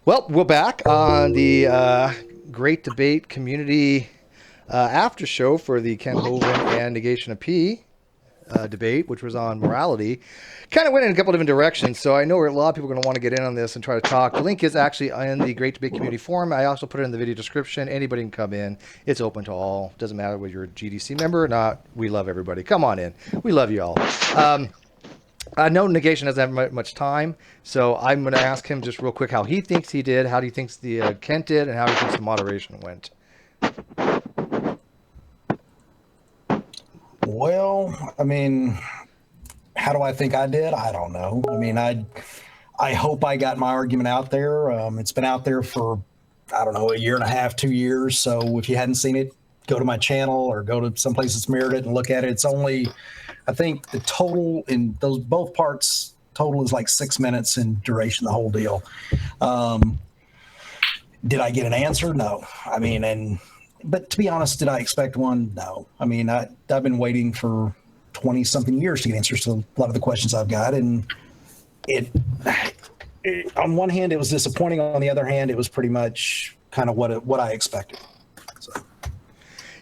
Well, we're back on the Great Debate Community after show for the Ken Hovind and Negation of P debate, which was on morality. Kind of went in a couple different directions, so I know a lot of people are going to want to get in on this and try to talk. The link is actually in the Great Debate Community forum. I also put it in the video description. Anybody can come in. It's open to all. Doesn't matter whether you're a GDC member or not. We love everybody. Come on in. We love you all. I know Negation doesn't have much time, so I'm going to ask him just real quick how he thinks he did, how he thinks the Kent did, and how he thinks the moderation went. Well, I mean, how do I think I did? I don't know. I mean, I hope I got my argument out there. It's been out there for, I don't know, a year and a half, 2 years. So if you hadn't seen it, go to my channel or go to some place that's mirrored it and look at it. It's only, I think the total in those both parts total is like 6 minutes in duration, the whole deal. Did I get an answer? No. I mean, but to be honest, did I expect one? No. I mean, I've been waiting for 20 something years to get answers to a lot of the questions I've got. And it on one hand, it was disappointing. On the other hand, it was pretty much kind of what I expected. So.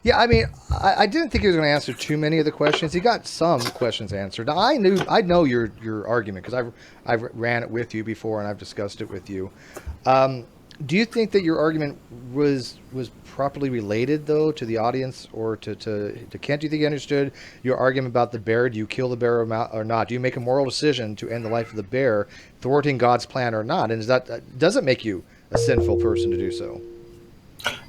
Yeah, I mean, I didn't think he was going to answer too many of the questions. He got some questions answered. Now, I know your argument because I've ran it with you before and I've discussed it with you. Do you think that your argument was properly related though to the audience or to Kent? Do you think he understood your argument about the bear? Do you kill the bear or not? Do you make a moral decision to end the life of the bear, thwarting God's plan or not? And does it make you a sinful person to do so?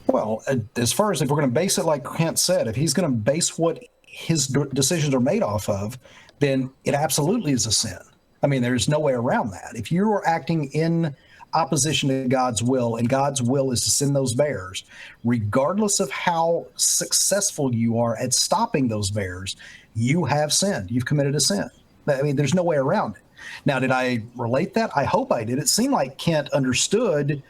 Well, as far as if we're going to base it like Kent said, if he's going to base what his decisions are made off of, then it absolutely is a sin. I mean, there's no way around that. If you are acting in opposition to God's will, and God's will is to send those bears, regardless of how successful you are at stopping those bears, you have sinned. You've committed a sin. I mean, there's no way around it. Now, did I relate that? I hope I did. It seemed like Kent understood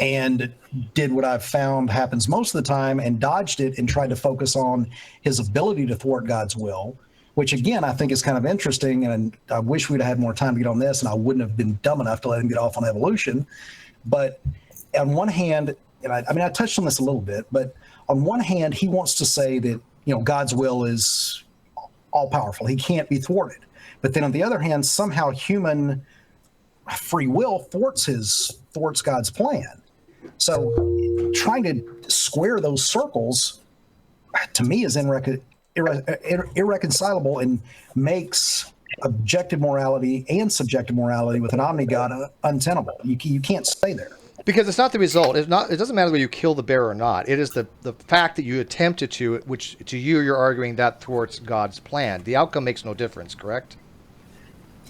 and did what I've found happens most of the time and dodged it and tried to focus on his ability to thwart God's will, which again, I think is kind of interesting. And I wish we'd had more time to get on this and I wouldn't have been dumb enough to let him get off on evolution. But on one hand, and I mean, I touched on this a little bit, but on one hand, he wants to say that, God's will is all powerful. He can't be thwarted. But then on the other hand, somehow human free will thwarts God's plan. So trying to square those circles, to me, is irreconcilable and makes objective morality and subjective morality with an omni-God untenable. You can't stay there. Because it's not the result. It doesn't matter whether you kill the bear or not. It is the fact that you attempted to, which to you, you're arguing that thwarts God's plan. The outcome makes no difference, correct?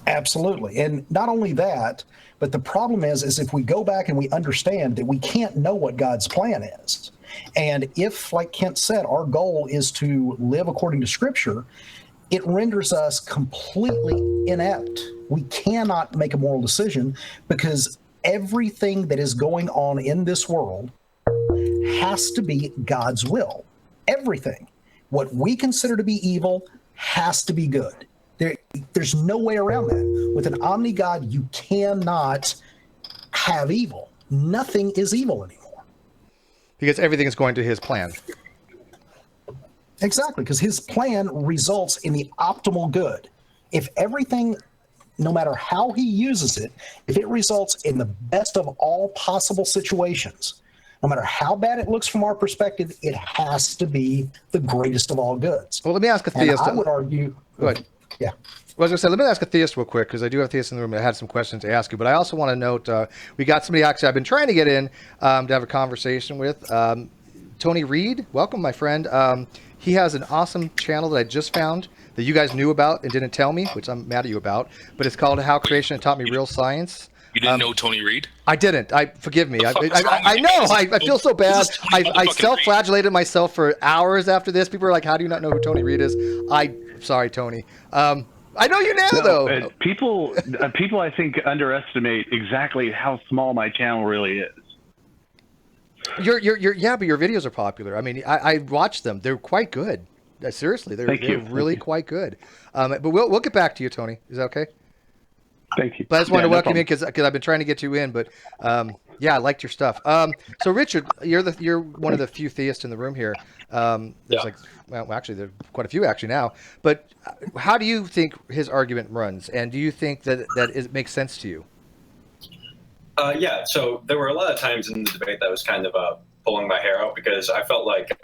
Absolutely. And not only that, but the problem is if we go back and we understand that we can't know what God's plan is. And if, like Kent said, our goal is to live according to Scripture, it renders us completely inept. We cannot make a moral decision because everything that is going on in this world has to be God's will. Everything. What we consider to be evil has to be good. There's no way around that. With an omni-God, you cannot have evil. Nothing is evil anymore. Because everything is going to his plan. Exactly, because his plan results in the optimal good. If everything, no matter how he uses it, if it results in the best of all possible situations, no matter how bad it looks from our perspective, it has to be the greatest of all goods. Well, let me ask a theist. I would argue... Go ahead. Yeah. Well, I was going to say, let me ask a theist real quick, because I do have theists in the room that had some questions to ask you. But I also want to note, we got somebody actually I've been trying to get in to have a conversation with. Tony Reed, welcome, my friend. He has an awesome channel that I just found that you guys knew about and didn't tell me, which I'm mad at you about. But it's called How Creation Taught Me Real Science. You didn't know Tony Reed? I didn't. Forgive me. I know. I feel so bad. I self-flagellated myself for hours after this. People are like, "How do you not know who Tony Reed is?" Sorry, Tony. I know you now, though. People, I think, underestimate exactly how small my channel really is. But your videos are popular. I mean, I watched them. They're quite good. Seriously, they're really quite good. But we'll get back to you, Tony. Is that okay? Thank you. But I just wanted to no welcome you problem. in because I've been trying to get you in. But yeah, I liked your stuff. So Richard, you're one of the few theists in the room here. There's Yeah. like, well, actually, there's quite a few actually now. But how do you think his argument runs, and do you think that it makes sense to you? Yeah, so there were a lot of times in the debate that I was kind of pulling my hair out because I felt like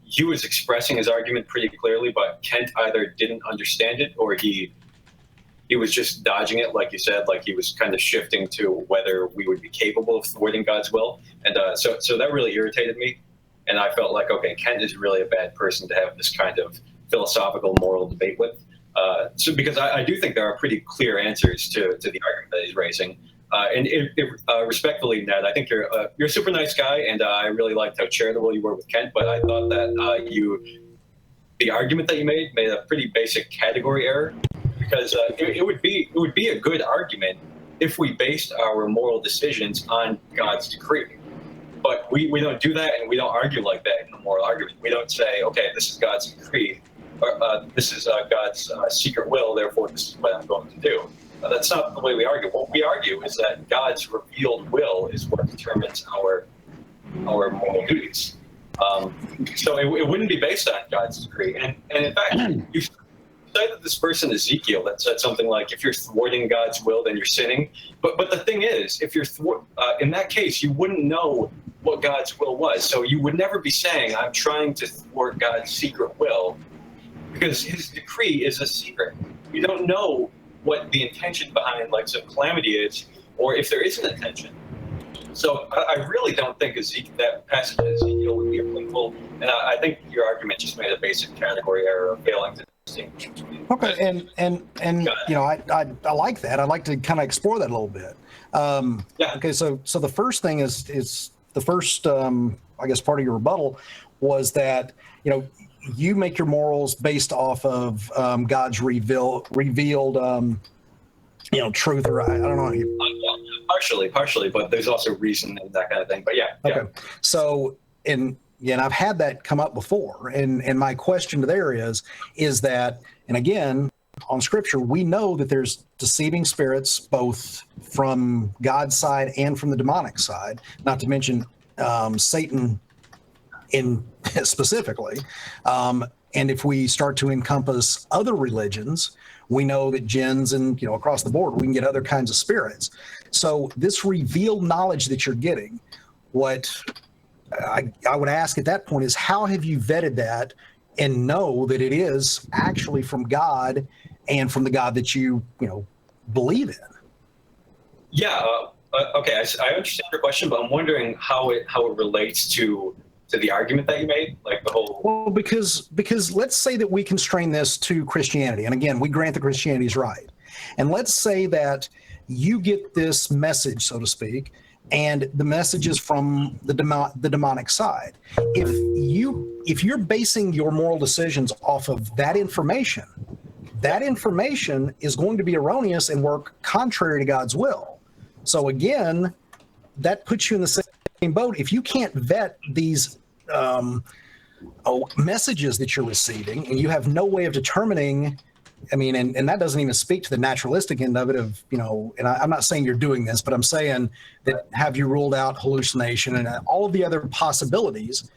he was expressing his argument pretty clearly, but Kent either didn't understand it or he was just dodging it, like you said, like he was kind of shifting to whether we would be capable of thwarting God's will. And so that really irritated me. And I felt like, okay, Kent is really a bad person to have this kind of philosophical, moral debate with. So because I do think there are pretty clear answers to the argument that he's raising. And respectfully, Ned, I think you're a super nice guy, and I really liked how charitable you were with Kent. But I thought that the argument that you made a pretty basic category error, because it would be a good argument if we based our moral decisions on God's decree. But we don't do that, and we don't argue like that in a moral argument. We don't say, okay, this is God's decree, or this is God's secret will, therefore this is what I'm going to do. That's not the way we argue. What we argue is that God's revealed will is what determines our moral duties. So it wouldn't be based on God's decree. And in fact, you cited this person Ezekiel that said something like, if you're thwarting God's will, then you're sinning. But the thing is, if you're in that case, you wouldn't know what God's will was. So you would never be saying, I'm trying to thwart God's secret will, because his decree is a secret. We don't know what the intention behind like some calamity is, or if there is an intention. So I really don't think that passage of Ezekiel would be applicable. And I think your argument just made a basic category error of failing to distinguish between. Okay, and you know, I like that. I'd like to kind of explore that a little bit. Yeah. Okay, so the first thing is the first I guess part of your rebuttal was that, you know, you make your morals based off of God's revealed you know, truth, or I don't know. Partially, but there's also reason and that kind of thing. But yeah. Okay. So, and I've had that come up before, and my question there is that, and again, on Scripture, we know that there's deceiving spirits both from God's side and from the demonic side. Not to mention Satan in specifically. And if we start to encompass other religions, we know that jinns and, you know, across the board, we can get other kinds of spirits. So this revealed knowledge that you're getting, what I would ask at that point is, how have you vetted that and know that it is actually from God and from the God that you believe in? Yeah. Okay. I understand your question, but I'm wondering how it relates to the argument that you made, like the whole. Well, because let's say that we constrain this to Christianity, and again, we grant that Christianity is right, and let's say that you get this message, so to speak, and the message is from the demonic side. If you're basing your moral decisions off of that information is going to be erroneous and work contrary to God's will. So again, that puts you in the same boat. If you can't vet these messages that you're receiving, and you have no way of determining, I mean, and that doesn't even speak to the naturalistic end of it, of, and I'm not saying you're doing this, but I'm saying that, have you ruled out hallucination and all of the other possibilities?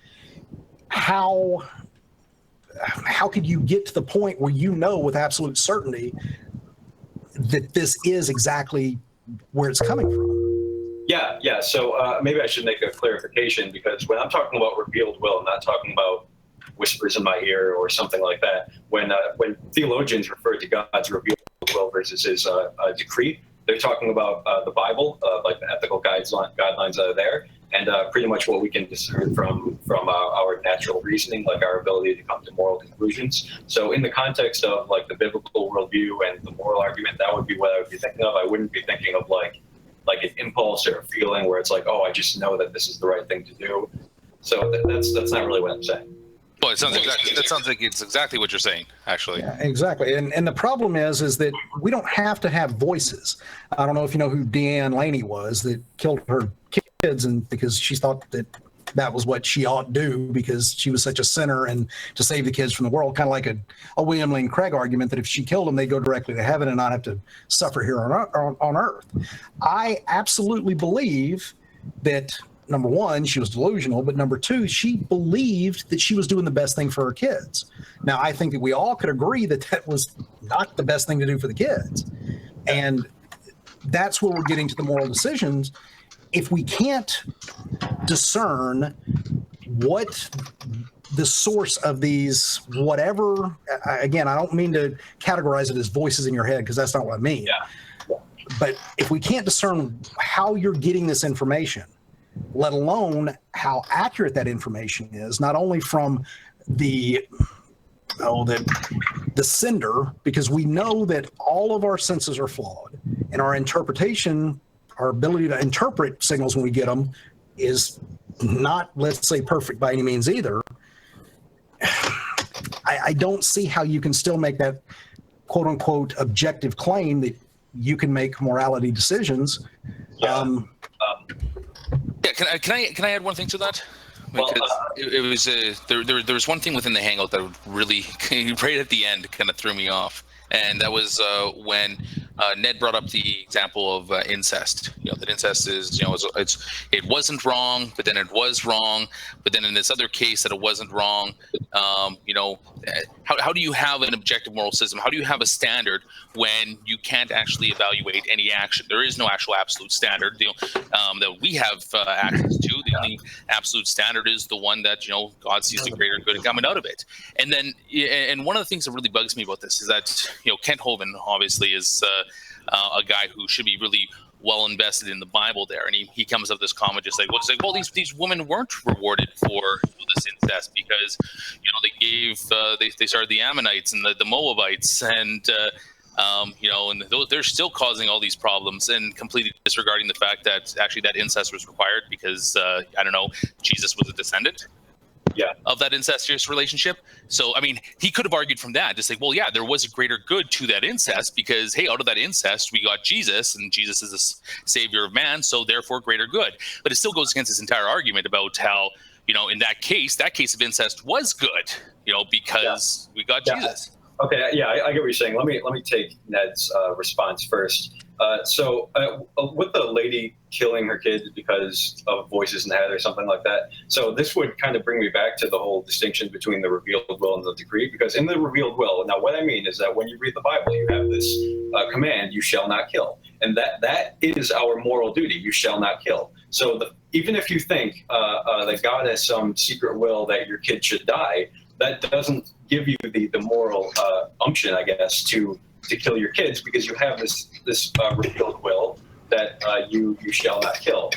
How could you get to the point where you know with absolute certainty that this is exactly where it's coming from? Yeah. So maybe I should make a clarification, because when I'm talking about revealed will, I'm not talking about whispers in my ear or something like that. When theologians refer to God's revealed will versus his decree, they're talking about the Bible, like the ethical guidelines that are there, and pretty much what we can discern from our natural reasoning, like our ability to come to moral conclusions. So in the context of like the biblical worldview and the moral argument, that would be what I would be thinking of. I wouldn't be thinking of like an impulse or a feeling where it's like, oh, I just know that this is the right thing to do. So that's not really what I'm saying. Well, it sounds like it's exactly what you're saying, actually. Yeah, exactly. And the problem is that we don't have to have voices. I don't know if you know who Deanne Laney was, that killed her kids, and because she thought that that was what she ought to do because she was such a sinner and to save the kids from the world, kind of like a William Lane Craig argument that if she killed them, they'd go directly to heaven and not have to suffer here on earth. I absolutely believe that, number one, she was delusional, but number two, she believed that she was doing the best thing for her kids. Now, I think that we all could agree that that was not the best thing to do for the kids. And that's where we're getting to the moral decisions. If we can't discern what the source of these, whatever, again, I don't mean to categorize it as voices in your head because that's not what I mean. Yeah. But if we can't discern how you're getting this information, let alone how accurate that information is, not only from the sender, because we know that all of our senses are flawed and our interpretation, our ability to interpret signals when we get them is not, let's say, perfect by any means either. I don't see how you can still make that quote unquote objective claim that you can make morality decisions. Yeah. Can I add one thing to that? Because it was there was one thing within the Hangout that really right at the end kind of threw me off, and that was when Ned brought up the example of incest. That incest is it wasn't wrong, but then it was wrong, but then in this other case that it wasn't wrong. How do you have an objective moral system? How do you have a standard when you can't actually evaluate any action? There is no actual absolute standard that we have access to. The only absolute standard is the one that God sees the greater good coming out of it. And then, and one of the things that really bugs me about this is that Kent Hovind obviously is a guy who should be really well invested in the Bible there, and he comes up with this comment just like, well, these women weren't rewarded for this incest because they started the Ammonites and the Moabites and and they're still causing all these problems, and completely disregarding the fact that actually that incest was required because Jesus was a descendant of that incestuous relationship. So, I mean, he could have argued from that to say, well, yeah, there was a greater good to that incest because, hey, out of that incest, we got Jesus, and Jesus is the savior of man, so therefore greater good. But it still goes against his entire argument about how, in that case of incest was good, because we got Jesus. Okay, yeah, I get what you're saying. Let me take Ned's response first. So with the lady killing her kids because of voices in the head or something like that, so this would kind of bring me back to the whole distinction between the revealed will and the decree, because in the revealed will, now what I mean is that when you read the Bible, you have this command, you shall not kill. And that is our moral duty, you shall not kill. So even if you think that God has some secret will that your kid should die, that doesn't give you the moral unction, I guess, to kill your kids, because you have this revealed will that you shall not kill.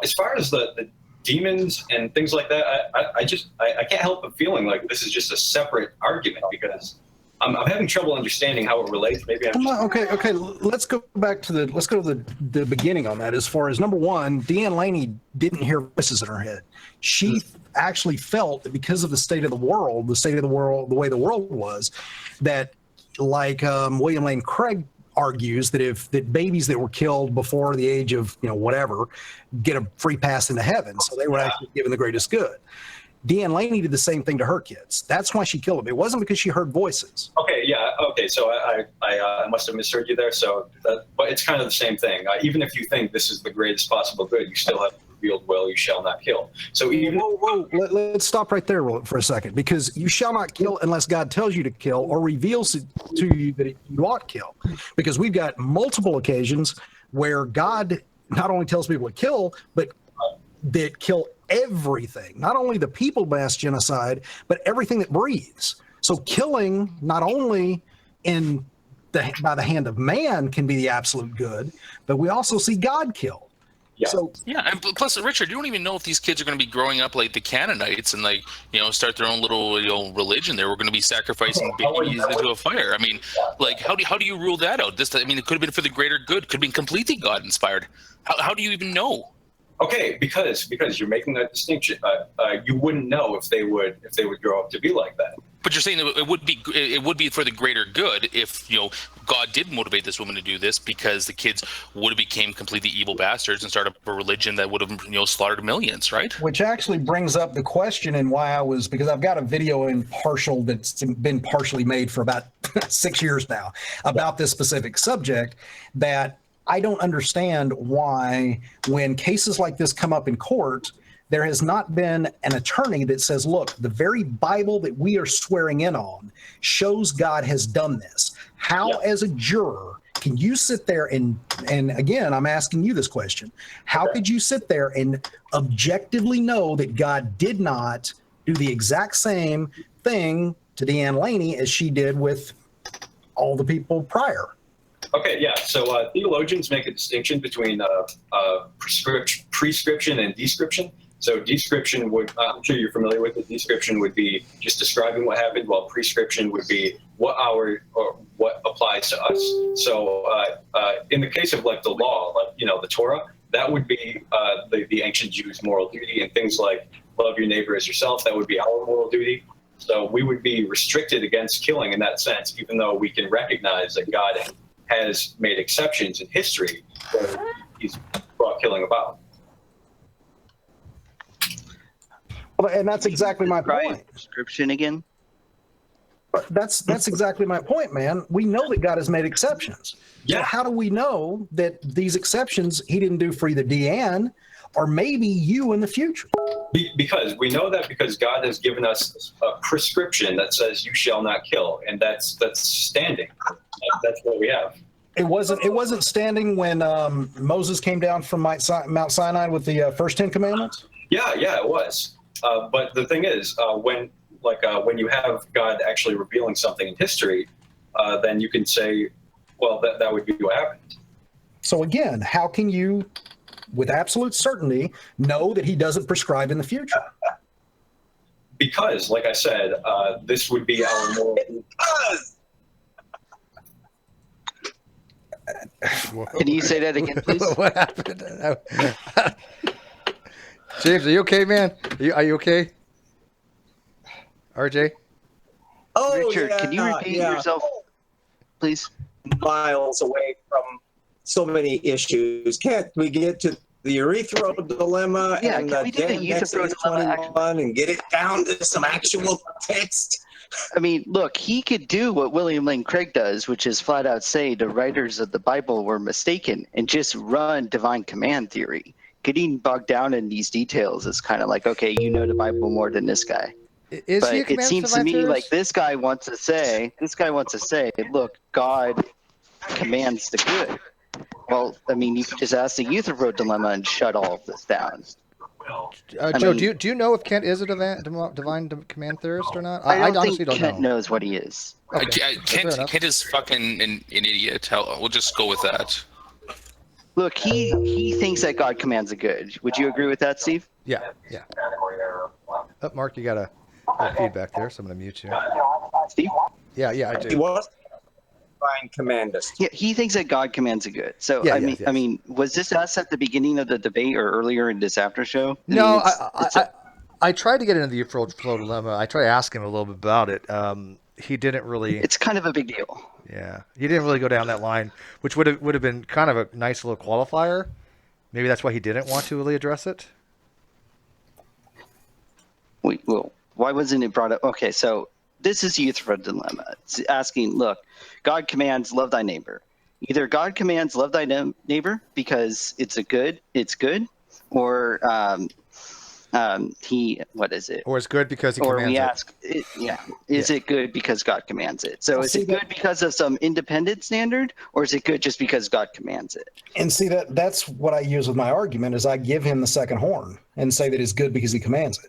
As far as the demons and things like that, I can't help but feeling like this is just a separate argument, because I'm having trouble understanding how it relates. Maybe I'm okay. Let's go to the beginning on that. As far as number one, Deanne Laney didn't hear voices in her head. She actually felt that because of the state of the world, the way the world was, that like William Lane Craig argues that babies that were killed before the age of whatever get a free pass into heaven, so they were actually given the greatest good. Deanne Laney did the same thing to her kids. That's why she killed them. It wasn't because she heard voices. Okay, yeah, okay. So I must have misheard you there. So, but it's kind of the same thing. Even if you think this is the greatest possible good, you still have revealed will, you shall not kill. So even let's stop right there for a second, because you shall not kill unless God tells you to kill or reveals it to you that you ought to kill. Because we've got multiple occasions where God not only tells people to kill, but that kill everything, not only the people mass genocide, but everything that breathes. So killing not only by the hand of man can be the absolute good, but we also see God kill. Yeah. So and plus, Richard, you don't even know if these kids are going to be growing up like the Canaanites and start their own little religion. They were going to be sacrificing babies into a fire. I mean, how do you rule that out? It could have been for the greater good. Could have been completely God inspired. How do you even know? Okay, because you're making that distinction. You wouldn't know if they would grow up to be like that. But you're saying it would be for the greater good if God did motivate this woman to do this, because the kids would have became completely evil bastards and started a religion that would have slaughtered millions, right? Which actually brings up the question, and why because I've got a video in partial that's been partially made for about 6 years now about this specific subject, that I don't understand why, when cases like this come up in court, there has not been an attorney that says, look, the very Bible that we are swearing in on shows God has done this. How, as a juror, can you sit there and again, I'm asking you this question, how could you sit there and objectively know that God did not do the exact same thing to Deanne Laney as she did with all the people prior? Okay, yeah. So theologians make a distinction between prescription and description. So description I'm sure you're familiar with it. Description would be just describing what happened, while prescription would be what applies to us. So in the case of like the law, like the Torah, that would be the ancient Jews' moral duty, and things like love your neighbor as yourself. That would be our moral duty. So we would be restricted against killing in that sense, even though we can recognize that God has made exceptions in history where he's brought killing about. Well, and that's exactly my point. Prescription again? That's exactly my point, man. We know that God has made exceptions. Yeah. So how do we know that these exceptions he didn't do for either Deanne or maybe you in the future? Because we know that because God has given us a prescription that says you shall not kill, and that's standing. That's what we have. It wasn't standing when Moses came down from Mount Sinai with the first 10 commandments? Yeah, it was. But the thing is, when you have God actually revealing something in history, then you can say, well, that would be what happened. So again, how can you, with absolute certainty, know that he doesn't prescribe in the future? Because, like I said, this would be our moral. Can you say that again, please? What happened? James, are you okay, man? Are you okay? RJ? Oh, Richard, yeah, can you repeat yourself, please? Miles away from so many issues. Can't we get to the urethral dilemma and can we do the urethral dilemma and get it down to some actual text? I mean, look, he could do what William Lane Craig does, which is flat out say the writers of the Bible were mistaken and just run divine command theory. Getting bogged down in these details is kind of like, okay, you know the Bible more than this guy. Is but he a it seems to me like this guy wants to say, look, God commands the good. Well, I mean, you could just ask the Euthyphro dilemma and shut all of this down. Joe, do you know if Kent is a divine command theorist or not? I honestly think don't Kent know. knows what he is. Okay. Kent is fucking an idiot. We'll just go with that. Look, he thinks that God commands the good. Would you agree with that, Steve? Yeah. Oh, Mark, you got a feedback there, so I'm going to mute you. Steve? Yeah, I do. He was divine commandist. Yeah, he thinks that God commands the good. So Yeah, I mean, was this us at the beginning of the debate or earlier in this after show? No, I tried to get into the flow dilemma. I tried to ask him a little bit about it. He didn't really. It's kind of a big deal. Yeah, he didn't really go down that line, which would have been kind of a nice little qualifier. Maybe that's why he didn't want to really address it. Well, why wasn't it brought up? Okay, so this is the Euthyphro dilemma. It's asking, look, God commands love thy neighbor. Either God commands love thy neighbor because it's good, or what is it? Or it's good because he or commands we it. ask, is it good because God commands it? So is it good because of some independent standard, or is it good just because God commands it? And see, that's what I use with my argument is I give him the second horn and say that it's good because he commands it.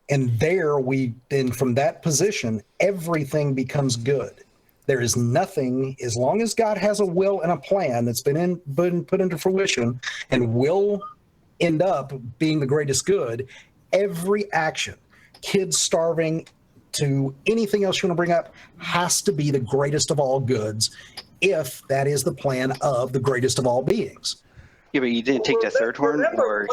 And then from that position, everything becomes good. There is nothing, as long as God has a will and a plan that's been put into fruition and will end up being the greatest good, every action, kids starving to anything else you want to bring up, has to be the greatest of all goods if that is the plan of the greatest of all beings. Yeah, but he didn't take the third horn, Remember,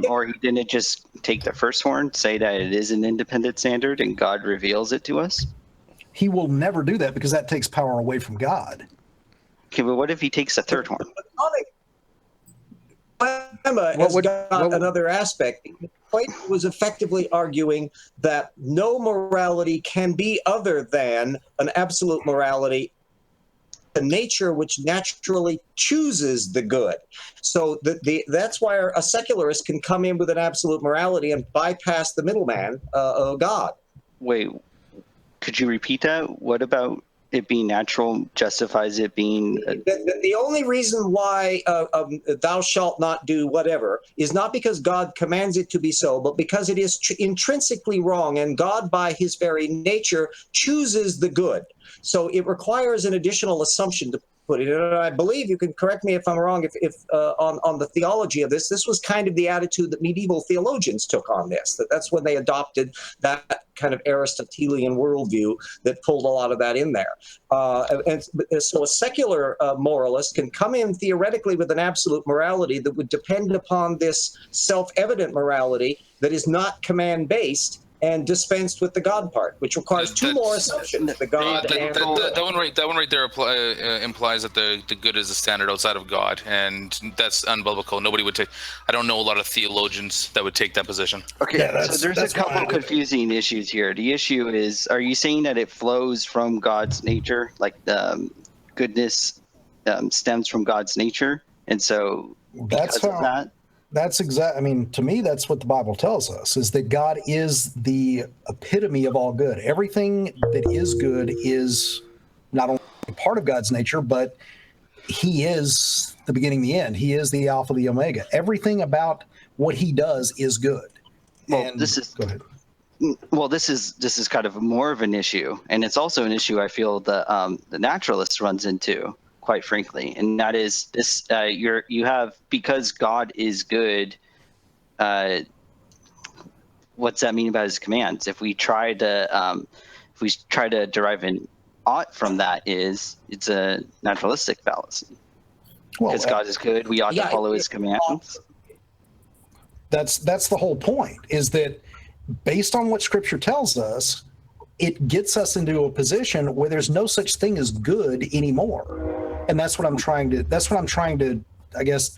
or he didn't just take the first horn, say that it is an independent standard, and God reveals it to us. He will never do that because that takes power away from God. Okay, but what if he takes the third horn? has got another aspect. Plato was effectively arguing that no morality can be other than an absolute morality, a nature which naturally chooses the good. So that's why a secularist can come in with an absolute morality and bypass the middleman, God. Wait, could you repeat that? What about it being natural justifies it being the only reason why thou shalt not do whatever is not because God commands it to be so, but because it is intrinsically wrong, and God by his very nature chooses the good. So it requires an additional assumption to put it in. And I believe, you can correct me if I'm wrong, if on the theology of this was kind of the attitude that medieval theologians took on this, that's when they adopted that kind of Aristotelian worldview that pulled a lot of that in there. And so a secular moralist can come in theoretically with an absolute morality that would depend upon this self-evident morality that is not command-based and dispensed with the God part, which requires two more assumptions: the God and that one right there implies that the good is the standard outside of God, and that's unbiblical. Nobody would take. I don't know a lot of theologians that would take that position. Okay, yeah, so there's a couple confusing issues here. The issue is: are you saying that it flows from God's nature, like goodness stems from God's nature, and so because of that? That's exact. I mean, to me, that's what the Bible tells us, is that God is the epitome of all good. Everything that is good is not only part of God's nature, but he is the beginning, the end. He is the Alpha, the Omega. Everything about what he does is good. Well, go ahead. Well, this is kind of more of an issue, and it's also an issue I feel the naturalist runs into, quite frankly, and that is this: you have, because God is good. What's that mean about his commands? If we try to derive an ought from that, it's a naturalistic fallacy. Because God is good, we ought to follow his commands. That's the whole point, is that based on what Scripture tells us, it gets us into a position where there's no such thing as good anymore. And that's what I'm trying to, I guess,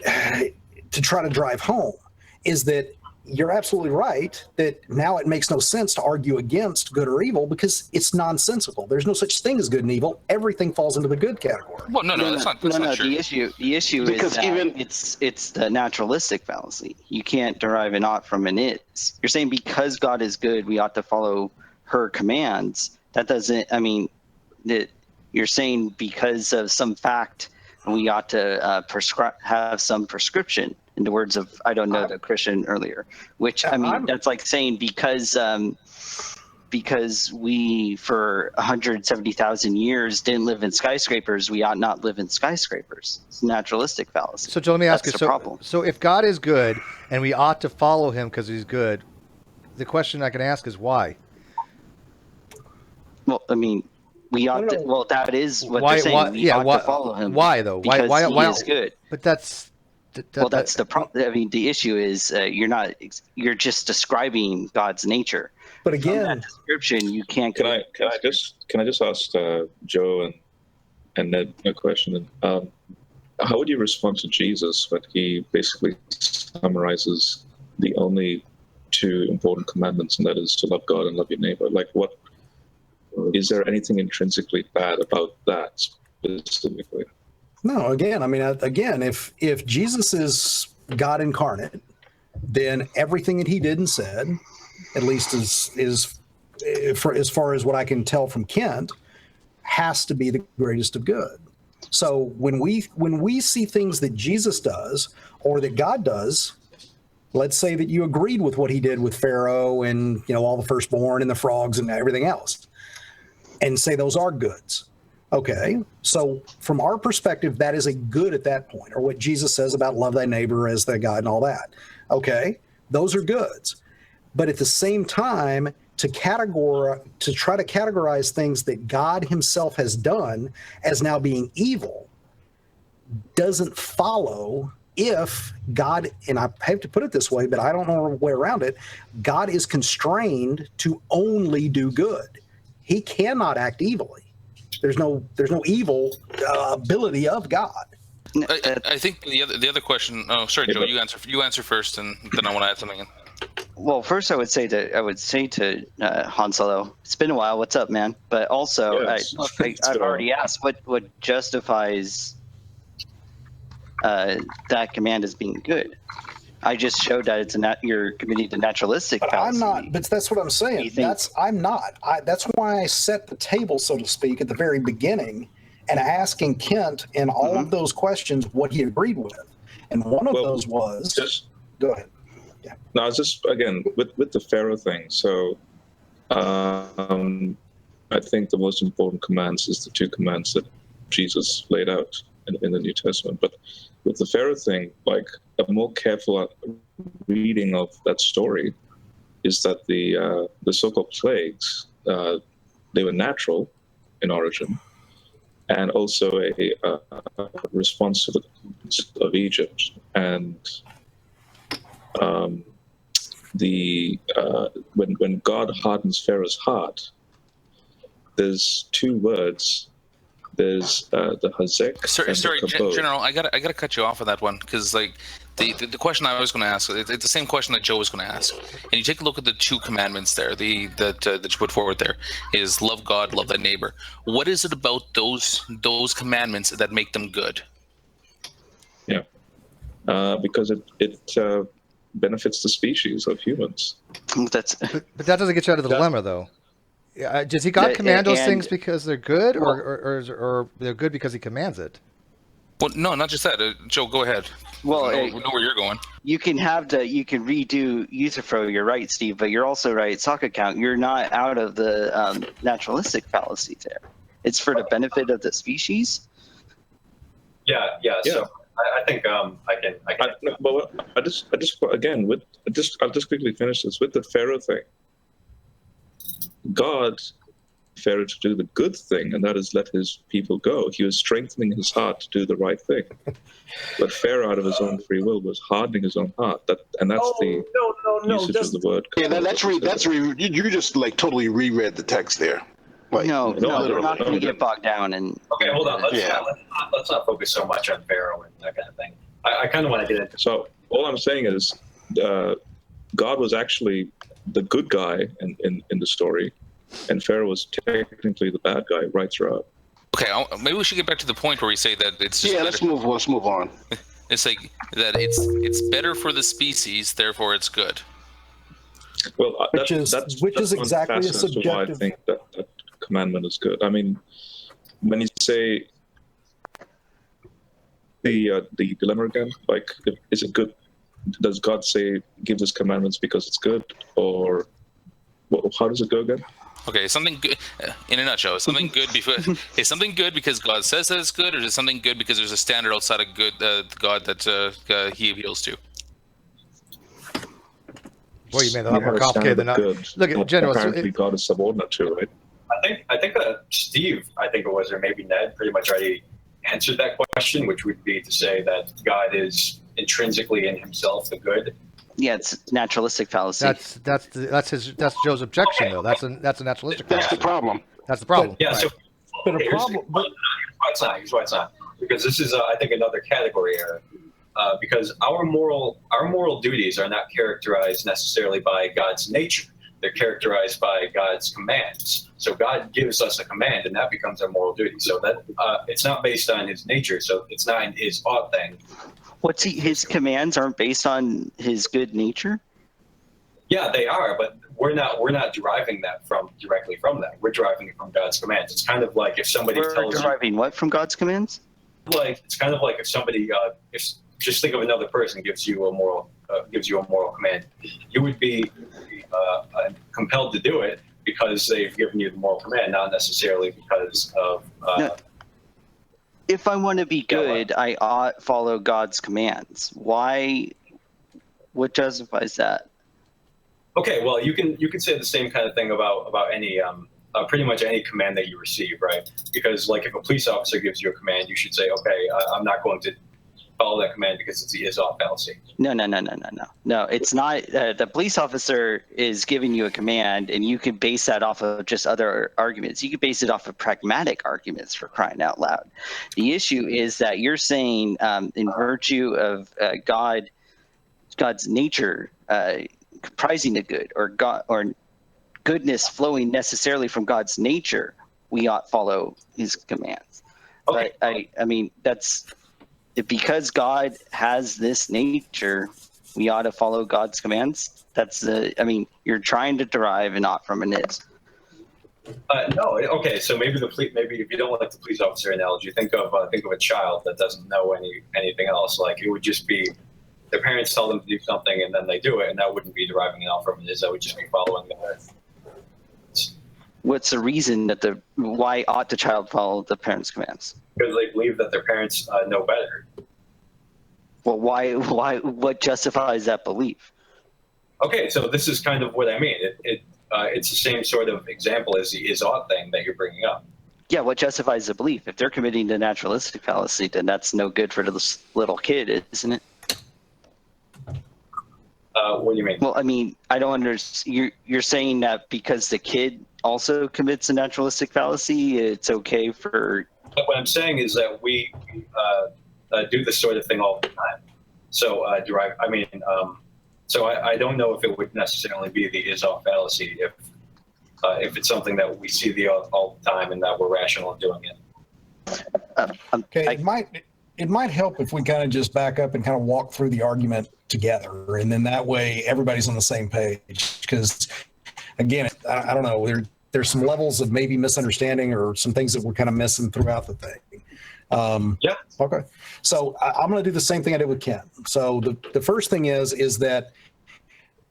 to try to drive home, is that you're absolutely right that now it makes no sense to argue against good or evil because it's nonsensical. There's no such thing as good and evil. Everything falls into the good category. Well, no, that's not true. The issue because is that it's the naturalistic fallacy. You can't derive an ought from an is. You're saying because God is good, we ought to follow her commands. That doesn't, I mean, you're saying because of some fact we ought to have some prescription, in the words of, I don't know, the Christian earlier, which, I mean, that's like saying because we for 170,000 years didn't live in skyscrapers, we ought not live in skyscrapers. It's a naturalistic fallacy. So Joe, let me ask you, so if God is good and we ought to follow him because he's good, the question I can ask is why? Well, I mean, we ought to, well, that is what they're saying. We ought to follow him. Why though? Because he is good. But that's the problem. I mean, the issue is you're just describing God's nature. But again, from that description, you can't. Can I just ask Joe and Ned a question? How would you respond to Jesus when he basically summarizes the only two important commandments, and that is to love God and love your neighbor? Like, what is there anything intrinsically bad about that specifically? No, again, I mean, if Jesus is God incarnate, then everything that he did and said, at least is for as far as what I can tell from Kent, has to be the greatest of good. So when we see things that Jesus does or that God does, let's say that you agreed with what he did with Pharaoh and all the firstborn and the frogs and everything else, and say those are goods. Okay, so from our perspective, that is a good at that point, or what Jesus says about love thy neighbor as thy God and all that. Okay, those are goods. But at the same time, to try to categorize things that God himself has done as now being evil, doesn't follow if God, and I have to put it this way, but I don't know a way around it, God is constrained to only do good. He cannot act evilly. There's no evil ability of God. I think the other question. Oh, sorry, Joe. You answer first, and then I want to add something in. Well, first I would say to Han Solo, it's been a while. What's up, man? But also, Yes. I've already asked what justifies that command as being good. I just showed that you're committing to naturalistic But fallacy. I'm not. But that's what I'm saying. I'm not. That's why I set the table, so to speak, at the very beginning, and asking Kent in all of those questions what he agreed with, and one of those was. Go ahead. Yeah. No, it's just again with the Pharaoh thing. So, I think the most important commands is the two commands that Jesus laid out in the New Testament. But with the Pharaoh thing, like a more careful reading of that story is that the so-called plagues, they were natural in origin, and also a response to the of Egypt. And when God hardens Pharaoh's heart, there's two words. There's the Hazek. Sorry, and the Kabod. General. I gotta cut you off on that one because like the question I was going to ask, it's the same question that Joe was going to ask. And you take a look at the two commandments there, that you put forward there, is love God, love thy neighbor. What is it about those commandments that make them good? Yeah, because it benefits the species of humans. But that doesn't get you out of the dilemma, though. Does he God command those things because they're good, or they're good because he commands it? Well, no, not just that. Joe, go ahead. Well, we know where you're going. You can redo Euthyphro. You're right, Steve, but you're also right, sock account. You're not out of the naturalistic fallacy there. It's for the benefit of the species. Yeah. So I think I can. But I just again I'll just quickly finish this with the Pharaoh thing. God Pharaoh to do the good thing, and that is let his people go. He was strengthening his heart to do the right thing. But Pharaoh, out of his own free will, was hardening his own heart. That's the usage of the word. Yeah, you just like totally reread the text there. Like, no, we're not going to get bogged down. Okay, hold on. Let's not focus so much on Pharaoh and that kind of thing. I kind of want to get into. So all I'm saying is, God was actually the good guy in the story, and Pharaoh was technically the bad guy right throughout. Okay, maybe we should get back to the point where we say that it's just let's move on. It's like that it's better for the species, therefore it's good. Well, which is exactly a subjective. Why I think that commandment is good. I mean, when you say the dilemma again, like, is it good? Does God say give us commandments because it's good, or how does it go again? Okay, something good. In a nutshell, is something good because God says that it's good, or is it something good because there's a standard outside of good God that He appeals to? Boy, you made that a lot more complicated than that. Look at General. Apparently, God is subordinate to, right? I think Steve, I think it was, or maybe Ned, pretty much already answered that question, which would be to say that God is intrinsically in Himself the good. Yeah, it's naturalistic fallacy. That's Joe's objection, though. That's a naturalistic fallacy. That's the problem. That's the problem. Yeah. So, but a problem. Here's why it's not. Because this is, I think, another category error. Because our moral duties are not characterized necessarily by God's nature. They're characterized by God's commands. So God gives us a command, and that becomes our moral duty. So that it's not based on His nature. So it's not His ought thing. His commands aren't based on His good nature? Yeah, they are, but we're not deriving that directly from that. We're deriving it from God's commands. It's kind of like if somebody tells you. Deriving what from God's commands? It's kind of like if somebody, just think of another person gives you a moral command, you would be compelled to do it because they've given you the moral command, not necessarily because of. If I want to be good, I ought follow God's commands. Why? What justifies that? Okay, well, you can say the same kind of thing about any pretty much any command that you receive, right? Because like if a police officer gives you a command, you should say, okay, I'm not going to follow that command because it's the is-off fallacy. No, it's not. The police officer is giving you a command, and you can base that off of just other arguments. You can base it off of pragmatic arguments, for crying out loud. The issue is that you're saying, in virtue of God's nature comprising the good, or God, or goodness flowing necessarily from God's nature, we ought follow His commands. Okay. But I mean, that's because God has this nature, we ought to follow God's commands. You're trying to derive an ought from an is. No, okay. So maybe maybe if you don't like the police officer analogy, think of a child that doesn't know anything else. Like it would just be their parents tell them to do something and then they do it, and that wouldn't be deriving an ought from an is. That would just be following the. What's the reason why ought the child follow the parents' commands? Because they believe that their parents know better. Well, why? What justifies that belief? Okay, so this is kind of what I mean. It's the same sort of example as the is-ought thing that you're bringing up. Yeah, what justifies the belief? If they're committing the naturalistic fallacy, then that's no good for this little kid, isn't it? What do you mean? Well, I mean, I don't understand. You're saying that because the kid also commits a naturalistic fallacy, it's okay for. What I'm saying is that we do this sort of thing all the time. So so I don't know if it would necessarily be the is-off fallacy if it's something that we see all the time and that we're rational in doing it. Okay, it might help if we kind of just back up and kind of walk through the argument together, and then that way everybody's on the same page. Because again, I don't know, there's some levels of maybe misunderstanding or some things that we're kind of missing throughout the thing. Yeah. Okay. So I'm going to do the same thing I did with Ken. So the first thing is that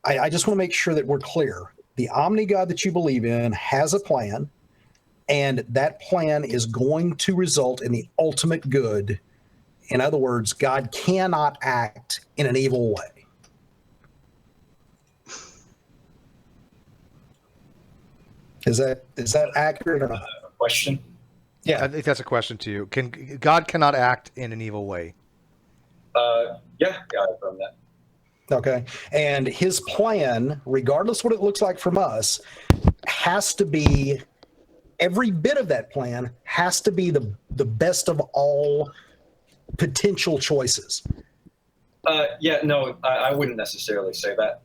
I just want to make sure that we're clear. The omni God that you believe in has a plan, and that plan is going to result in the ultimate good. In other words, God cannot act in an evil way. Is that accurate or not? Question? Yeah, I think that's a question to you. God cannot act in an evil way? Yeah, from that. Okay. And his plan, regardless what it looks like from us, has to be, every bit of that plan has to be the best of all potential choices. Yeah, no, I wouldn't necessarily say that.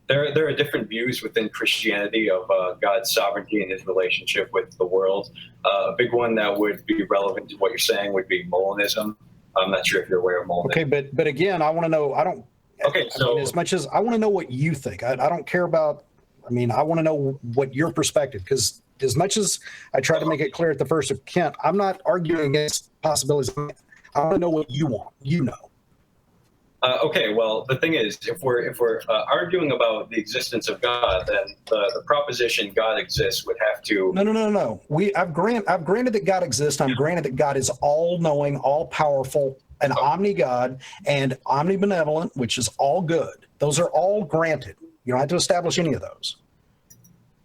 There are different views within Christianity of God's sovereignty and his relationship with the world. A big one that would be relevant to what you're saying would be Molinism. I'm not sure if you're aware of Molinism. Okay, but again, I want to know, Okay, so as much as I want to know what you think, I don't care about, I want to know what your perspective, because as much as I try to make it clear at the first of Kent, I'm not arguing against possibilities. I want to know what you want, okay, well, the thing is, if we're arguing about the existence of God, then the proposition God exists would have to. No. I've granted that God exists. I'm granted that God is all-knowing, all-powerful, an omni-God, and omnibenevolent, which is all good. Those are all granted. You don't have to establish any of those.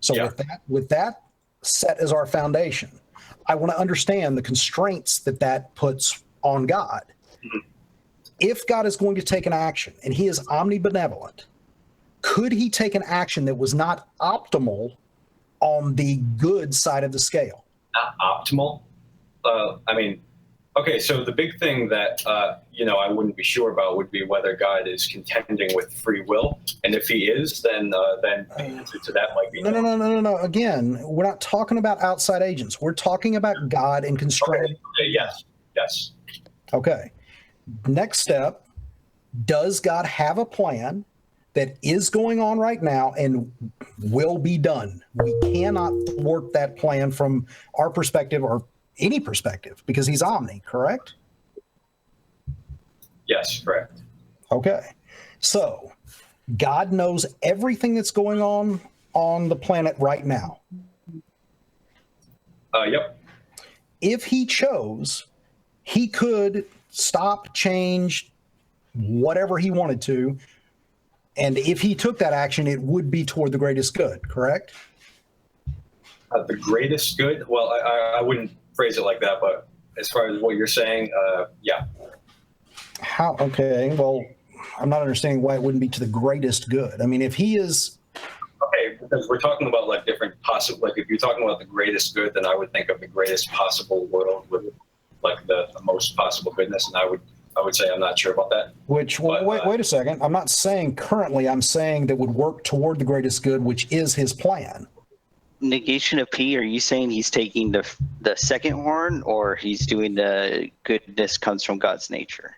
So Yeah. with that set as our foundation, I want to understand the constraints that puts on God. Mm-hmm. If God is going to take an action and he is omnibenevolent, could he take an action that was not optimal on the good side of the scale? Not optimal? Okay, so the big thing that, I wouldn't be sure about would be whether God is contending with free will. And if he is, then the answer to that might be no. Again, we're not talking about outside agents. We're talking about God and constraint. Okay, yes. Okay. Next step, does God have a plan that is going on right now and will be done? We cannot thwart that plan from our perspective or any perspective because he's omni, correct? Yes, correct. Okay. So God knows everything that's going on the planet right now. Yep. If he chose, he could stop, change, whatever he wanted to. And if he took that action, it would be toward the greatest good, correct? The greatest good? Well, I wouldn't phrase it like that, but as far as what you're saying, yeah. How? Okay. Well, I'm not understanding why it wouldn't be to the greatest good. I mean, if he is. Okay, because we're talking about like different possible. Like if you're talking about the greatest good, then I would think of the greatest possible world with like the most possible goodness, and I would say I'm not sure about that. Which, well, wait a second. I'm not saying currently. I'm saying that would work toward the greatest good, which is his plan. Negation of P, are you saying he's taking the second horn, or he's doing the goodness comes from God's nature?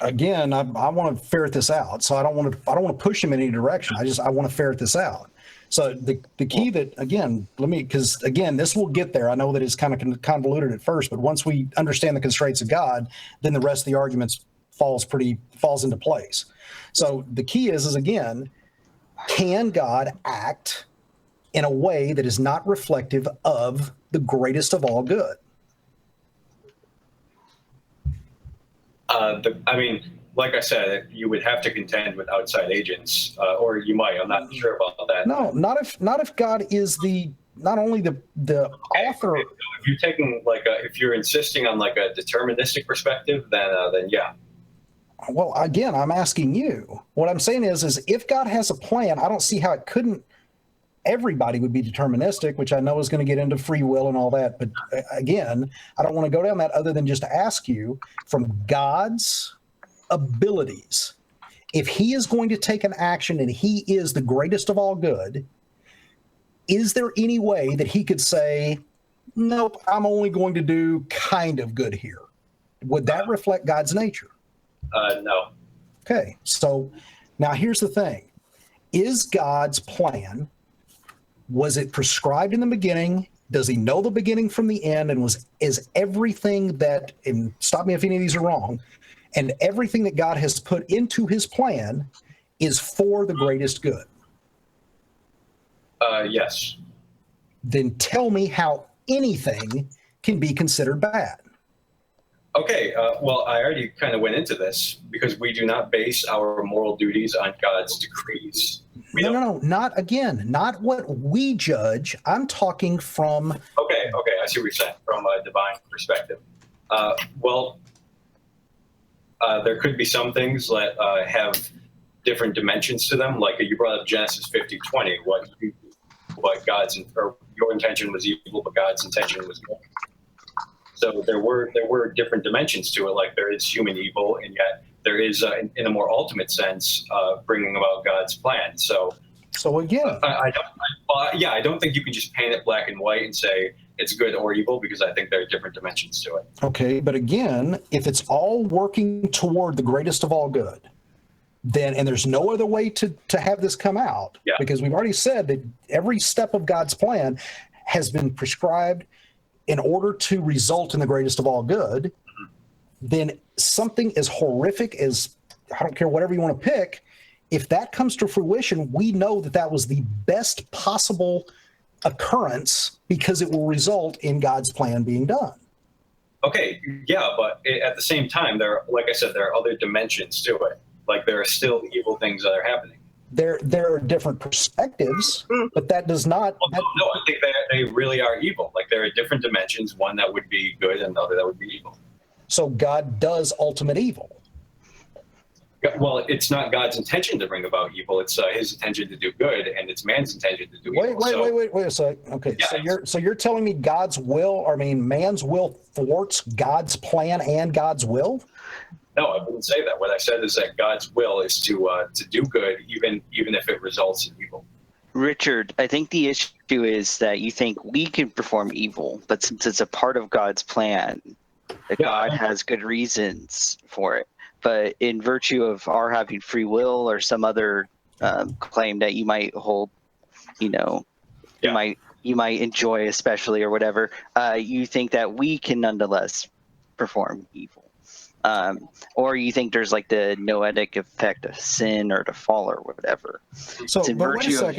Again, I want to ferret this out. So I don't want to push him in any direction. I want to ferret this out. So the key that, again, because again, this will get there. I know that it's kind of convoluted at first, but once we understand the constraints of God, then the rest of the arguments falls into place. So the key is again, can God act in a way that is not reflective of the greatest of all good? I mean, like I said, you would have to contend with outside agents, or you might. I'm not sure about that. No, not if God is not only the author. If you're taking if you're insisting on like a deterministic perspective, then yeah. Well, again, I'm asking you. What I'm saying is if God has a plan, I don't see how it couldn't. Everybody would be deterministic, which I know is going to get into free will and all that. But again, I don't want to go down that other than just to ask you from God's abilities, if he is going to take an action and he is the greatest of all good, is there any way that he could say, nope, I'm only going to do kind of good here? Would that reflect God's nature? No. Okay, so now here's the thing. Is God's plan, was it prescribed in the beginning? Does he know the beginning from the end? And is everything that, and stop me if any of these are wrong, and everything that God has put into his plan is for the greatest good? Yes. Then tell me how anything can be considered bad. Okay, well, I already kind of went into this because we do not base our moral duties on God's decrees. No, not what we judge. I'm talking from. Okay, I see what you're saying from a divine perspective. There could be some things that have different dimensions to them. Like you brought up Genesis 50:20, what your intention was evil, but God's intention was good. So there were different dimensions to it. Like there is human evil, and yet there is, in a more ultimate sense, bringing about God's plan. So again, I don't think you can just paint it black and white and say it's good or evil, because I think there are different dimensions to it. Okay, but again, if it's all working toward the greatest of all good, then, and there's no other way to have this come out, because we've already said that every step of God's plan has been prescribed in order to result in the greatest of all good, then something as horrific as, I don't care, whatever you want to pick, if that comes to fruition, we know that that was the best possible occurrence because it will result in God's plan being done. Okay, yeah, but at the same time, like I said, there are other dimensions to it. Like there are still evil things that are happening. There are different perspectives, but that does not. No, I think they really are evil. Like there are different dimensions, one that would be good and the other that would be evil. So God does ultimate evil. Well, it's not God's intention to bring about evil. It's his intention to do good, and it's man's intention to do evil. Wait a sec. Okay, yeah, so you're telling me man's will thwarts God's plan and God's will? No, I wouldn't say that. What I said is that God's will is to do good, even if it results in evil. Richard, I think the issue is that you think we can perform evil, but since it's a part of God's plan, that God has good reasons for it. But in virtue of our having free will or some other claim that you might hold, you might enjoy especially or whatever, you think that we can nonetheless perform evil. Or you think there's like the noetic effect of sin or to fall or whatever. So it's in virtue of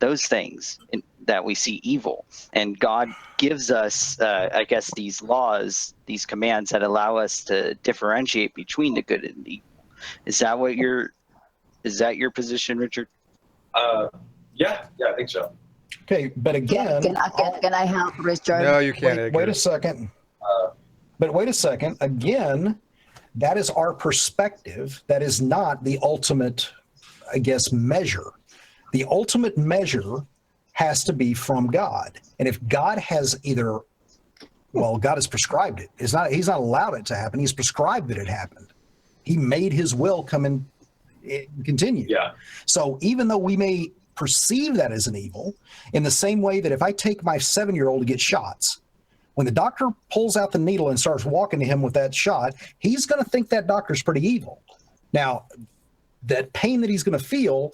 those things that we see evil, and God gives us, I guess, these laws, these commands that allow us to differentiate between the good and the evil. Is that your position, Richard? Yeah, I think so. Okay, but again, Can I help, Richard? No, you can't. Edgar. wait a second. But wait a second. Again, that is our perspective. That is not the ultimate, I guess, measure. The ultimate measure has to be from God. And if God has either, well, God has prescribed it. He's not allowed it to happen. He's prescribed that it happened. He made his will come and continue. Yeah. So even though we may perceive that as an evil, in the same way that if I take my 7-year-old to get shots, when the doctor pulls out the needle and starts walking to him with that shot, he's going to think that doctor's pretty evil. Now, that pain that he's going to feel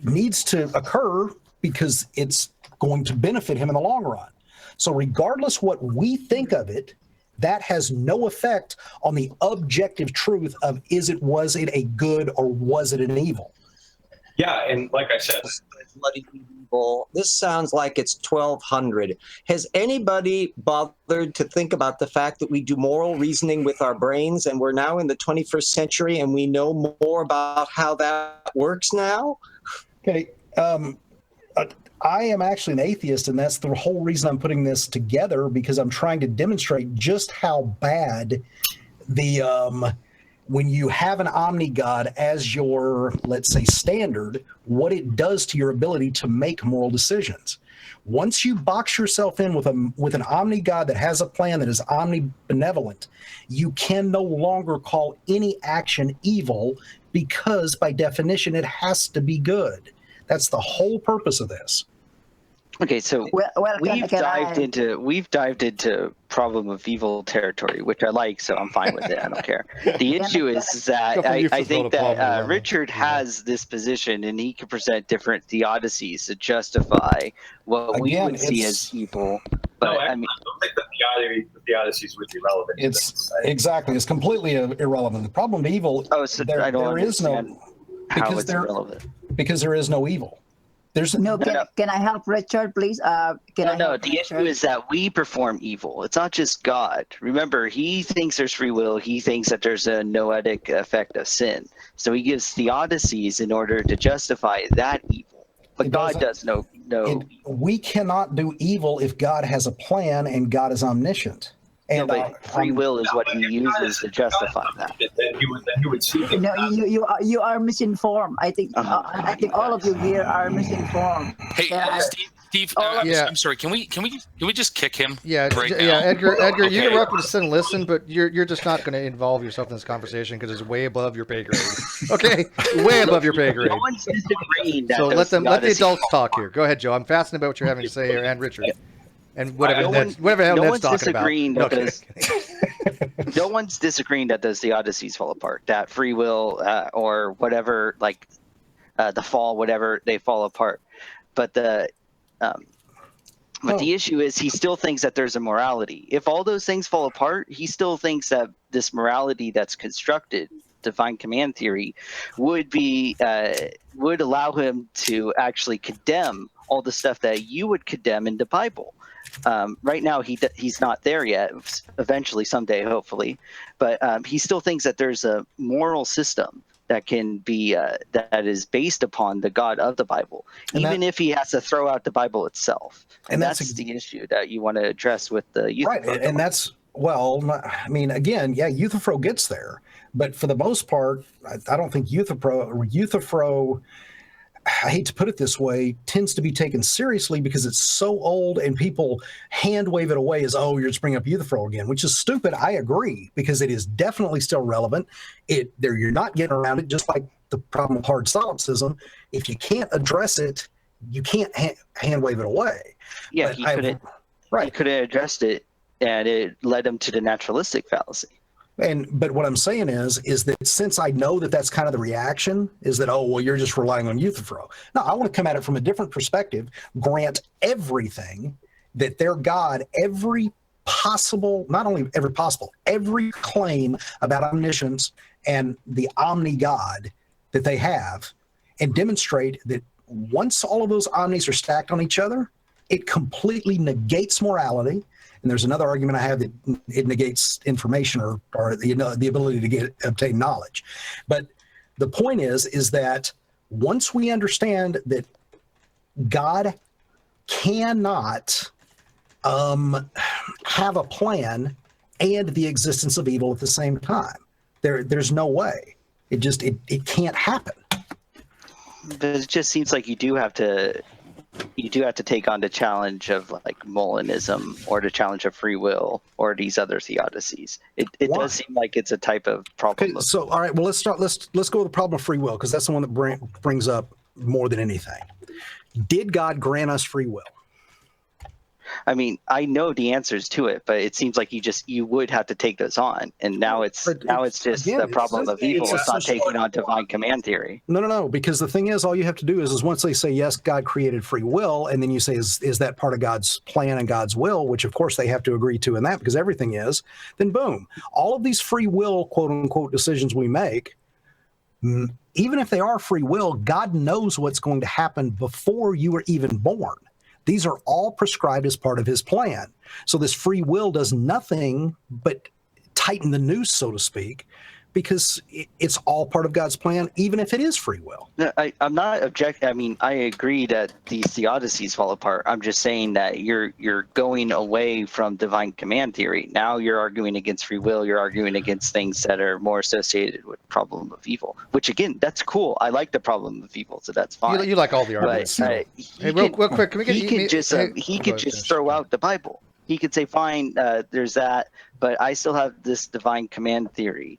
needs to occur because it's going to benefit him in the long run. So regardless what we think of it, that has no effect on the objective truth of was it a good or was it an evil? Yeah, and like I said, bloody evil. This sounds like it's 1200. Has anybody bothered to think about the fact that we do moral reasoning with our brains, and we're now in the 21st century and we know more about how that works now? Okay. I am actually an atheist, and that's the whole reason I'm putting this together, because I'm trying to demonstrate just how bad when you have an omni-God as your, let's say, standard, what it does to your ability to make moral decisions. Once you box yourself in with an omni-God that has a plan that is omnibenevolent, you can no longer call any action evil, because by definition it has to be good. That's the whole purpose of this. Okay, so we've dived into problem of evil territory, which I like, so I'm fine with it. I don't care. The issue is that I think that Richard has this position, and he can present different theodicies to justify what we would see as evil. But no, I don't think the theodicies would be relevant. Exactly. It's completely irrelevant. The problem of evil. Oh, so I don't understand how it's irrelevant. Because there is no evil. Can I help Richard, please? The issue is that we perform evil. It's not just God. Remember, he thinks there's free will. He thinks that there's a noetic effect of sin. So he gives theodicies in order to justify that evil. But God does no. We cannot do evil if God has a plan and God is omniscient. And free will is what he uses to justify that. Then he would see it. No, you are misinformed. I think all of you here are misinformed. Hey, Steve, I'm sorry. Can we just kick him? Yeah, right now? Edgar, you can up and sit and listen, but you're just not going to involve yourself in this conversation because it's way above your pay grade. Okay, way above your pay grade. No one's disagreeing. So let the adults talk here. Go ahead, Joe. I'm fascinated about what you're having to say here, and Richard. And whatever Ned's talking about. No one's disagreeing that those theodicies fall apart, that free will or whatever, like the fall, whatever, they fall apart. But the issue is he still thinks that there's a morality. If all those things fall apart, he still thinks that this morality that's constructed, divine command theory, would allow him to actually condemn all the stuff that you would condemn in the Bible. Right now, he's not there yet. Eventually, someday, hopefully, but he still thinks that there's a moral system that can be that is based upon the God of the Bible, even if he has to throw out the Bible itself. And that's the issue that you want to address with the Euthyphro. Right, and that's I mean, again, yeah, Euthyphro gets there, but for the most part, I don't think Euthyphro. I hate to put it this way, tends to be taken seriously because it's so old and people hand wave it away as, oh, you're just bringing up Euthyphro again, which is stupid. I agree, because it is definitely still relevant. You're not getting around it, just like the problem with hard solipsism. If you can't address it, you can't hand wave it away. Yeah, he couldn't addressed it, and it led him to the naturalistic fallacy. But what I'm saying is that since I know that that's kind of the reaction, is that, oh, well, you're just relying on Euthyphro. No, I want to come at it from a different perspective, grant everything that their God, every claim about omniscience and the omni-God that they have, and demonstrate that once all of those omnis are stacked on each other, it completely negates morality. And there's another argument I have that it negates information or the ability to obtain knowledge. But the point is that once we understand that God cannot have a plan and the existence of evil at the same time. There's no way. It can't happen. But it just seems like you do have to take on the challenge of like Molinism or the challenge of free will or these other theodicies. It does seem like it's a type of problem. Okay, so all right, well let's go with the problem of free will, because that's the one that brings up more than anything. Did God grant us free will? I mean, I know the answers to it, but it seems like you would have to take those on, and now it's just the problem of evil. It's not taking on divine command theory. No, because the thing is, all you have to do is once they say yes, God created free will, and then you say is that part of God's plan and God's will, which of course they have to agree to in that, because everything is. Then boom, all of these free will quote unquote decisions we make, even if they are free will, God knows what's going to happen before you are even born. These are all prescribed as part of his plan. So this free will does nothing but tighten the noose, so to speak, because it's all part of God's plan, even if it is free will. No, I'm not objecting. I mean, I agree that these theodicies fall apart. I'm just saying that you're going away from divine command theory. Now you're arguing against free will. You're arguing against things that are more associated with problem of evil, which again, that's cool. I like the problem of evil, so that's fine. You like all the arguments. But, hey, real quick, can we get he could just throw out the Bible. He could say, fine, there's that, but I still have this divine command theory.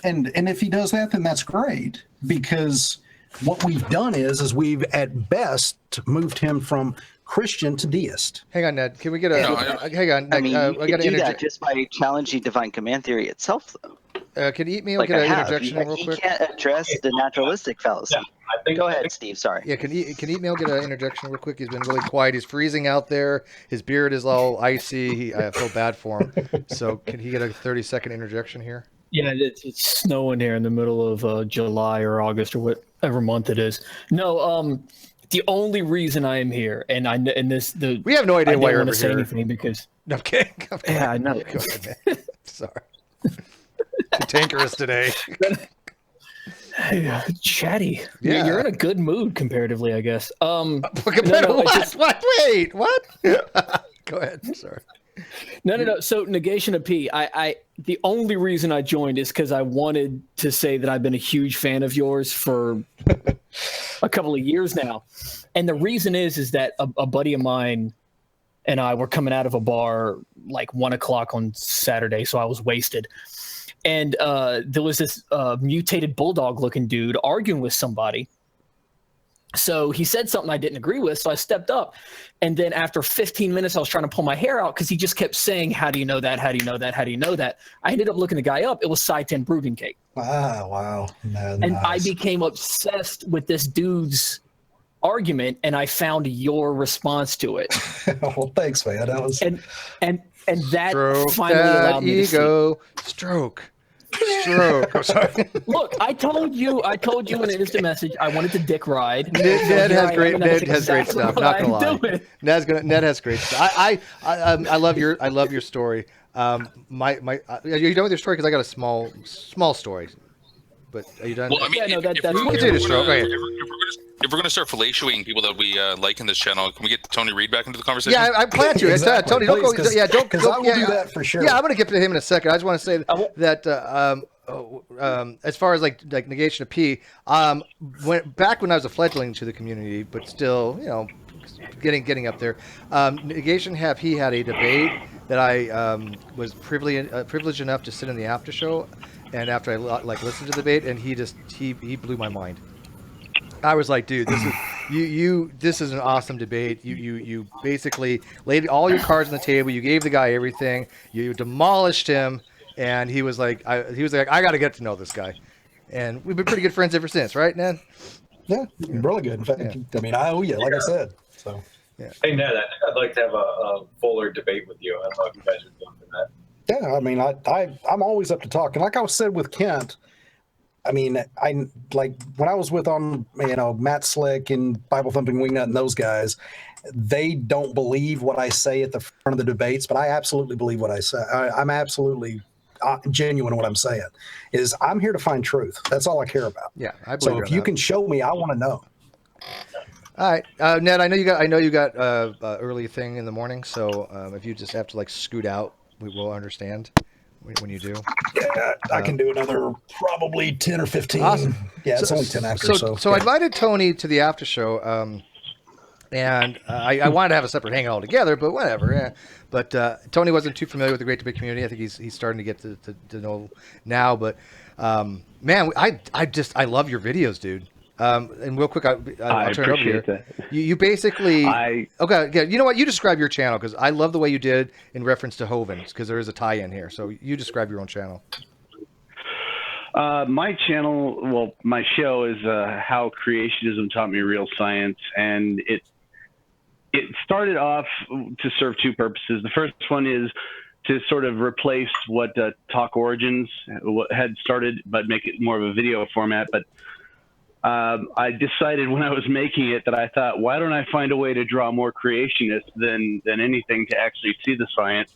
And if he does that, then that's great, because what we've done is we've at best moved him from Christian to deist. Hang on, Ned. Can we get hang on? I mean, you can do that just by challenging divine command theory itself, though. Can you eat me? Like get an interjection real quick? He can't address the naturalistic fallacy. Yeah, Go ahead, Steve. Sorry. Yeah, can eat me? I'll get an interjection real quick. He's been really quiet. He's freezing out there. His beard is all icy. I feel bad for him. So can he get a 30-second interjection here? Yeah, it's snowing here in the middle of July or August or whatever month it is. No, the only reason I am here, we have no idea why you're over here. Anything because no, I'm kidding. Yeah, I know. Go ahead, man. Sorry, cantankerous today. Chatty. Yeah. You're in a good mood comparatively, I guess. What? Wait, what? Go ahead. Sorry. No. So Negation of P. The only reason I joined is because I wanted to say that I've been a huge fan of yours for a couple of years now, and the reason is that a buddy of mine and I were coming out of a bar like 1 o'clock on Saturday, so I was wasted, and there was this mutated bulldog-looking dude arguing with somebody. So he said something I didn't agree with, so I stepped up. And then after 15 minutes, I was trying to pull my hair out because he just kept saying, how do you know that? How do you know that? How do you know that? I ended up looking the guy up. It was Seitan Brooding Cake. Wow. And nice. I became obsessed with this dude's argument, and I found your response to it. Well, thanks, man. That was... And that Stroke finally that allowed me ego. to see. Stroke. I'm sorry. Look, I told you in an instant message I wanted to dick ride. Ned has great stuff. Not gonna lie. Ned has great stuff. I love your story. Are you done with your story? Because I got a small story. But are you done? Well, I mean, if we're going to start fellatiating people that we like in this channel, can we get Tony Reed back into the conversation? Yeah, I plan to. Exactly. Tony, don't go. Because I will do that for sure. Yeah, I'm going to get to him in a second. I just want to say that as far as like Negation of P, back when I was a fledgling to the community, but still, getting up there, Negation he had a debate that I was privileged enough to sit in the after show. And after I listened to the debate, and he blew my mind. I was like, dude, this is an awesome debate. You basically laid all your cards on the table. You gave the guy everything. You demolished him, and he was like, I got to get to know this guy. And we've been pretty good friends ever since, right, Ned? Yeah, really good. In fact, I mean, I owe you, like I said. So. Yeah. Hey, Ned, I think I'd like to have a fuller debate with you. I don't know if you guys are doing for that. Yeah, I mean, I'm always up to talk. And like I said with Kent, I mean, I like when I was with Matt Slick and Bible Thumping Wingnut and those guys, they don't believe what I say at the front of the debates, but I absolutely believe what I say. I'm absolutely genuine in what I'm saying. I'm here to find truth. That's all I care about. Yeah, I believe. So if you can show me, I want to know. All right, Ned. I know you got early thing in the morning, so if you just have to like scoot out, we will understand when you do. Yeah, I can do another probably 10 or 15. Awesome. Yeah, it's only 10 after. So I invited Tony to the after show, and I wanted to have a separate hangout altogether, but whatever. Yeah. But Tony wasn't too familiar with the Great Debate community. I think he's starting to get to know now. But man, I love your videos, dude. And real quick, I'll turn it over here. That. You basically okay. Yeah, you know what? You describe your channel because I love the way you did in reference to Hovind because there is a tie-in here. So you describe your own channel. My channel, well, my show is How Creationism Taught Me Real Science, and it started off to serve two purposes. The first one is to sort of replace what Talk Origins had started, but make it more of a video format. But I decided when I was making it that I thought, why don't I find a way to draw more creationists than anything to actually see the science?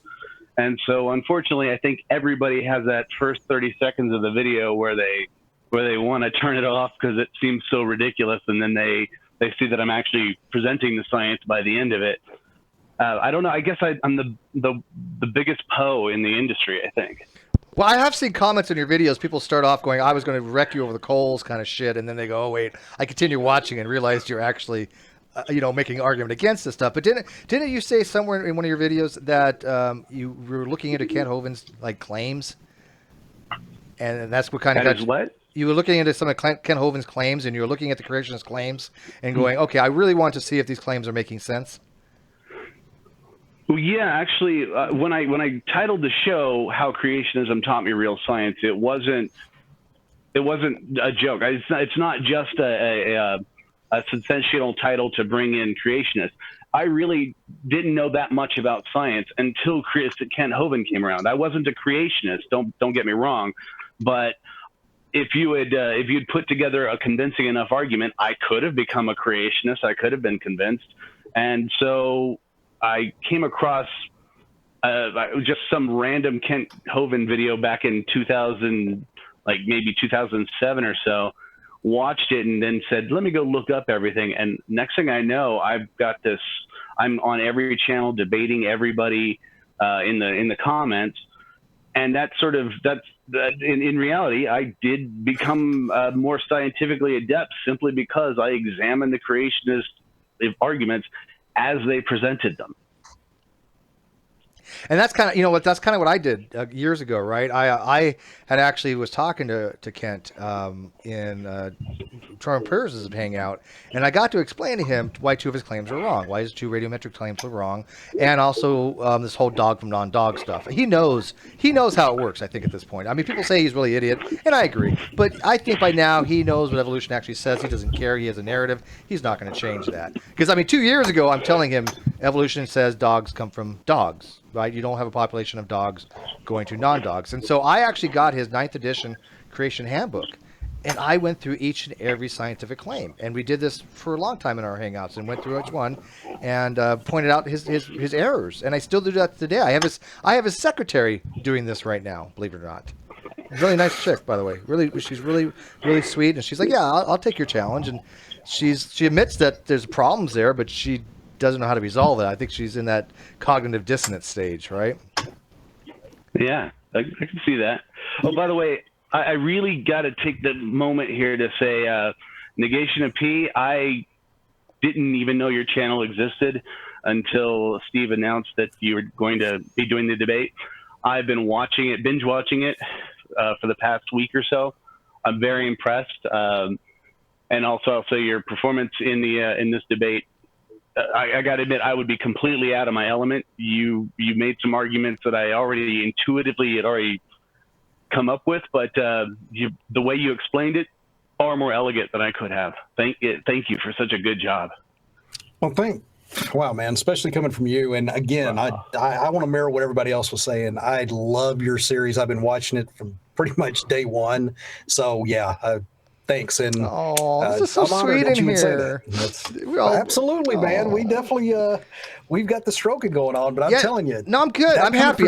And so, unfortunately, I think everybody has that first 30 seconds of the video where they want to turn it off because it seems so ridiculous, and then they see that I'm actually presenting the science by the end of it. I don't know. I guess I'm the biggest Poe in the industry, I think. Well, I have seen comments in your videos. People start off going, I was going to wreck you over the coals kind of shit. And then they go, oh, wait, I continue watching and realized you're actually, making an argument against this stuff. But didn't you say somewhere in one of your videos that you were looking into Kent Hovind's claims? And that's what kind of got you. What? You were looking into some of Kent Hovind's claims, and you were looking at the creationist claims and going, okay, I really want to see if these claims are making sense. Well, yeah, actually, when I titled the show "How Creationism Taught Me Real Science," it wasn't a joke. It's not just a sensational title to bring in creationists. I really didn't know that much about science until Kent Hovind came around. I wasn't a creationist. Don't get me wrong, but if you'd put together a convincing enough argument, I could have become a creationist. I could have been convinced, and so I came across just some random Kent Hovind video back in 2000, maybe 2007 or so, watched it and then said, let me go look up everything. And next thing I know, I've got this, I'm on every channel debating everybody in the comments. And in reality, I did become more scientifically adept simply because I examined the creationist arguments as they presented them. And that's kind of, that's kind of what I did years ago, right? I had actually was talking to Kent in Troy Pierce's hangout, and I got to explain to him why two of his claims were wrong, why his two radiometric claims were wrong, and also this whole dog from non-dog stuff. He knows how it works, I think, at this point. I mean, people say he's really idiot, and I agree, but I think by now he knows what evolution actually says. He doesn't care. He has a narrative. He's not going to change that. Because, 2 years ago, I'm telling him evolution says dogs come from dogs. Right, you don't have a population of dogs going to non-dogs, and so I actually got his 9th edition creation handbook, and I went through each and every scientific claim, and we did this for a long time in our hangouts, and went through each one, and pointed out his errors, and I still do that today. I have his secretary doing this right now, believe it or not. Really nice chick, by the way. She's really sweet, and she's like, yeah, I'll take your challenge, and she admits that there's problems there, but she doesn't know how to resolve it. I think she's in that cognitive dissonance stage, right? Yeah, I can see that. Oh, by the way, I really got to take the moment here to say, Negation of P, I didn't even know your channel existed until Steve announced that you were going to be doing the debate. I've been binge watching it for the past week or so. I'm very impressed. And also your performance in this debate. I got to admit, I would be completely out of my element. You made some arguments that I already intuitively had already come up with, but the way you explained it, far more elegant than I could have. Thank you for such a good job. Well, wow, man, especially coming from you. And again, I want to mirror what everybody else was saying. I love your series. I've been watching it from pretty much day one. So yeah, thanks. And this is so sweet in here. Absolutely, man. We definitely we've got the stroking going on, but I'm telling you. No, I'm good. I'm happy.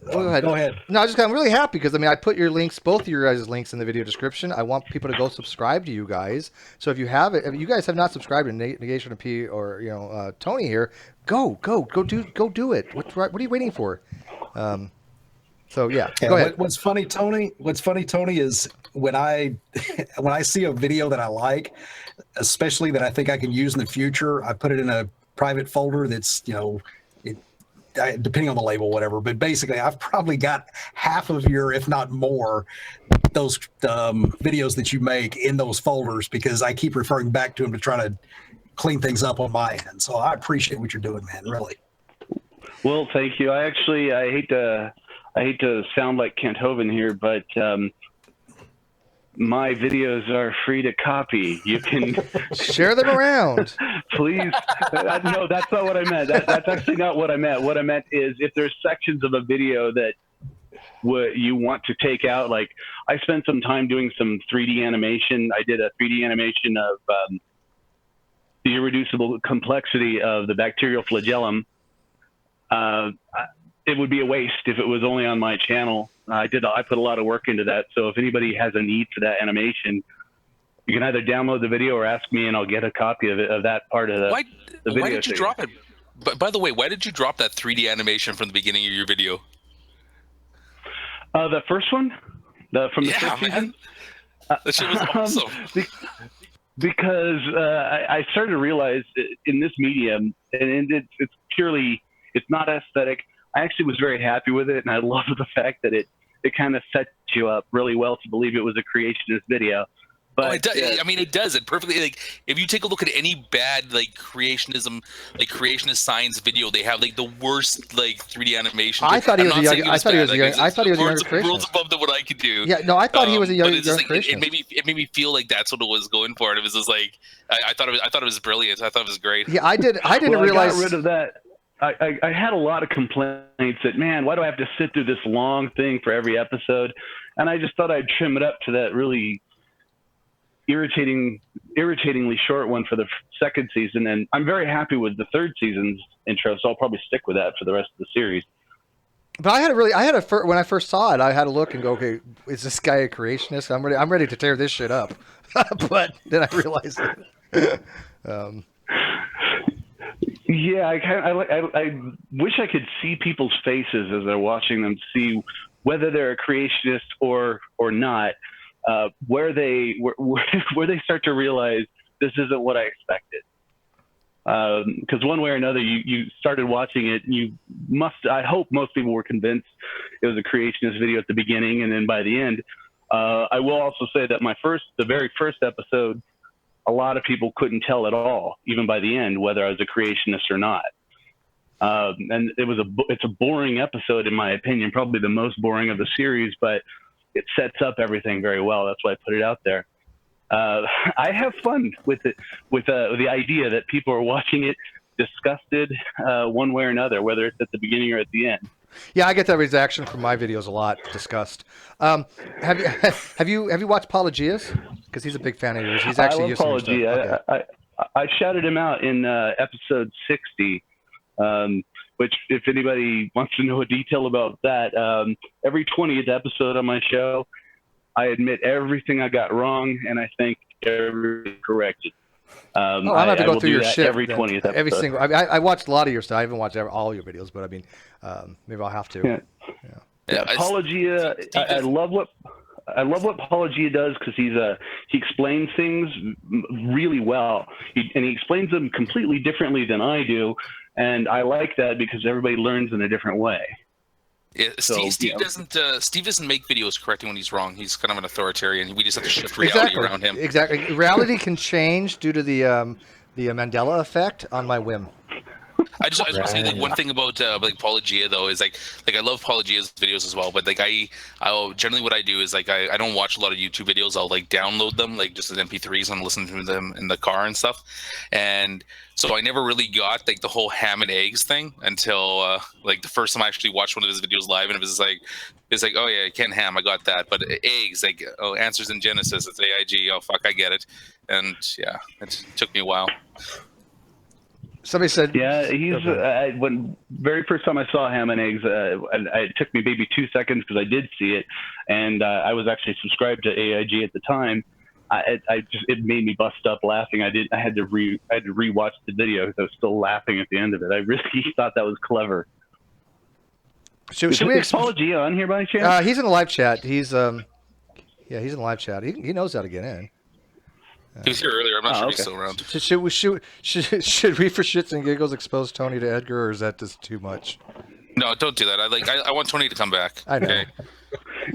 Go ahead. Go ahead. No, I'm really happy because I put your links, both of your guys' links, in the video description. I want people to go subscribe to you guys. So if you you guys have not subscribed to Negation of P or Tony here, go do it. What are you waiting for? So yeah, go ahead. What's funny, Tony, is when I see a video that I like, especially that I think I can use in the future, I put it in a private folder that's, depending on the label, whatever. But basically, I've probably got half of your, if not more, those videos that you make in those folders because I keep referring back to them to try to clean things up on my end. So I appreciate what you're doing, man. Really. Well, thank you. I hate to sound like Kent Hovind here, but my videos are free to copy. You can share them around. Please. No, that's not what I meant. That's actually not what I meant. What I meant is if there's sections of a video that you want to take out, like I spent some time doing some 3D animation. I did a 3D animation of the irreducible complexity of the bacterial flagellum. It would be a waste if it was only on my channel. I put a lot of work into that. So if anybody has a need for that animation, you can either download the video or ask me and I'll get a copy of it, of that part of the video. Why did you drop it? By the way, why did you drop that 3D animation from the beginning of your video? The first one? From the first season? That shit was awesome. Because I started to realize in this medium, and it's purely, it's not aesthetic. I actually was very happy with it, and I love the fact that it kind of sets you up really well to believe it was a creationist video. But it does. It does it perfectly. Like if you take a look at any bad creationism, creationist science video, they have the worst 3D animation. I thought he was a younger creationist. Worlds above what I could do. Yeah, no, I thought he was a younger creationist. It made me feel like that's what it was going for. And it was just I thought it was brilliant. I thought it was great. Yeah, I didn't realize. I got rid of that. I had a lot of complaints that, man, why do I have to sit through this long thing for every episode? And I just thought I'd trim it up to that really irritatingly short one for the second season. And I'm very happy with the third season's intro, so I'll probably stick with that for the rest of the series. But when I first saw it, I had to look and go, okay, is this guy a creationist? I'm ready to tear this shit up. But then I realized it. Yeah, I wish I could see people's faces as they're watching them, see whether they're a creationist or not, where they start to realize this isn't what I expected. Because one way or another, you started watching it, and I hope most people were convinced it was a creationist video at the beginning, and then by the end, I will also say that the very first episode, a lot of people couldn't tell at all, even by the end, whether I was a creationist or not. And it's a boring episode, in my opinion, probably the most boring of the series, but it sets up everything very well. That's why I put it out there. I have fun with it, with the idea that people are watching it disgusted one way or another, whether it's at the beginning or at the end. Yeah, I get that reaction from my videos a lot. Disgust. Have you watched Apologias? Because he's a big fan of yours. He's actually used Apologia. I shouted him out in episode 60. Which, if anybody wants to know a detail about that, every 20th episode on my show, I admit everything I got wrong, and I think everything corrected. I'm gonna have to go through your shit every 20th episode. Every single. I watched a lot of your stuff. I haven't watched all your videos, but maybe I'll have to. Yeah. Apologia. I love what Apologia does because he explains things really well, and he explains them completely differently than I do, and I like that because everybody learns in a different way. Yeah, Steve doesn't make videos correcting when he's wrong. He's kind of an authoritarian. We just have to shift reality around him. Exactly. Reality can change due to the Mandela effect on my whim. I just want to say one thing about Apologia though is like I love Apologia's videos as well, but I'll generally what I do is I don't watch a lot of YouTube videos. I'll download them just as MP3s and listen to them in the car and stuff. And so I never really got the whole ham and eggs thing until the first time I actually watched one of his videos live, and it was oh yeah, Ken Ham, I got that, but eggs answers in Genesis, it's AIG, oh fuck, I get it. And yeah, it took me a while. Somebody said, Yeah, he's when very first time I saw Ham and Eggs, it took me maybe 2 seconds because I did see it, and I was actually subscribed to AIG at the time. It made me bust up laughing. I had to rewatch the video because I was still laughing at the end of it. I really thought that was clever. Should we Paul G on here by chance? He's in the live chat. He's in the live chat. He knows how to get in. He was here earlier. I'm not sure if he's still around. Should we, for shits and giggles, expose Tony to Edgar, or is that just too much? No, don't do that. I want Tony to come back. I know. Okay?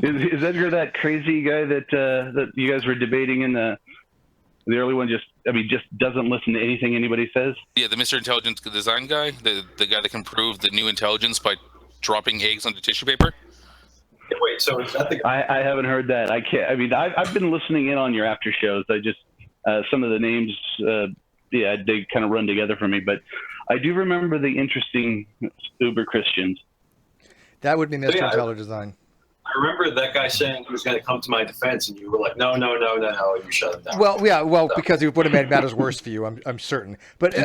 Is Edgar that crazy guy that you guys were debating in the early one? Just doesn't listen to anything anybody says? Yeah, the Mr. Intelligent Design guy, the guy that can prove the new intelligence by dropping eggs onto tissue paper. Wait, so is that the guy? I haven't heard that. I can't. I mean, I've been listening in on your after shows. I just some of the names, they kind of run together for me. But I do remember the interesting Uber Christians. That would be Mr. Intelligent Design. I remember that guy saying he was going to come to my defense, and you were like, no, and you shut him down. Well, because it would have made matters worse for you, I'm certain. But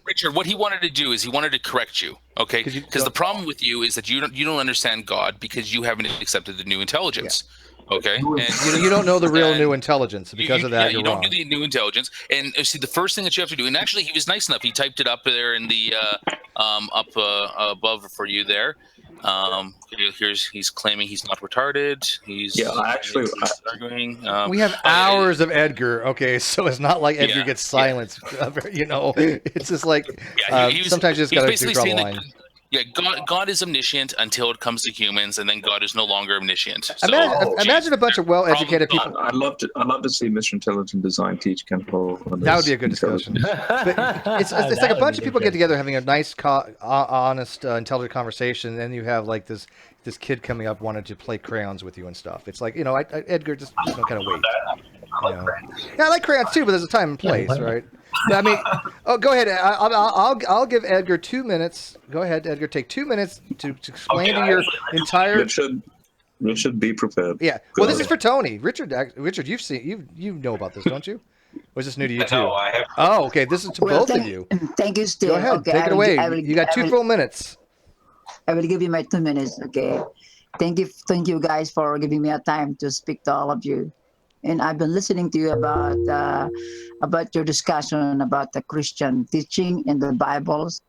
Richard, what he wanted to do is he wanted to correct you, okay? Because the problem with you is that you don't understand God because you haven't accepted the new intelligence. Yeah. Okay, and you don't know the real new intelligence. Because of that, you don't do the new intelligence. And see, the first thing that you have to do, and actually, he was nice enough. He typed it up there in the up above for you there. He's claiming he's not retarded. He's arguing. We have hours of Edgar. Okay, so it's not like Edgar gets silenced. It's just like sometimes you just got to draw the line. God is omniscient until it comes to humans, and then God is no longer omniscient. So, imagine a bunch of well-educated people. I'd love to see Mr. Intelligent Design teach Ken Paul. That would be a good discussion. It's like a bunch of people get together having a nice, honest, intelligent conversation, and then you have like this kid coming up wanting to play crayons with you and stuff. It's like, Edgar just kind of wait. I like crayons too, but there's a time and place, right? But, I mean, go ahead. I'll give Edgar 2 minutes. Go ahead, Edgar. Take 2 minutes to explain to your entire. Richard, be prepared. Yeah. Well, this is for Tony. Richard, you know about this, don't you? Or is this new to you too? No, I have. Oh, okay. This is to both of you. Thank you, Steve. Go ahead. Okay, take it away. You got 2 full minutes. I will give you my 2 minutes. Okay. Thank you guys for giving me a time to speak to all of you. And I've been listening to you about your discussion about the Christian teaching in the Bibles.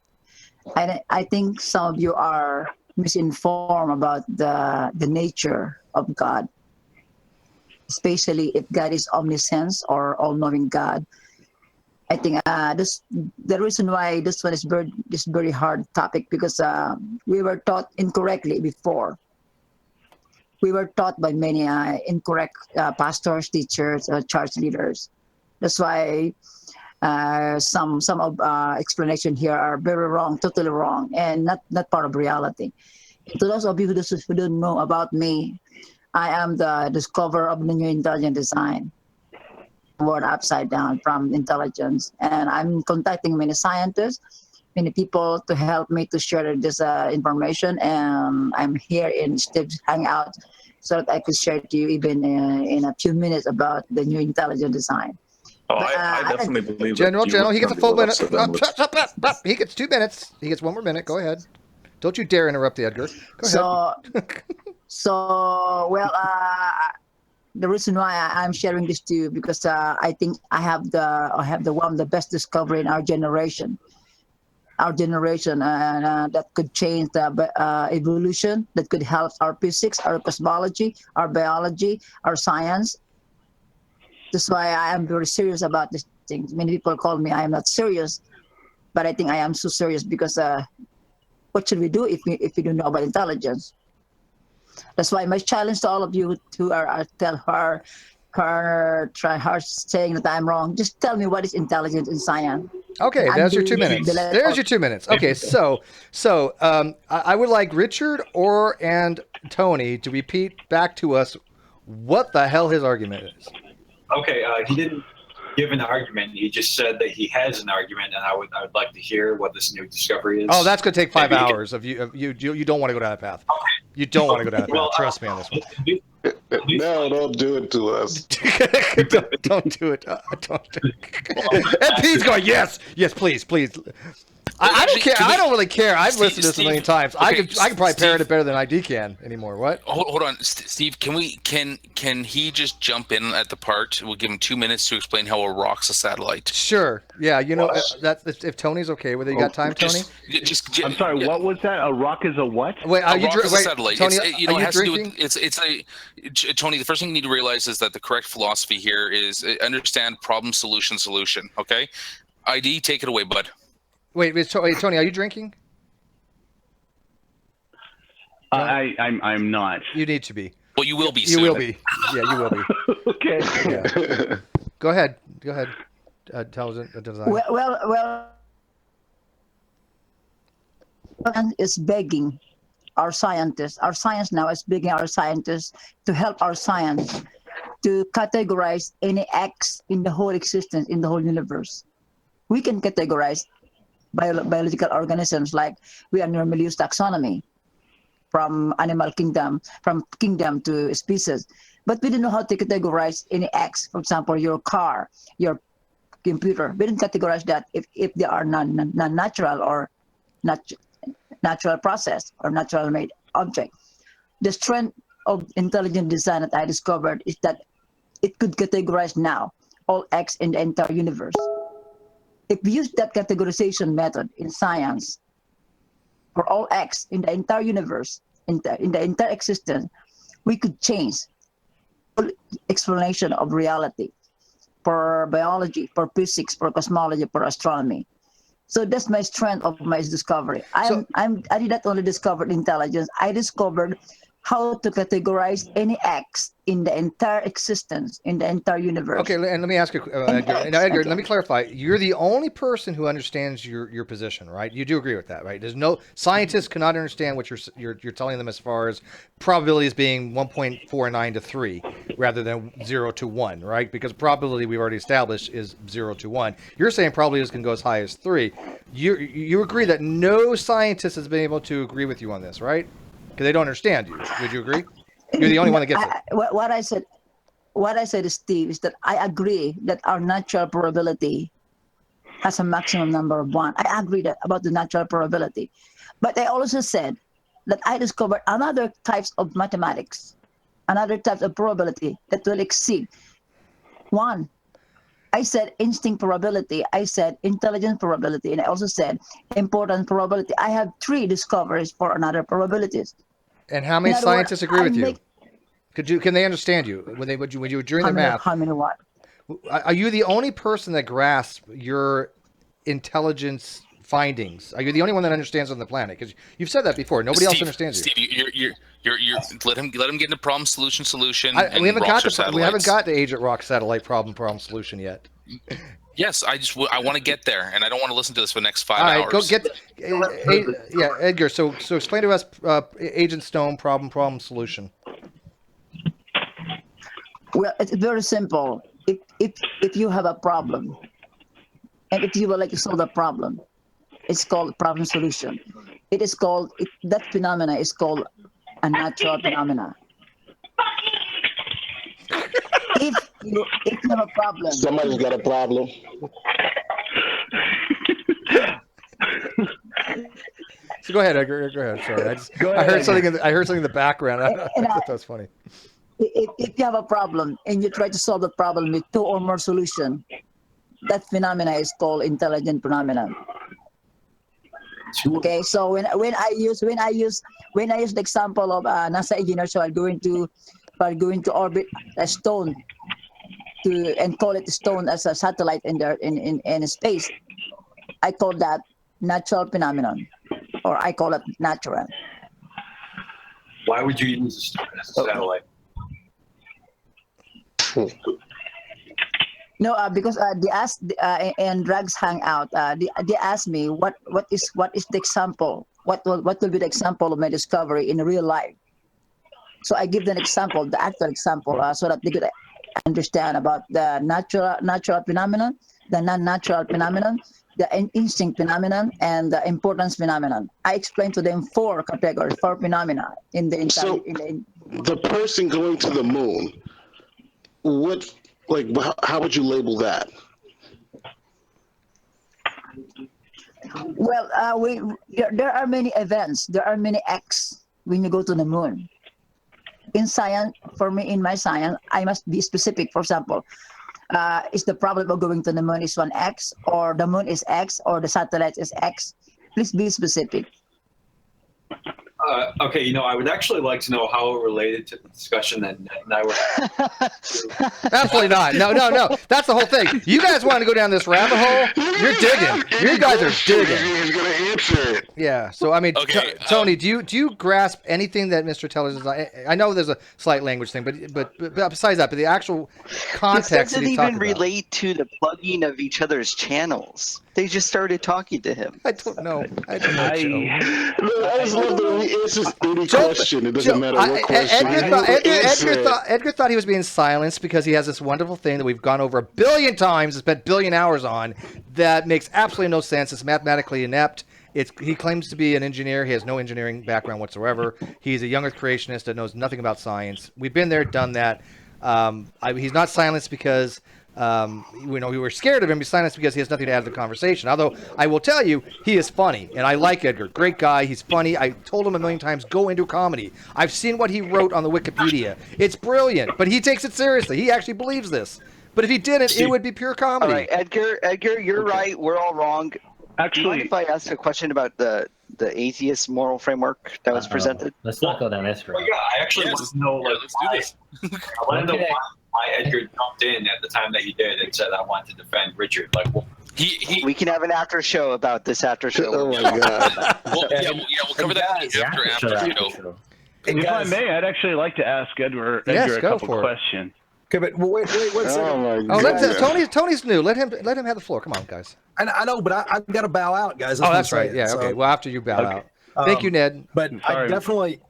I think some of you are misinformed about the nature of God, especially if God is omniscient or all-knowing God. I think the reason why this one is very hard topic because we were taught incorrectly before. We were taught by many incorrect pastors, teachers, church leaders. That's why some of explanation here are very wrong, totally wrong, and not part of reality. To those of you who don't know about me, I am the discoverer of the new intelligent design, word upside down from intelligence, and I'm contacting many scientists, many people to help me to share this information, and I'm here in Steve's Hangout so that I could share to you even in a few minutes about the new intelligent design. I definitely believe General, he gets a full minute. He gets 2 minutes. He gets 1 more minute. Go ahead. Don't you dare interrupt the Edgar. Go ahead. The reason why I'm sharing this to you because I think I have the one of the best discovery in our generation. That could change the evolution, that could help our physics, our cosmology, our biology, our science. That's why I am very serious about these things. Many people call me I am not serious, but I think I am so serious because what should we do if we don't know about intelligence? That's why my challenge to all of you who tell her saying that I'm wrong. Just tell me what is intelligence in science. Okay, there's your 2 minutes. There's your 2 minutes. Okay, so I would like Richard and Tony to repeat back to us what the hell his argument is. Okay, he didn't give an argument. He just said that he has an argument, and I would like to hear what this new discovery is. Oh, that's going to take 5 hours. You don't want to go down that path. Okay. You don't want to go down that path. Trust me on this one. No, don't do it to us. don't do it. Don't. And Pete's going, yes, please. I don't care. I don't really care. I've listened to this a million times. I could probably parrot it better than ID can anymore. What? Hold on, Steve. Can he just jump in at the part? We'll give him 2 minutes to explain how a rock's a satellite. Sure. Yeah. That's if Tony's okay with it. You got time, Tony? I'm sorry. What was that? A rock is a what? Wait, a rock is a satellite. Tony, it has drinking? To do with, Tony, the first thing you need to realize is that the correct philosophy here is understand problem, solution. Okay? ID, take it away, bud. Wait, Tony, are you drinking? I'm not. You need to be. Well, you will be. You soon. will be. Yeah, you will be. Okay. Yeah. Go ahead. Tell us. Well, is begging our scientists. Our science now is begging our scientists to help our science to categorize any X in the whole existence, in the whole universe. We can categorize biological organisms like we normally use taxonomy from animal kingdom, from kingdom to species. But we don't know how to categorize any X. For example, your car, your computer. We don't categorize that if they are non-natural or natural process or natural made object. The strength of intelligent design that I discovered is that it could categorize now all X in the entire universe. If we use that categorization method in science for all X in the entire universe, in the entire existence, we could change full explanation of reality for biology, for physics, for cosmology, for astronomy. So that's my strength of my discovery. I did not only discover intelligence, I discovered how to categorize any X in the entire existence, in the entire universe. Okay, and let me ask you, Edgar. Now, Edgar, let me clarify. You're the only person who understands your position, right? You do agree with that, right? There's no scientists cannot understand what you're telling them as far as probabilities being 1.49 to 3 rather than 0 to 1, right? Because probability we've already established is 0 to 1. You're saying probabilities can go as high as 3. You agree that no scientist has been able to agree with you on this, right? Because they don't understand you. Would you agree? You're the only one that gets it. What I said, Steve, is that I agree that our natural probability has a maximum number of 1. I agree about the natural probability. But I also said that I discovered another types of mathematics, another types of probability that will exceed 1. I said instinct probability, I said intelligence probability, and I also said important probability. I have 3 discoveries for another probabilities. And how many scientists agree with you? Can they understand you when you were doing the math? How many what? Are you the only person that grasps your intelligence findings? Are you the only one that understands on the planet? Because you've said that before. Nobody else understands you. Steve, you're let him get into problem solution. We haven't got the Agent Rock satellite problem solution yet. Yes, I want to get there, and I don't want to listen to this for the next 5 hours. All right, go get Edgar. So explain to us Agent Stone problem solution. Well, it's very simple. If you have a problem, and if you would like to solve the problem, it's called problem solution. That phenomena is called a natural phenomena. If you have a problem, Somebody's got a problem. So go ahead, Edgar. Go ahead. Sorry, I heard something in the background. I thought that was funny. If you have a problem and you try to solve the problem with 2 or more solutions, that phenomena is called intelligent phenomenon. Okay, so when I use the example of NASA engineers who are going to orbit a stone and call it a stone as a satellite in space, I call that natural phenomenon, or I call it natural. Why would you use a stone as a satellite? No, because they asked and Drags Hangout. They asked me what is the example? What will be the example of my discovery in real life? So I give them example, the actual example, so that they could understand about the natural phenomenon, the non-natural phenomenon, the instinct phenomenon and the importance phenomenon. I explained to them 4 categories, 4 phenomena in the entire. So the person going to the moon, how would you label that? Well, there are many events. There are many acts when you go to the moon. In science, for me, in my science, I must be specific. For example, is the problem of going to the moon is one X, or the moon is X, or the satellite is X? Please be specific. Okay, I would actually like to know how it related to the discussion that Ned and I were. Absolutely not. No. That's the whole thing. You guys want to go down this rabbit hole? You're digging. You guys are digging. He's going to answer it. Yeah. So I mean, Okay, Tony, do you grasp anything that Mr. Tellers is? I know there's a slight language thing, but besides that, but the actual context This doesn't that he's even talking about. relate to the plugging of each other's channels. They just started talking to him. I don't know, Joe. No, I just love that he answers any question. It doesn't matter what question. Edgar thought he was being silenced because he has this wonderful thing that we've gone over 1 billion times and spent billion hours on that makes absolutely no sense. It's mathematically inept. He claims to be an engineer. He has no engineering background whatsoever. He's a young Earth creationist that knows nothing about science. We've been there, done that. He's not silenced because we were scared of him. He's silenced because he has nothing to add to the conversation. Although I will tell you, he is funny, and I like Edgar. Great guy. He's funny. I told him 1 million times, go into comedy. I've seen what he wrote on the Wikipedia. It's brilliant, but he takes it seriously. He actually believes this. But if he didn't, it would be pure comedy. All right, Edgar, you're right. We're all wrong. Do you mind if I ask a question about the atheist moral framework that was presented? Let's not go down this road. Well, yeah, I actually want to know let's do this. I want to know why Edgar jumped in at the time that he did and said, "I want to defend Richard." Like, well, we can have an after show about this after show. Oh my god! We'll cover that after the show. If I may, I'd actually like to ask Edgar a couple questions. Okay, but wait 1 second. Oh my god! Tony's new. Let him have the floor. Come on, guys. I know, but I've got to bow out, guys. That's right. Yeah. Okay. Well, after you bow out. Thank you, Ned. But I definitely,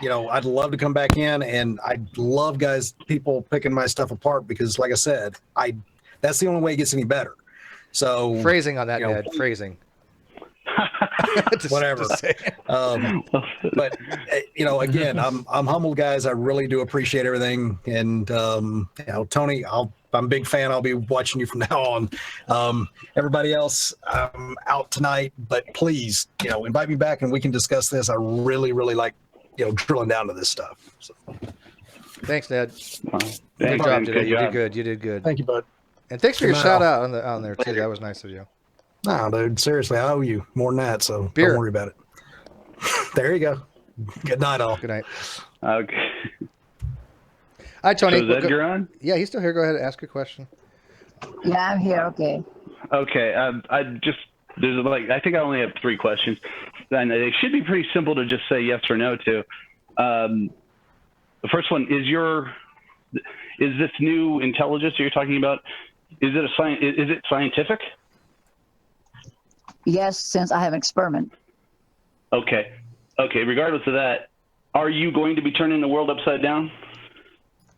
I'd love to come back in, and I love people picking my stuff apart because, like I said, that's the only way it gets any better. So phrasing on that, Ned. Phrasing. Whatever. But again, I'm humbled, guys. I really do appreciate everything, and Tony, I'm a big fan. I'll be watching you from now on. Everybody else, I'm out tonight, but please, invite me back and we can discuss this. I really, really like, drilling down to this stuff. So. Thanks, Ned. Good job today. You did good. Thank you, bud. And thanks for your shout out on there too. That was nice of you. No, dude, seriously, I owe you more than that, so Beer. Don't worry about it. There you go. Good night, all. Good night. Okay. Hi, Tony. So is Edgar on? Yeah, he's still here. Go ahead and ask your question. Yeah, I'm here. Okay. Okay. I think I only have 3 questions, and they should be pretty simple to just say yes or no to. The first one is this new intelligence that you're talking about? Is it scientific? Yes, since I have an experiment. Okay. Regardless of that, are you going to be turning the world upside down?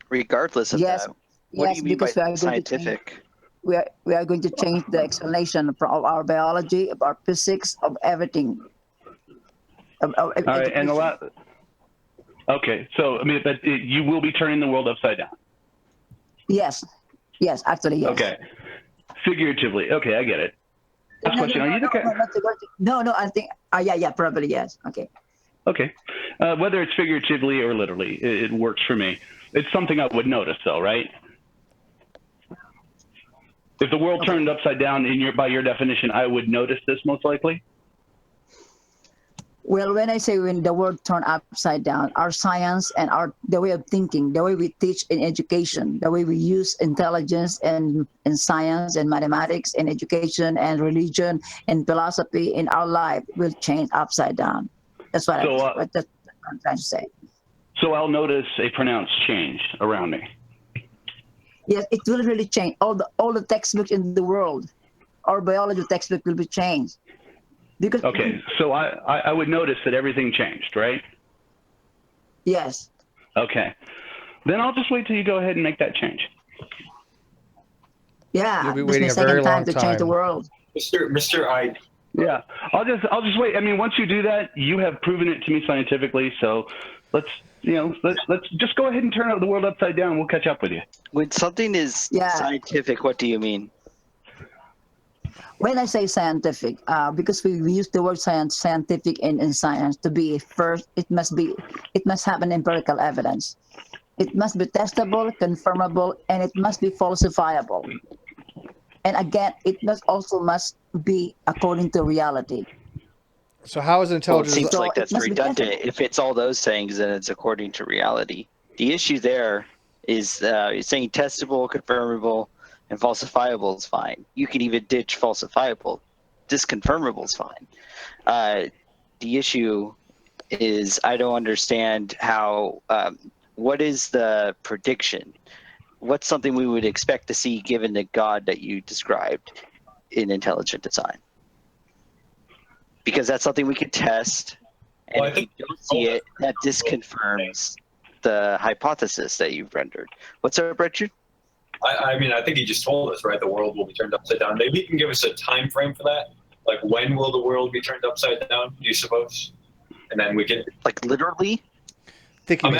Regardless of that, what do you mean by scientific? We are going to change the explanation of our biology, of our physics, of everything. All right, and okay, so I mean, but you will be turning the world upside down. Yes, actually, yes. Okay, figuratively. Okay, I get it. Last question. Are you the guy? No, I think. Yeah, probably yes. Okay. Okay, whether it's figuratively or literally, it works for me. It's something I would notice, though, right? If the world turned upside down, by your definition, I would notice this most likely. Well, when I say when the world turned upside down, our science and the way of thinking, the way we teach in education, the way we use intelligence and science and mathematics and education and religion and philosophy in our life will change upside down. That's what I'm trying to say. So I'll notice a pronounced change around me. Yes, it will really change. All the textbooks in the world, our biology textbook will be changed. Because so I would notice that everything changed, right? Yes. Okay. Then I'll just wait till you go ahead and make that change. Yeah, You'll be this is my waiting a very second time long to change the time. world. Mr. I. Yeah, I'll just wait. I mean, once you do that, you have proven it to me scientifically. So let's just go ahead and turn the world upside down. We'll catch up with you. When something is Yeah. scientific, what do you mean? When I say scientific, because we use the word scientific in science to be first, it must have an empirical evidence. It must be testable, confirmable, and it must be falsifiable. And again, it must be according to reality. So how is Well, it intelligence? seems So like that's it must be redundant. tested. If it's all those things, then it's according to reality. The issue there is saying testable, confirmable, and falsifiable is fine. You can even ditch falsifiable. Disconfirmable is fine. The issue is I don't understand how. What is the prediction? What's something we would expect to see given the God that you described in intelligent design? Because that's something we can test, and Well, I if you think- don't see it, that disconfirms the hypothesis that you've rendered. What's up, Richard? I mean, I think he just told us, right? The world will be turned upside down. Maybe he can give us a time frame for that. Like, when will the world be turned upside down? Do you suppose? And then we can. Like literally? I think he I'm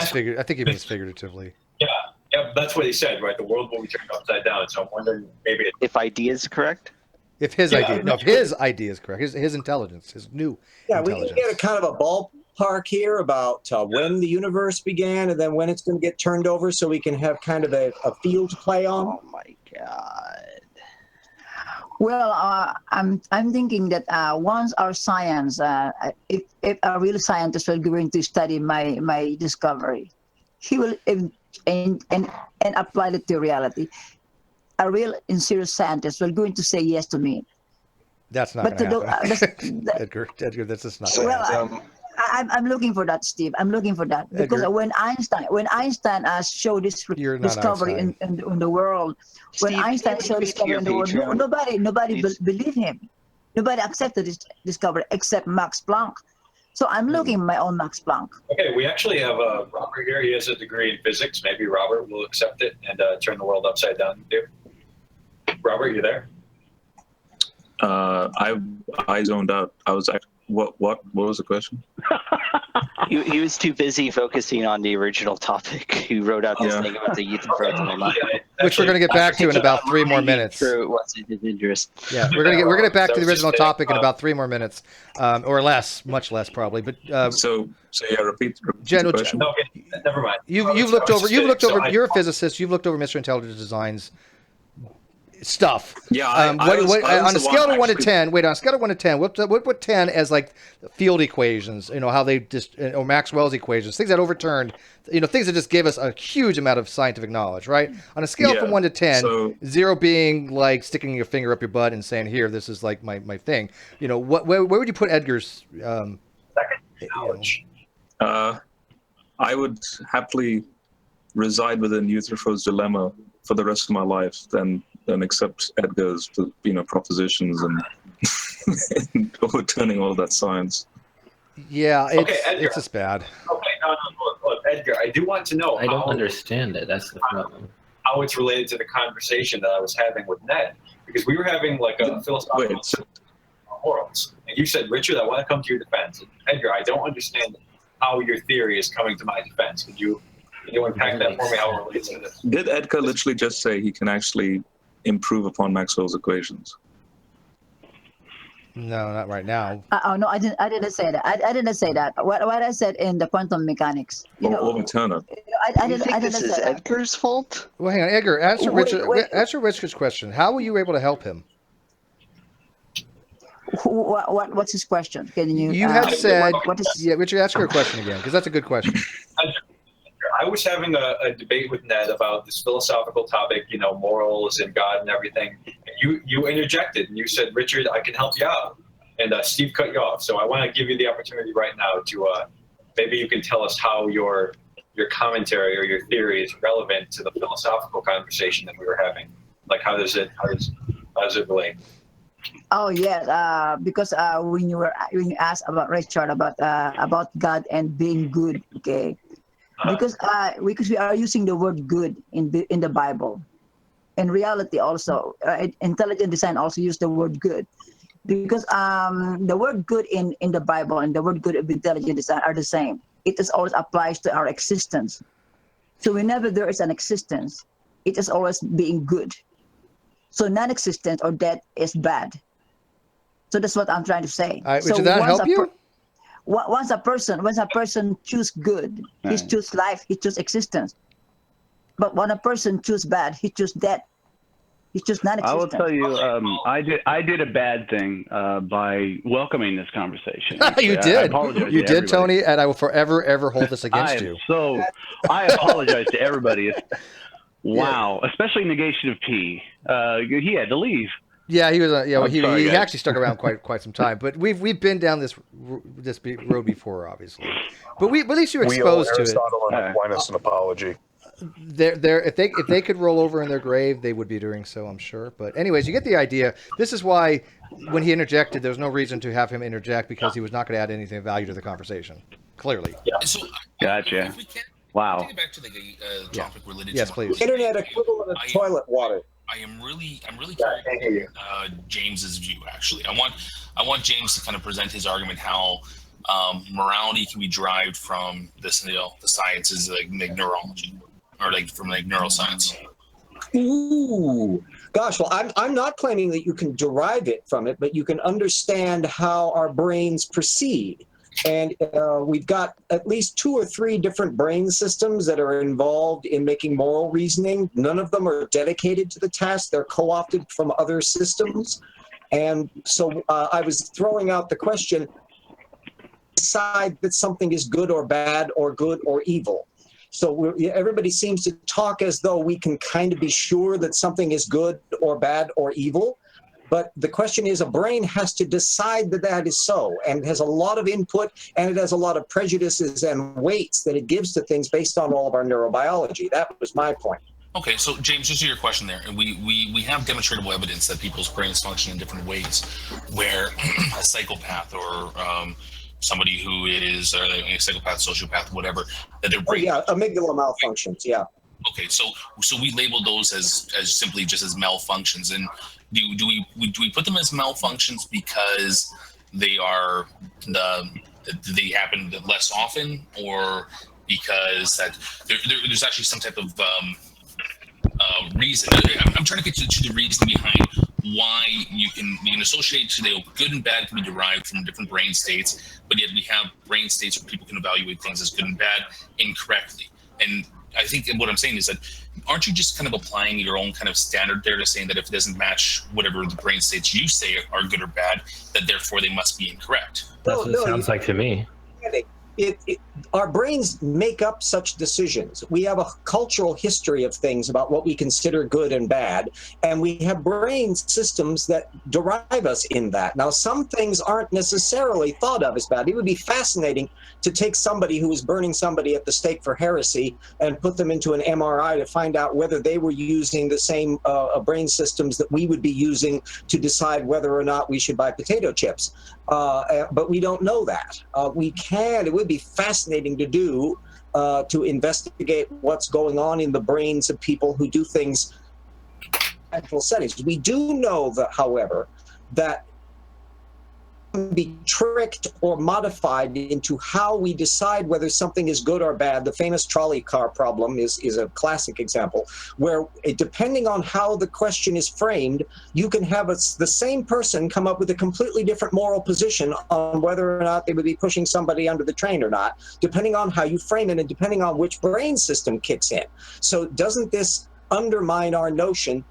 means figuratively. Yeah, that's what he said, right? The world will be turned upside down. So I'm wondering maybe. If idea is correct? If his Yeah. idea is correct, his intelligence, his new Yeah, we can intelligence. get a kind of a ballpark here about when the universe began and then when it's going to get turned over, so we can have kind of a field to play on. Oh my God. Well, I'm thinking that once our science, if a real scientist will going to study my discovery, he will and apply it to reality. A real and serious scientist will going to say yes to me. That's not But going to happen. Edgar, that's just not So, going to happen. well, I'm looking for that, Steve. I'm looking for that because Edgar. when Einstein showed this You're not discovery in the world, when Steve, Einstein can you showed donate to discovery your in the world, Patreon, nobody please? believed him. Nobody accepted this discovery except Max Planck. So I'm looking at my own Max Planck. Okay, we actually have Robert here. He has a degree in physics. Maybe Robert will accept it and turn the world upside down. Robert, you there? I zoned out. I was actually, what was the question? He was too busy focusing on the original topic. He wrote out this thing about the youth and growth of my mind. Which we're going to get back to in about 3 more minutes. True, it wasn't his interest. Yeah, we're gonna get back to the original topic in about 3 more minutes, or less, much less probably. But So yeah, repeat General, the question. No, okay, never mind. you've looked over. So You're a physicist. You've looked over Mr. Intelligent Design's stuff. Yeah, on a scale of 1 to 10. Wait, on a scale of 1 to 10, what 10 as like field equations? You know how they just or Maxwell's equations, things that overturned. You know, things that just gave us a huge amount of scientific knowledge, right? On a scale from 1 to 10, 0 being like sticking your finger up your butt and saying, "Here, this is like my thing." You know, where would you put Edgar's knowledge? I would happily reside within Euthyphro's dilemma for the rest of my life than accept Edgar's propositions and overturning all of that science. Yeah, Okay, Edgar. it's just bad. Okay, no, look, Edgar, I do want to know I don't understand it. That's the problem. How it's related to the conversation that I was having with Ned, because we were having like a philosophical morals, and you said, "Richard, I want to come to your defense." And Edgar, I don't understand how your theory is coming to my defense. Can you unpack that for me? How it relates to this? Did Edgar literally just say he can actually improve upon Maxwell's equations? No, not right now. No, I didn't say that. I didn't say that. What I said in the quantum mechanics. Or Turner. Do you think this is Edgar's fault? Well, hang on, Edgar. Answer Richard's question. How were you able to help him? What's his question? Can you? You had said. What is? Yeah, Richard, ask your question again because that's a good question. I was having a debate with Ned about this philosophical topic, morals and God and everything. And you interjected and you said, "Richard, I can help you out." And Steve cut you off. So I want to give you the opportunity right now to maybe you can tell us how your commentary or your theory is relevant to the philosophical conversation that we were having. Like, how does it relate? Oh yeah, because when you asked about Richard about God and being good, okay, because we are using the word good in the Bible, in reality also, intelligent design also use the word good, because the word good in the Bible and the word good of intelligent design are the same. It is always applies to our existence. So whenever there is an existence, it is always being good. So non-existent or dead is bad. So that's what I'm trying to say. All right, So did that help you? Once a person choose good, he choose life, he choose existence. But when a person choose bad, he choose death. He choose non-existence. I will tell you, I did a bad thing by welcoming this conversation. You did. I apologize. You to did, everybody. Tony, and I will forever ever hold this against you. I apologize to everybody. Wow, especially Negation of P. He had to leave. Yeah, he was. He sorry, actually stuck around quite some time. But we've been down this road before, obviously. But at least you were exposed to it. Aristotle and Aquinas an apology. If they could roll over in their grave, they would be doing so, I'm sure. But anyways, you get the idea. This is why when he interjected, there's no reason to have him interject, because he was not going to add anything of value to the conversation. Clearly. Yeah. So, gotcha. If we can, wow. Take it back to the topic related yes, to please. Internet equivalent of toilet water. I'm really curious James's view. Actually, I want James to kind of present his argument how morality can be derived from this, the sciences like neurology or like from like neuroscience. Ooh, gosh. Well, I'm not claiming that you can derive it from it, but you can understand how our brains proceed. And we've got at least 2 or 3 different brain systems that are involved in making moral reasoning. None of them are dedicated to the task. They're co-opted from other systems. And so I was throwing out the question, decide that something is good or bad or good or evil. So everybody seems to talk as though we can kind of be sure that something is good or bad or evil. But the question is, a brain has to decide that that is so, and it has a lot of input, and it has a lot of prejudices and weights that it gives to things based on all of our neurobiology. That was my point. Okay, so James, just to your question there, we have demonstrable evidence that people's brains function in different ways, where a psychopath or somebody who is a psychopath, sociopath, whatever, that their brain. Oh, yeah, amygdala malfunctions. Yeah. Okay, so we label those as simply just as malfunctions, and do we put them as malfunctions because they are they happen less often, or because that there's actually some type of reason? I'm trying to get to the reason behind why you can associate today good and bad can be derived from different brain states, but yet we have brain states where people can evaluate things as good and bad incorrectly. And I think what I'm saying is that aren't you just kind of applying your own kind of standard there to saying that if it doesn't match whatever the brain states you say are good or bad, that therefore they must be incorrect? That's what it sounds like to me. Our brains make up such decisions. We have a cultural history of things about what we consider good and bad, and we have brain systems that derive us in that. Now, some things aren't necessarily thought of as bad. It would be fascinating to take somebody who was burning somebody at the stake for heresy and put them into an MRI to find out whether they were using the same brain systems that we would be using to decide whether or not we should buy potato chips. But we don't know that. We can. It would be fascinating to do, to investigate what's going on in the brains of people who do things in actual settings. We do know that, however, that can be tricked or modified into how we decide whether something is good or bad. The famous trolley car problem is a classic example, where depending on how the question is framed, you can have the same person come up with a completely different moral position on whether or not they would be pushing somebody under the train or not, depending on how you frame it and depending on which brain system kicks in. So doesn't this undermine our notion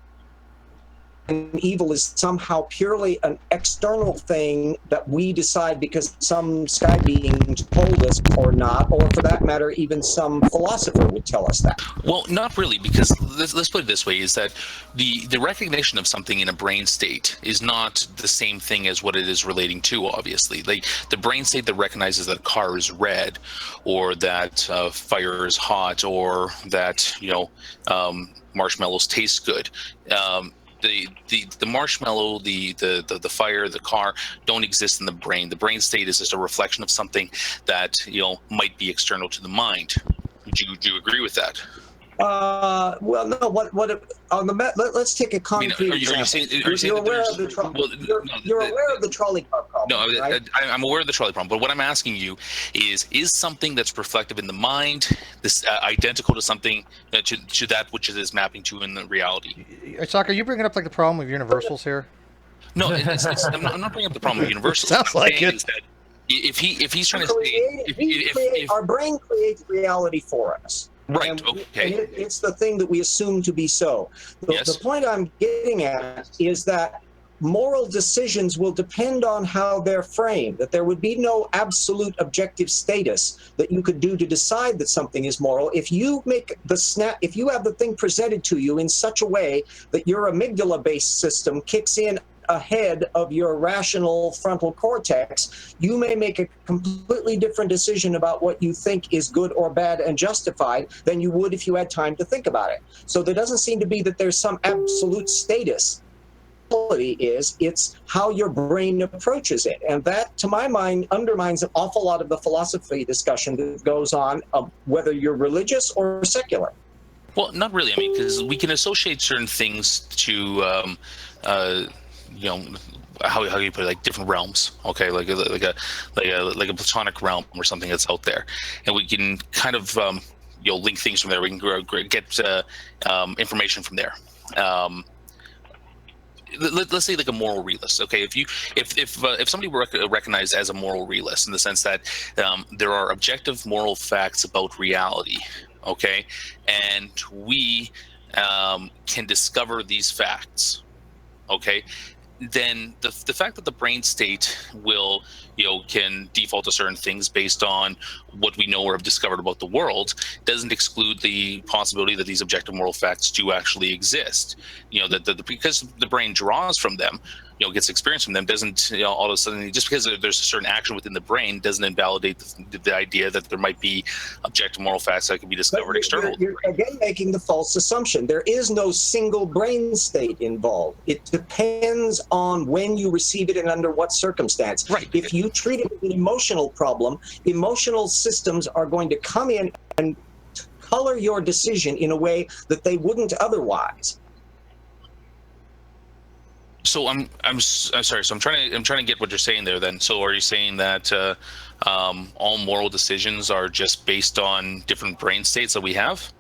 and evil is somehow purely an external thing that we decide because some sky being told us or not, or for that matter, even some philosopher would tell us that? Well, not really, because let's put it this way, is that the recognition of something in a brain state is not the same thing as what it is relating to, obviously. Like the brain state that recognizes that a car is red, or that fire is hot, or that, marshmallows taste good. The marshmallow, the fire, the car don't exist in the brain. The brain state is just a reflection of something that might be external to the mind. Would you agree with that? Well, no. What on the let's take a concrete example. You're aware of the you're aware of the trolley car problem, No, right? I'm aware of the trolley problem. But what I'm asking you is something that's reflective in the mind, this identical to something to that which it is mapping to in the reality? Soccer, are you bringing up like the problem of universals here? No, I'm not bringing up the problem of universals. Sounds what I'm like saying it. is that if he's trying to say if our brain creates reality for us. Right. And, okay. And it's the thing that we assume to be so. The point I'm getting at is that moral decisions will depend on how they're framed, that there would be no absolute objective status that you could do to decide that something is moral. If you make if you have the thing presented to you in such a way that your amygdala-based system kicks in ahead of your rational frontal cortex, you may make a completely different decision about what you think is good or bad and justified than you would if you had time to think about it. So there doesn't seem to be that there's some absolute status. It's how your brain approaches it, and that, to my mind, undermines an awful lot of the philosophy discussion that goes on, whether you're religious or secular. Well, not really. I mean, because we can associate certain things to how you put it, like different realms, okay, like a platonic realm or something that's out there, and we can kind of link things from there. We can get information from there. Let's say like a moral realist. Okay, if somebody were recognized as a moral realist in the sense that there are objective moral facts about reality, okay, and we can discover these facts, okay, then the fact that the brain state will can default to certain things based on what we know or have discovered about the world doesn't exclude the possibility that these objective moral facts do actually exist. That because the brain draws from them, gets experience from them, doesn't all of a sudden, just because there's a certain action within the brain doesn't invalidate the idea that there might be objective moral facts that can be discovered externally. You're again making the false assumption. There is no single brain state involved. It depends on when you receive it and under what circumstance. Right. If you treat it as an emotional problem, emotional systems are going to come in and color your decision in a way that they wouldn't otherwise. So I'm sorry. So I'm trying to get what you're saying there. Then, so are you saying that all moral decisions are just based on different brain states that we have?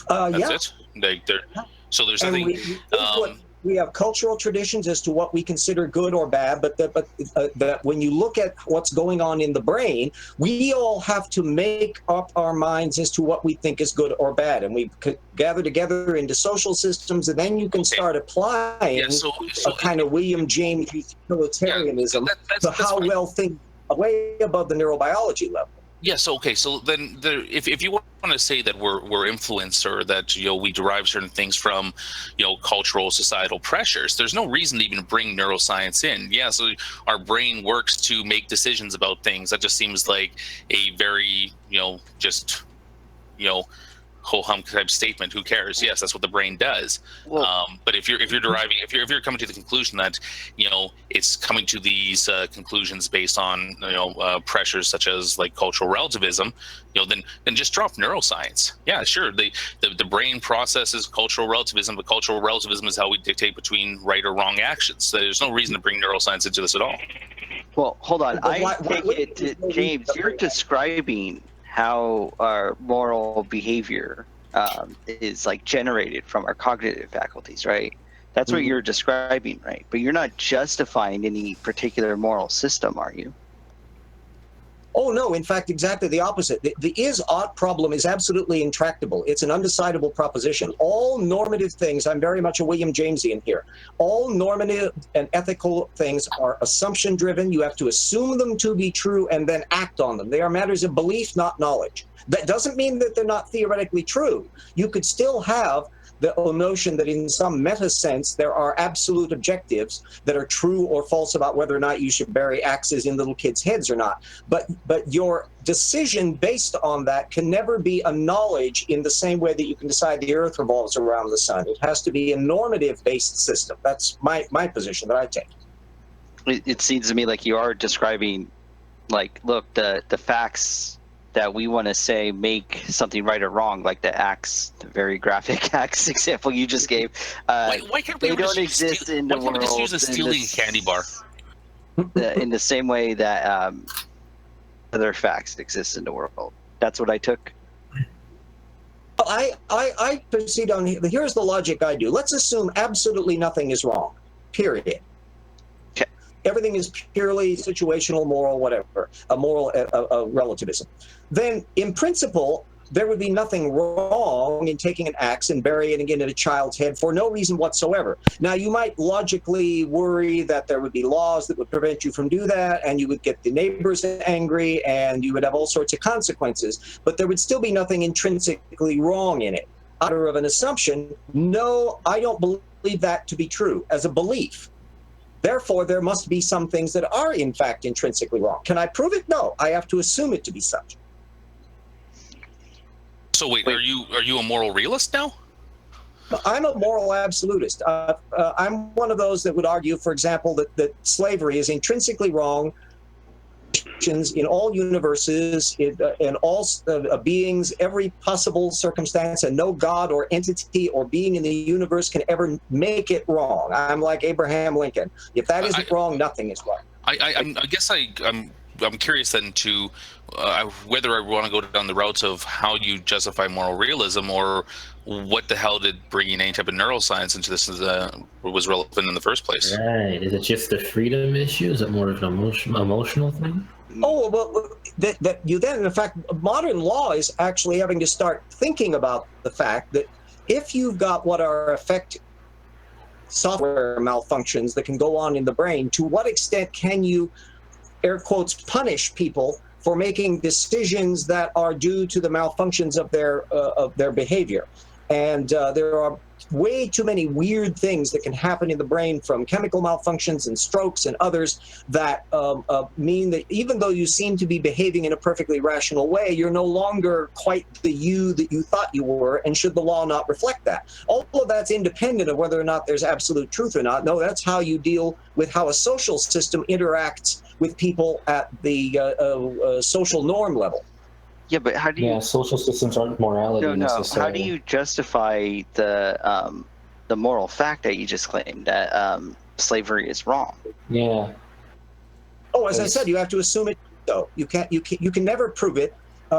That's it. So there's nothing. We have cultural traditions as to what we consider good or bad, but that when you look at what's going on in the brain, we all have to make up our minds as to what we think is good or bad, and we gather together into social systems, and then you can start applying a kind of William James utilitarianism to how well things way above the neurobiology level. Yes. Okay. So then, if you want to say that we're influenced or that we derive certain things from cultural societal pressures, there's no reason to even bring neuroscience in. Yeah. So our brain works to make decisions about things. That just seems like a very just whole hum type statement. Who cares? Yes, that's what the brain does. But if you're coming to the conclusion that it's coming to these conclusions based on pressures such as like cultural relativism, then just drop neuroscience. Yeah, sure. The brain processes cultural relativism, but cultural relativism is how we dictate between right or wrong actions. So there's no reason to bring neuroscience into this at all. Well, hold on. I take it, James, you're describing how our moral behavior is like generated from our cognitive faculties, right? That's what you're describing, right? But you're not justifying any particular moral system, are you? Oh, no. In fact, exactly the opposite. The is-ought problem is absolutely intractable. It's an undecidable proposition. All normative things, I'm very much a William Jamesian here, all normative and ethical things are assumption-driven. You have to assume them to be true and then act on them. They are matters of belief, not knowledge. That doesn't mean that they're not theoretically true. You could still have the notion that in some meta sense there are absolute objectives that are true or false about whether or not you should bury axes in little kids' heads or not. But your decision based on that can never be a knowledge in the same way that you can decide the earth revolves around the sun. It has to be a normative-based system. That's my position that I take. It seems to me like you are describing, like, look, the facts that we want to say make something right or wrong, like the axe, the very graphic axe example you just gave. Why can't we They just don't use exist in the why can't we just use world a stealing candy bar? in the same way that other facts exist in the world. That's what I took. I proceed on. Here's the logic I do. Let's assume absolutely nothing is wrong. Period. Okay. Everything is purely situational, moral, whatever, a moral relativism. Then, in principle, there would be nothing wrong in taking an axe and burying it in a child's head for no reason whatsoever. Now, you might logically worry that there would be laws that would prevent you from doing that, and you would get the neighbors angry, and you would have all sorts of consequences, but there would still be nothing intrinsically wrong in it. Out of an assumption, no, I don't believe that to be true as a belief. Therefore, there must be some things that are, in fact, intrinsically wrong. Can I prove it? No, I have to assume it to be such. So wait, are you a moral realist now? I'm a moral absolutist. I'm one of those that would argue, for example, that slavery is intrinsically wrong in all universes, in all beings, every possible circumstance, and no God or entity or being in the universe can ever make it wrong. I'm like Abraham Lincoln. If that isn't wrong, nothing is wrong. I guess I'm curious then to whether I want to go down the route of how you justify moral realism, or what the hell did bringing any type of neuroscience into this was relevant in the first place. Right. Is it just the freedom issue? Is it more of an emotional thing? Oh, well, that you then, in fact, modern law is actually having to start thinking about the fact that if you've got what are software malfunctions that can go on in the brain, to what extent can you, air quotes, punish people for making decisions that are due to the malfunctions of their behavior? And there are way too many weird things that can happen in the brain, from chemical malfunctions and strokes and others, that mean that even though you seem to be behaving in a perfectly rational way, you're no longer quite the you that you thought you were, and should the law not reflect that? All of that's independent of whether or not there's absolute truth or not. No, that's how you deal with how a social system interacts with people at the social norm level. Yeah, but how do you? Yeah, social systems aren't morality necessarily. How do you justify the moral fact that you just claimed, that slavery is wrong? Yeah. Oh, as I said, you have to assume it. Though you can never prove it.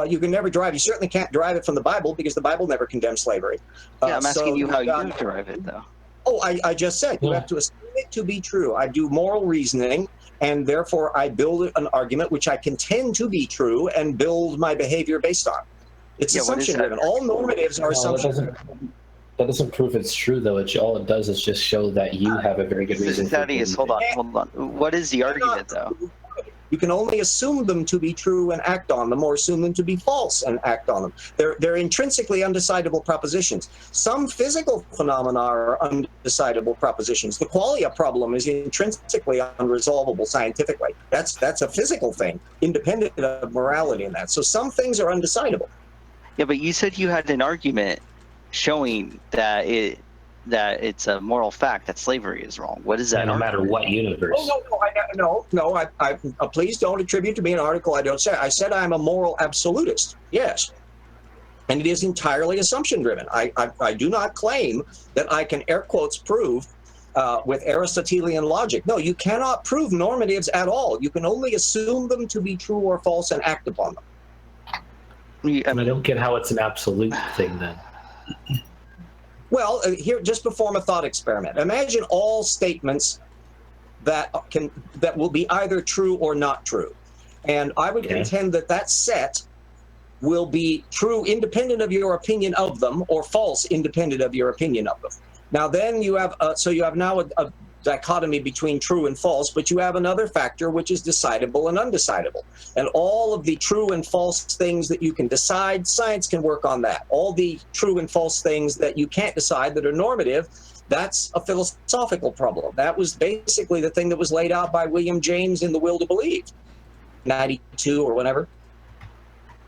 You can never derive. You certainly can't derive it from the Bible, because the Bible never condemns slavery. Yeah, I'm asking you how you derive it, though. Oh, I just said you have to assume it to be true. I do moral reasoning, and therefore I build an argument which I contend to be true and build my behavior based on. It's assumption driven. All normatives are assumption. That doesn't prove it's true, though. All it does is just show that you have a very good reason. Thaddeus, hold on. What is the argument, though? You can only assume them to be true and act on them, or assume them to be false and act on them. They're intrinsically undecidable propositions. Some physical phenomena are undecidable propositions. The qualia problem is intrinsically unresolvable scientifically. That's a physical thing, independent of morality in that. So some things are undecidable. Yeah, but you said you had an argument showing that it's a moral fact that slavery is wrong. What is that? No matter what universe. Oh, no. Please don't attribute to me an article I don't say. I said I'm a moral absolutist. Yes. And it is entirely assumption driven. I do not claim that I can, air quotes, prove with Aristotelian logic. No, you cannot prove normatives at all. You can only assume them to be true or false and act upon them. I don't get how it's an absolute thing then. Well, here, just perform a thought experiment. Imagine all statements that will be either true or not true. And I would contend that set will be true independent of your opinion of them, or false independent of your opinion of them. Now then you have, so you have now a dichotomy between true and false, but you have another factor which is decidable and undecidable. And all of the true and false things that you can decide, science can work on that. All the true and false things that you can't decide that are normative, that's a philosophical problem. That was basically the thing that was laid out by William James in The Will to Believe, 92 or whenever.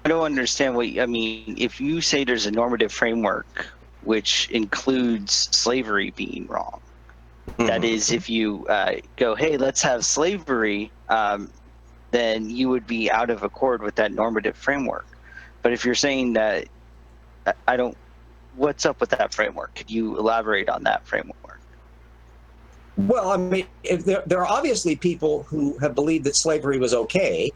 I don't understand I mean, if you say there's a normative framework which includes slavery being wrong, that is, if you go, hey, let's have slavery, then you would be out of accord with that normative framework. But if you're saying that, I don't, what's up with that framework? Could you elaborate on that framework? Well, I mean, if there are obviously people who have believed that slavery was okay.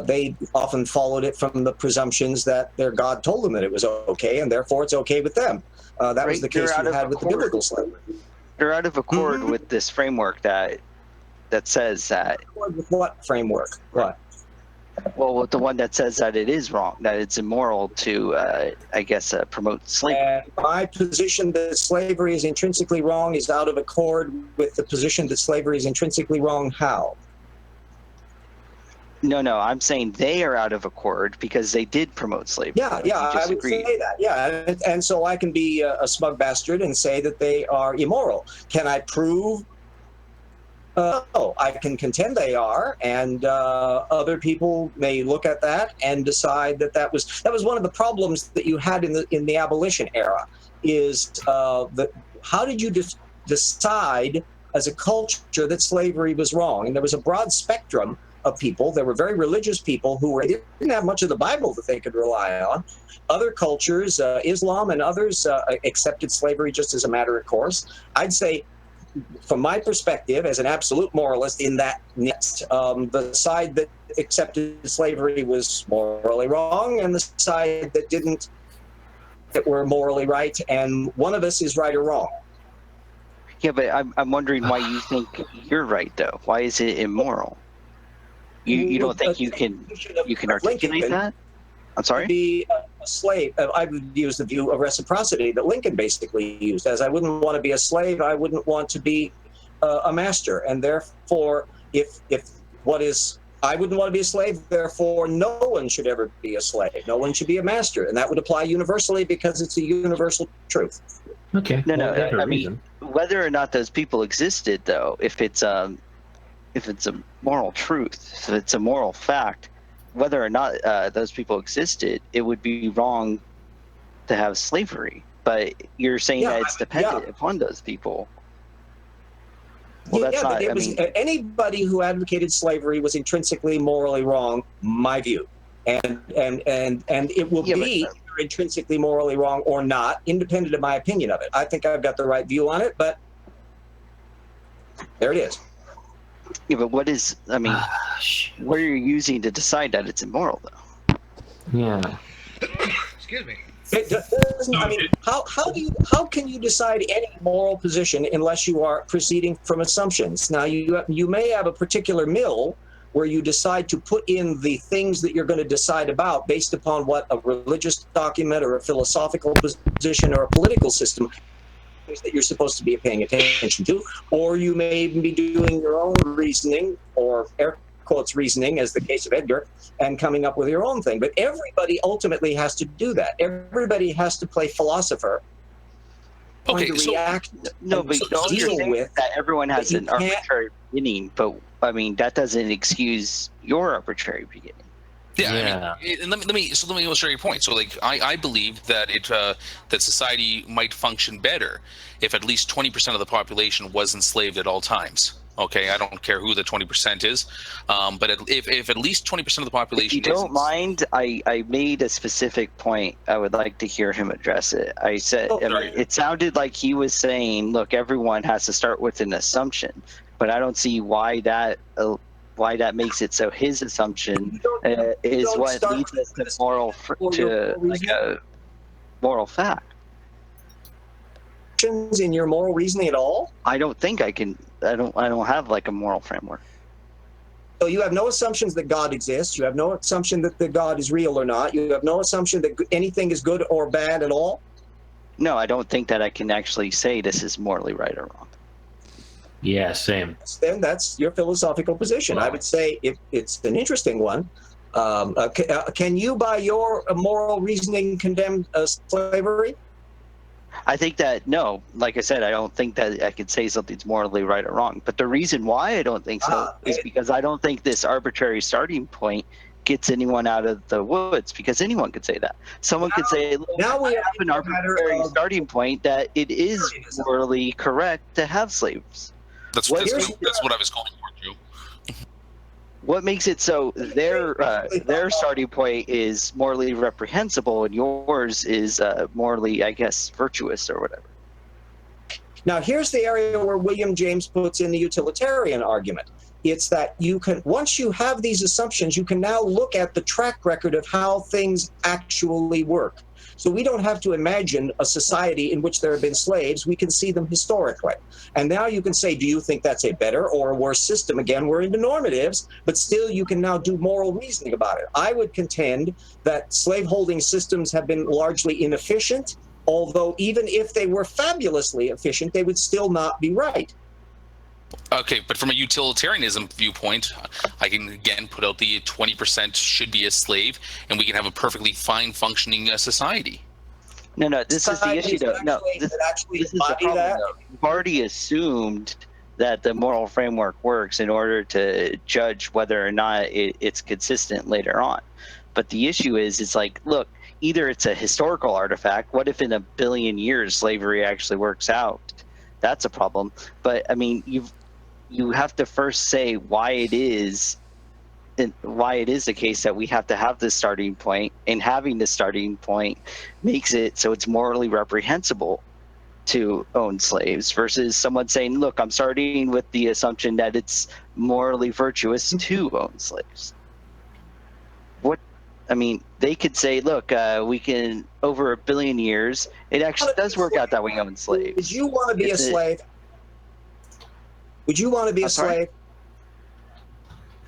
They often followed it from the presumptions that their God told them that it was okay, and therefore it's okay with them. That was the case you had with the biblical slavery. They're out of accord with this framework that says that. With what framework? What? Well, with the one that says that it is wrong, that it's immoral to, I guess, promote slavery. My position that slavery is intrinsically wrong is out of accord with the position that slavery is intrinsically wrong. How? No, I'm saying they are out of accord because they did promote slavery. Yeah, I would say that. Yeah, and so I can be a smug bastard and say that they are immoral. Can I prove? No, I can contend they are, and other people may look at that and decide that was one of the problems that you had in the abolition era. Is that how did you decide as a culture that slavery was wrong? And there was a broad spectrum of people. There were very religious people who didn't have much of the Bible that they could rely on. Other cultures, Islam and others, accepted slavery just as a matter of course. I'd say, from my perspective, as an absolute moralist in that the side that accepted slavery was morally wrong, and the side that didn't, that were morally right, and one of us is right or wrong. Yeah, but I'm wondering why you think you're right, though. Why is it immoral? You don't think you can articulate that? I'm sorry? Be a slave. I would use the view of reciprocity that Lincoln basically used, as I wouldn't want to be a slave, I wouldn't want to be a master. And therefore, I wouldn't want to be a slave, therefore no one should ever be a slave. No one should be a master. And that would apply universally because it's a universal truth. Okay. No, I mean, whether or not those people existed, though, if it's a moral truth, if it's a moral fact, whether or not those people existed, it would be wrong to have slavery. But you're saying that it's dependent upon those people. Well, that's not. Anybody who advocated slavery was intrinsically morally wrong, my view, and it will be either intrinsically morally wrong or not, independent of my opinion of it. I think I've got the right view on it, but there it is. Yeah, but what is? I mean, what are you using to decide that it's immoral, though? Yeah. Excuse me. It doesn't, I mean, how can you decide any moral position unless you are proceeding from assumptions? Now, you may have a particular mill where you decide to put in the things that you're going to decide about based upon what a religious document or a philosophical position or a political system that you're supposed to be paying attention to, or you may be doing your own reasoning, or air quotes reasoning, as the case of Edgar, and coming up with your own thing. But everybody ultimately has to do that. Everybody has to play philosopher. Okay, to react. No, but deal with that. Everyone has an arbitrary beginning, but I mean that doesn't excuse your arbitrary beginning. Yeah. I mean, and let me illustrate your point. So, like, I believe that that society might function better if at least 20% of the population was enslaved at all times. Okay, I don't care who the 20% is, but if at least 20% of the population. If you don't mind, I made a specific point. I would like to hear him address it. I said, it sounded like he was saying, "Look, everyone has to start with an assumption," but I don't see why that makes it so. His assumption is what leads us to a moral fact. In your moral reasoning at all? I don't think I can. I don't have like a moral framework. So you have no assumptions that God exists. You have no assumption that the God is real or not. You have no assumption that anything is good or bad at all. No, I don't think that I can actually say this is morally right or wrong. Yeah, same. Then that's your philosophical position. I would say it's an interesting one. Can you, by your moral reasoning, condemn slavery? I think that, no, like I said, I don't think that I could say something's morally right or wrong. But the reason why I don't think so is because I don't think this arbitrary starting point gets anyone out of the woods, because anyone could say that. Someone could say, look, now we have an arbitrary starting point that it is morally correct to have slaves. That's what I was going for, Joe. What makes it so their starting point is morally reprehensible and yours is morally, I guess, virtuous or whatever? Now, here's the area where William James puts in the utilitarian argument. It's that you can, once you have these assumptions, you can now look at the track record of how things actually work. So we don't have to imagine a society in which there have been slaves. We can see them historically. And now you can say, do you think that's a better or a worse system? Again, we're into normatives, but still you can now do moral reasoning about it. I would contend that slaveholding systems have been largely inefficient, although even if they were fabulously efficient, they would still not be right. Okay, but from a utilitarianism viewpoint, I can again put out the 20% should be a slave, and we can have a perfectly fine functioning society. No, this is the issue, though. No, this is the problem, though. You've already assumed that the moral framework works in order to judge whether or not it's consistent later on. But the issue is, it's like, look, either it's a historical artifact. What if in 1 billion years slavery actually works out? That's a problem. But I mean, you have to first say why it is the case that we have to have this starting point, and having this starting point makes it so it's morally reprehensible to own slaves versus someone saying, look, I'm starting with the assumption that it's morally virtuous to own slaves. I mean, they could say, look, we can, over 1 billion years, it actually does work out that we own slaves. Would you want to be a slave? Would you want to be a slave?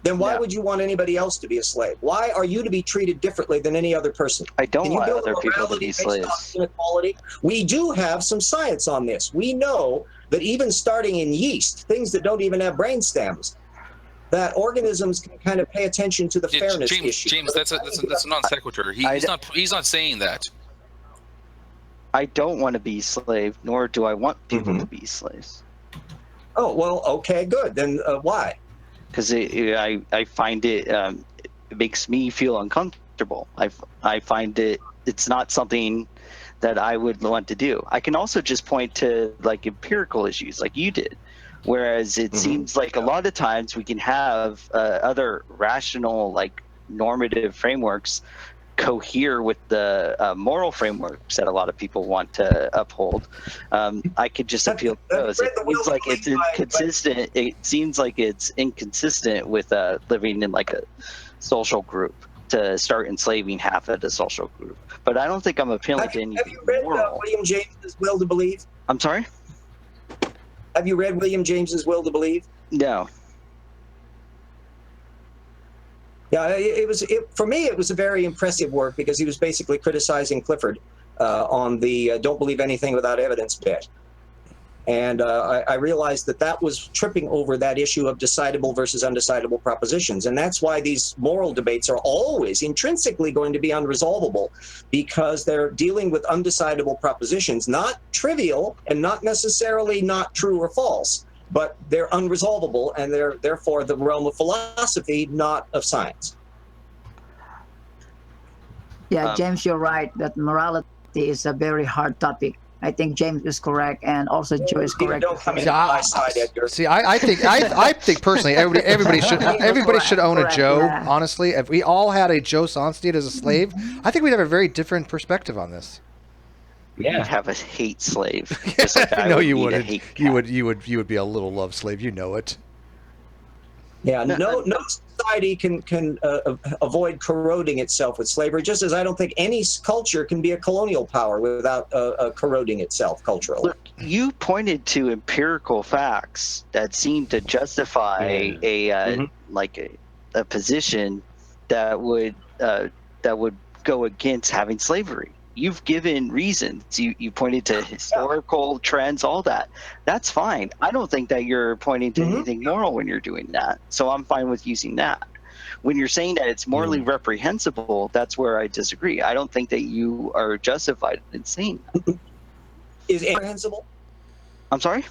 Then why would you want anybody else to be a slave? Why are you to be treated differently than any other person? I don't want other people to be slaves. Inequality? We do have some science on this. We know that even starting in yeast, things that don't even have brain stems, that organisms can kind of pay attention to the fairness issue. James, that's a non sequitur. He's not saying that. I don't want to be a slave, nor do I want people to be slaves. Oh, well, okay, good. Then why? Because I find it makes me feel uncomfortable. I find it's not something that I would want to do. I can also just point to like empirical issues like you did. Whereas it seems like a lot of times we can have other rational, like normative frameworks cohere with the moral frameworks that a lot of people want to uphold. I could just appeal to those. It seems like it's inconsistent. It seems like it's inconsistent with living in like a social group to start enslaving half of the social group. But I don't think I'm appealing to anything. Have you read William James's Will to Believe? I'm sorry? Have you read William James's Will to Believe? No. Yeah, for me, it was a very impressive work because he was basically criticizing Clifford on the don't believe anything without evidence bit. And I realized that was tripping over that issue of decidable versus undecidable propositions. And that's why these moral debates are always intrinsically going to be unresolvable, because they're dealing with undecidable propositions, not trivial and not necessarily not true or false, but they're unresolvable, and they're therefore the realm of philosophy, not of science. Yeah, James, you're right that morality is a very hard topic. I think James is correct, and also Joe is correct. Don't come in my side, Edgar. See, I think personally, everybody should own a Joe. Yeah. Honestly, if we all had a Joe Sonstein as a slave, I think we'd have a very different perspective on this. Yeah, have a hate slave. Just like No, you wouldn't. You would be a little love slave. You know it. Yeah, no society can avoid corroding itself with slavery, just as I don't think any culture can be a colonial power without corroding itself culturally. Look, you pointed to empirical facts that seem to justify a position that would go against having slavery. You've given reasons. You pointed to historical trends, all that. That's fine. I don't think that you're pointing to anything moral when you're doing that. So I'm fine with using that. When you're saying that it's morally reprehensible, that's where I disagree. I don't think that you are justified in saying that. Is it reprehensible? I'm sorry?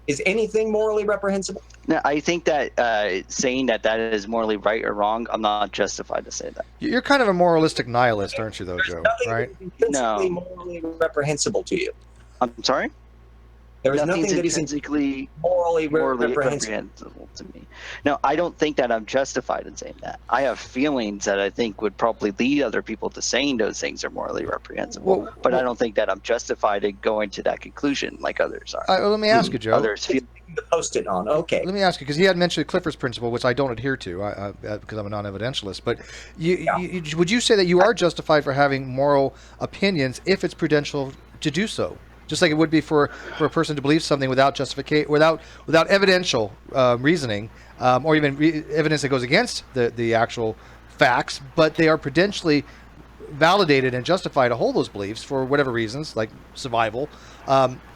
Is anything morally reprehensible? No, I think that saying that is morally right or wrong, I'm not justified to say that. You're kind of a moralistic nihilist, aren't you, though, Joe? Right? Nothing morally reprehensible to you. I'm sorry? There is Nothing's nothing that is intrinsically morally reprehensible. reprehensible to me. No, I don't think that I'm justified in saying that. I have feelings that I think would probably lead other people to saying those things are morally reprehensible, but I don't think that I'm justified in going to that conclusion like others are. Let me ask you, Joe. Others feel the post-it on. Okay. Let me ask you, because he had mentioned Clifford's principle, which I don't adhere to because I'm a non-evidentialist. But would you say that you are justified for having moral opinions if it's prudential to do so? Just like it would be for a person to believe something without justification, without evidential reasoning, or even evidence that goes against the actual facts, but they are prudentially validated and justified to hold those beliefs for whatever reasons, like survival.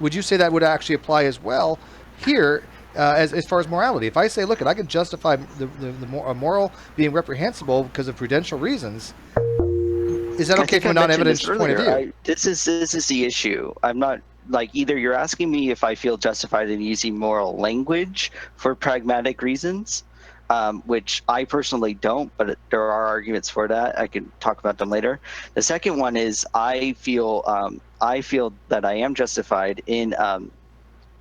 Would you say that would actually apply as well here as far as morality? If I say, look, I can justify a moral being reprehensible because of prudential reasons, is that okay from a non-evidence point of view? This is the issue. I'm not like either you're asking me if I feel justified in using moral language for pragmatic reasons, which I personally don't, but there are arguments for that. I can talk about them later. The second one is I feel that I am justified in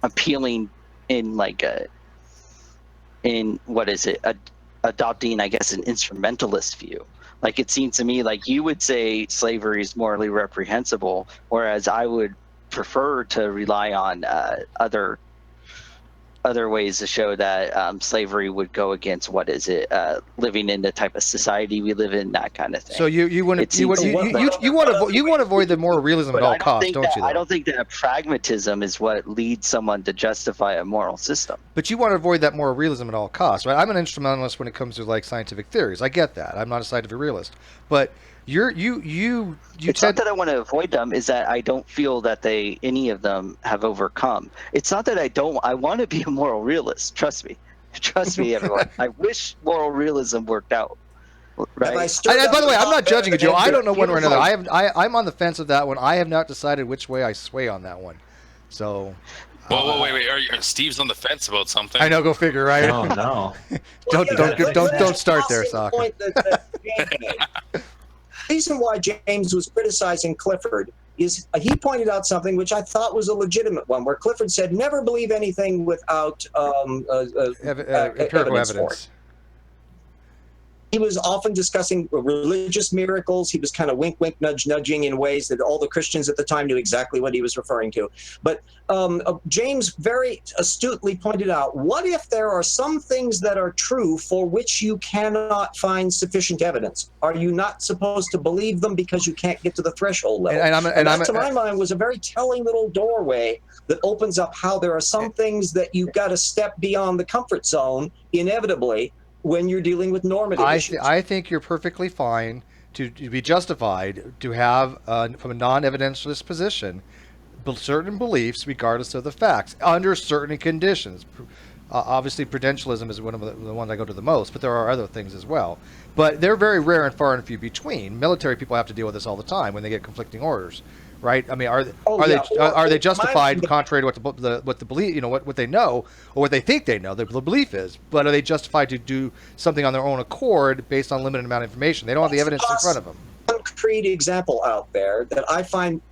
appealing in adopting, I guess, an instrumentalist view. Like it seems to me like you would say slavery is morally reprehensible, whereas I would prefer to rely on other ways to show that slavery would go against living in the type of society we live in, that kind of thing. So you want to avoid the moral realism at all costs, don't you? Though? I don't think that pragmatism is what leads someone to justify a moral system. But you want to avoid that moral realism at all costs, right? I'm an instrumentalist when it comes to like scientific theories. I get that. I'm not a scientific realist, but it's not that I want to avoid them, is that I don't feel that any of them have overcome. It's not that I want to be a moral realist. Trust me, everyone. I wish moral realism worked out. Right. By the way, I'm not judging you, Joe. I don't know one way or another. I'm on the fence of that one. I have not decided which way I sway on that one. So. Whoa, wait! Steve's on the fence about something. I know. Go figure, right? Oh no! don't start there, Soccer. The reason why James was criticizing Clifford is he pointed out something which I thought was a legitimate one, where Clifford said, never believe anything without empirical evidence. He was often discussing religious miracles. He was kind of wink, wink, nudge, nudging in ways that all the Christians at the time knew exactly what he was referring to. But James very astutely pointed out, what if there are some things that are true for which you cannot find sufficient evidence? Are you not supposed to believe them because you can't get to the threshold level? And that, to my mind, was a very telling little doorway that opens up how there are some things that you've got to step beyond the comfort zone, inevitably, when you're dealing with normative issues. I think you're perfectly fine to be justified to have, from a non-evidentialist position, certain beliefs regardless of the facts, under certain conditions. Obviously, prudentialism is one of the ones I go to the most, but there are other things as well. But they're very rare and far and few between. Military people have to deal with this all the time when they get conflicting orders. Right? I mean, are they justified contrary to what the belief, what they know or what they think they know, the belief is? But are they justified to do something on their own accord based on limited amount of information? They don't have the evidence in front of them. One concrete example out there that I find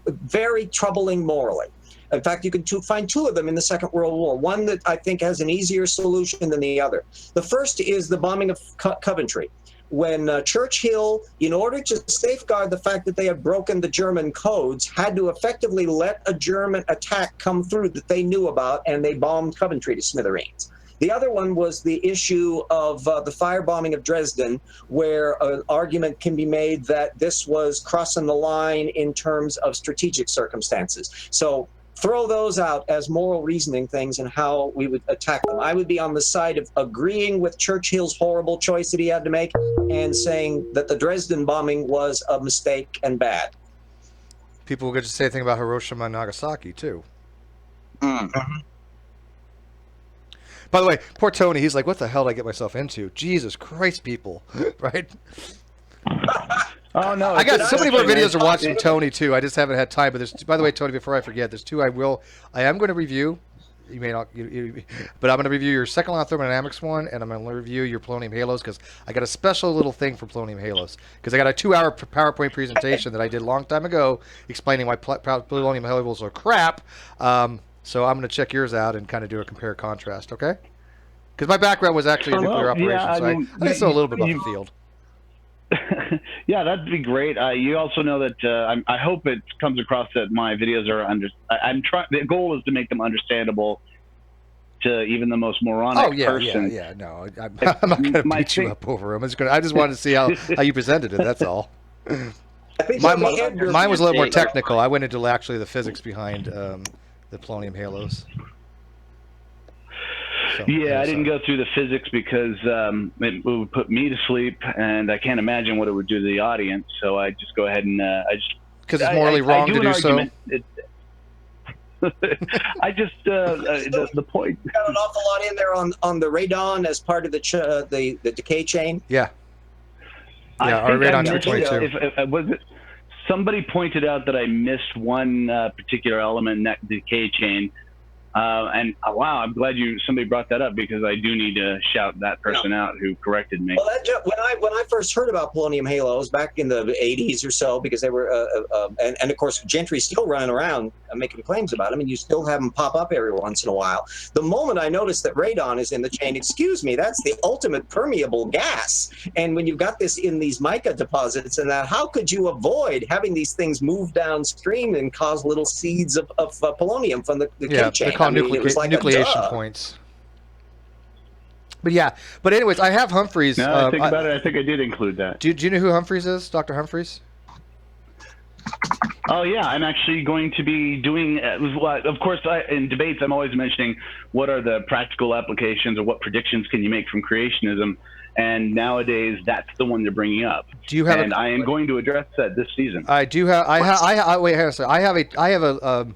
very troubling morally. In fact, you can find two of them in the Second World War. One that I think has an easier solution than the other. The first is the bombing of Coventry, when Churchill, in order to safeguard the fact that they had broken the German codes, had to effectively let a German attack come through that they knew about, and they bombed Coventry to smithereens. The other one was the issue of the firebombing of Dresden, where an argument can be made that this was crossing the line in terms of strategic circumstances. So throw those out as moral reasoning things and how we would attack them. I would be on the side of agreeing with Churchill's horrible choice that he had to make and saying that the Dresden bombing was a mistake and bad. People will get to say a thing about Hiroshima and Nagasaki, too. Mm-hmm. By the way, poor Tony, he's like, what the hell did I get myself into? Jesus Christ, people. Right? Oh, no. I got so many more videos to watch from Tony, too. I just haven't had time. But by the way, Tony, before I forget, there's two I am going to review. You may not, but I'm going to review your second law of thermodynamics one, and I'm going to review your polonium halos, because I got a special little thing for polonium halos. Because I got a 2-hour PowerPoint presentation that I did a long time ago explaining why polonium halos are crap. So I'm going to check yours out and kind of do a compare contrast, okay? Because my background was actually in nuclear operations, so I just know a little bit about the field. Yeah, that'd be great. You also know that I hope it comes across that my videos are I'm trying. The goal is to make them understandable to even the most moronic person. Yeah. No, I'm not going to beat you up over them. I just wanted to see how you presented it. That's all. Mine was a little more technical. I went into actually the physics behind the polonium halos. So, yeah, I didn't go through the physics because it would put me to sleep, and I can't imagine what it would do to the audience. So I just go ahead and because it's morally wrong to do so. I just the point. Got an awful lot in there on the radon as part of the decay chain. Yeah. Yeah, our radon 222. Was it somebody pointed out that I missed one particular element in that decay chain? And wow, I'm glad somebody brought that up because I do need to shout that person out who corrected me. Well, when I first heard about polonium halos back in the 80s or so, because they were and of course Gentry's still running around making claims about them, and you still have them pop up every once in a while. The moment I noticed that radon is in the chain, excuse me, that's the ultimate permeable gas. And when you've got this in these mica deposits and that, how could you avoid having these things move downstream and cause little seeds of polonium from the decay chain? Nucleation points. But anyways, I have Humphreys. No, I think about it. I think I did include that. Do you know who Humphreys is, Dr. Humphreys? Oh yeah, I'm actually going to be doing. Of course, in debates, I'm always mentioning what are the practical applications or what predictions can you make from creationism. And nowadays, that's the one they're bringing up. Do you have? And I am going to address that this season. I do have. Wait, hang on a second. I have a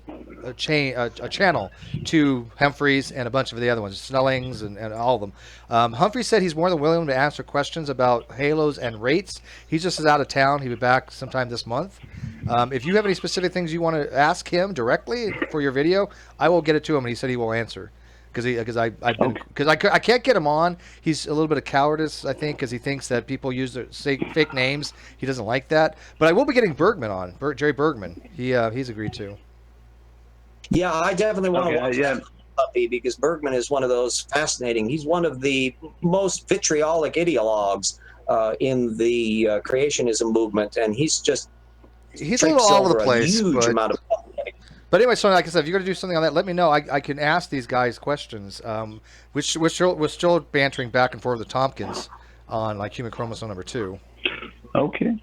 channel to Humphreys and a bunch of the other ones, Snellings and all of them. Humphreys said he's more than willing to answer questions about halos and rates. He's just out of town. He'll be back sometime this month. If you have any specific things you want to ask him directly for your video, I will get it to him, and he said he will answer. Because I can't get him on. He's a little bit of cowardice, I think, because he thinks that people use their fake names. He doesn't like that. But I will be getting Bergman on, Jerry Bergman. He's agreed to. Yeah, I definitely want to watch that puppy because Bergman is one of those fascinating. He's one of the most vitriolic ideologues in the creationism movement, and he's a little all over the place. Huge amount of. But anyway, so like I said, if you're going to do something on that, let me know. I can ask these guys questions. We're still bantering back and forth with Tompkins on like human chromosome number 2. Okay.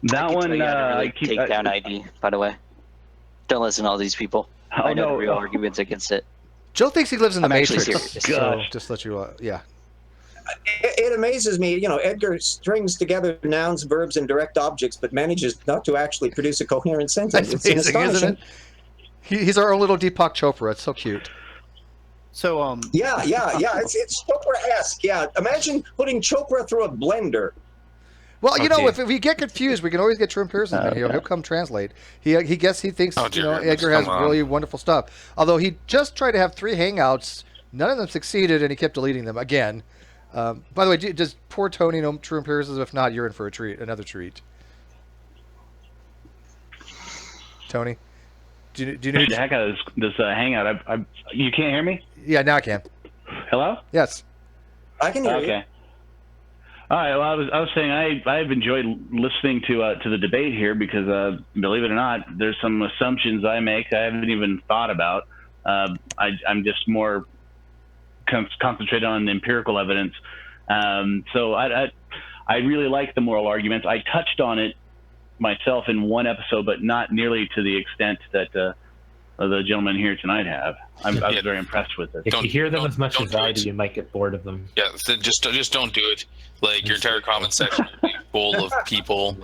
That one, I keep takedown ID. By the way, don't listen to all these people. I know the real arguments against it. Joe thinks he lives in the Matrix. So just let you, yeah. It amazes me, Edgar strings together nouns, verbs, and direct objects, but manages not to actually produce a coherent sentence. It's amazing, isn't it? He's our own little Deepak Chopra. It's so cute. So, yeah, it's Chopra-esque. Yeah, imagine putting Chopra through a blender. Well, if we get confused, we can always get Trim Pearson in here. He'll come translate. He thinks Edgar has really wonderful stuff. Although he just tried to have 3 hangouts, none of them succeeded, and he kept deleting them again. By the way, does poor Tony know True Empiricism? If not, you're in for another treat. Tony, do you know? The heck out of this hangout. You can't hear me? Yeah, now I can. Hello? Yes. I can hear you. Okay. All right. Well, I was saying I've enjoyed listening to the debate here because believe it or not, there's some assumptions I make I haven't even thought about. I'm just more concentrated on empirical evidence. So I really like the moral arguments. I touched on it myself in one episode, but not nearly to the extent that the gentlemen here tonight have. I was very impressed with it. If you hear them as much as I do, you might get bored of them. Yeah, just don't do it. Like your entire comment section will be full of people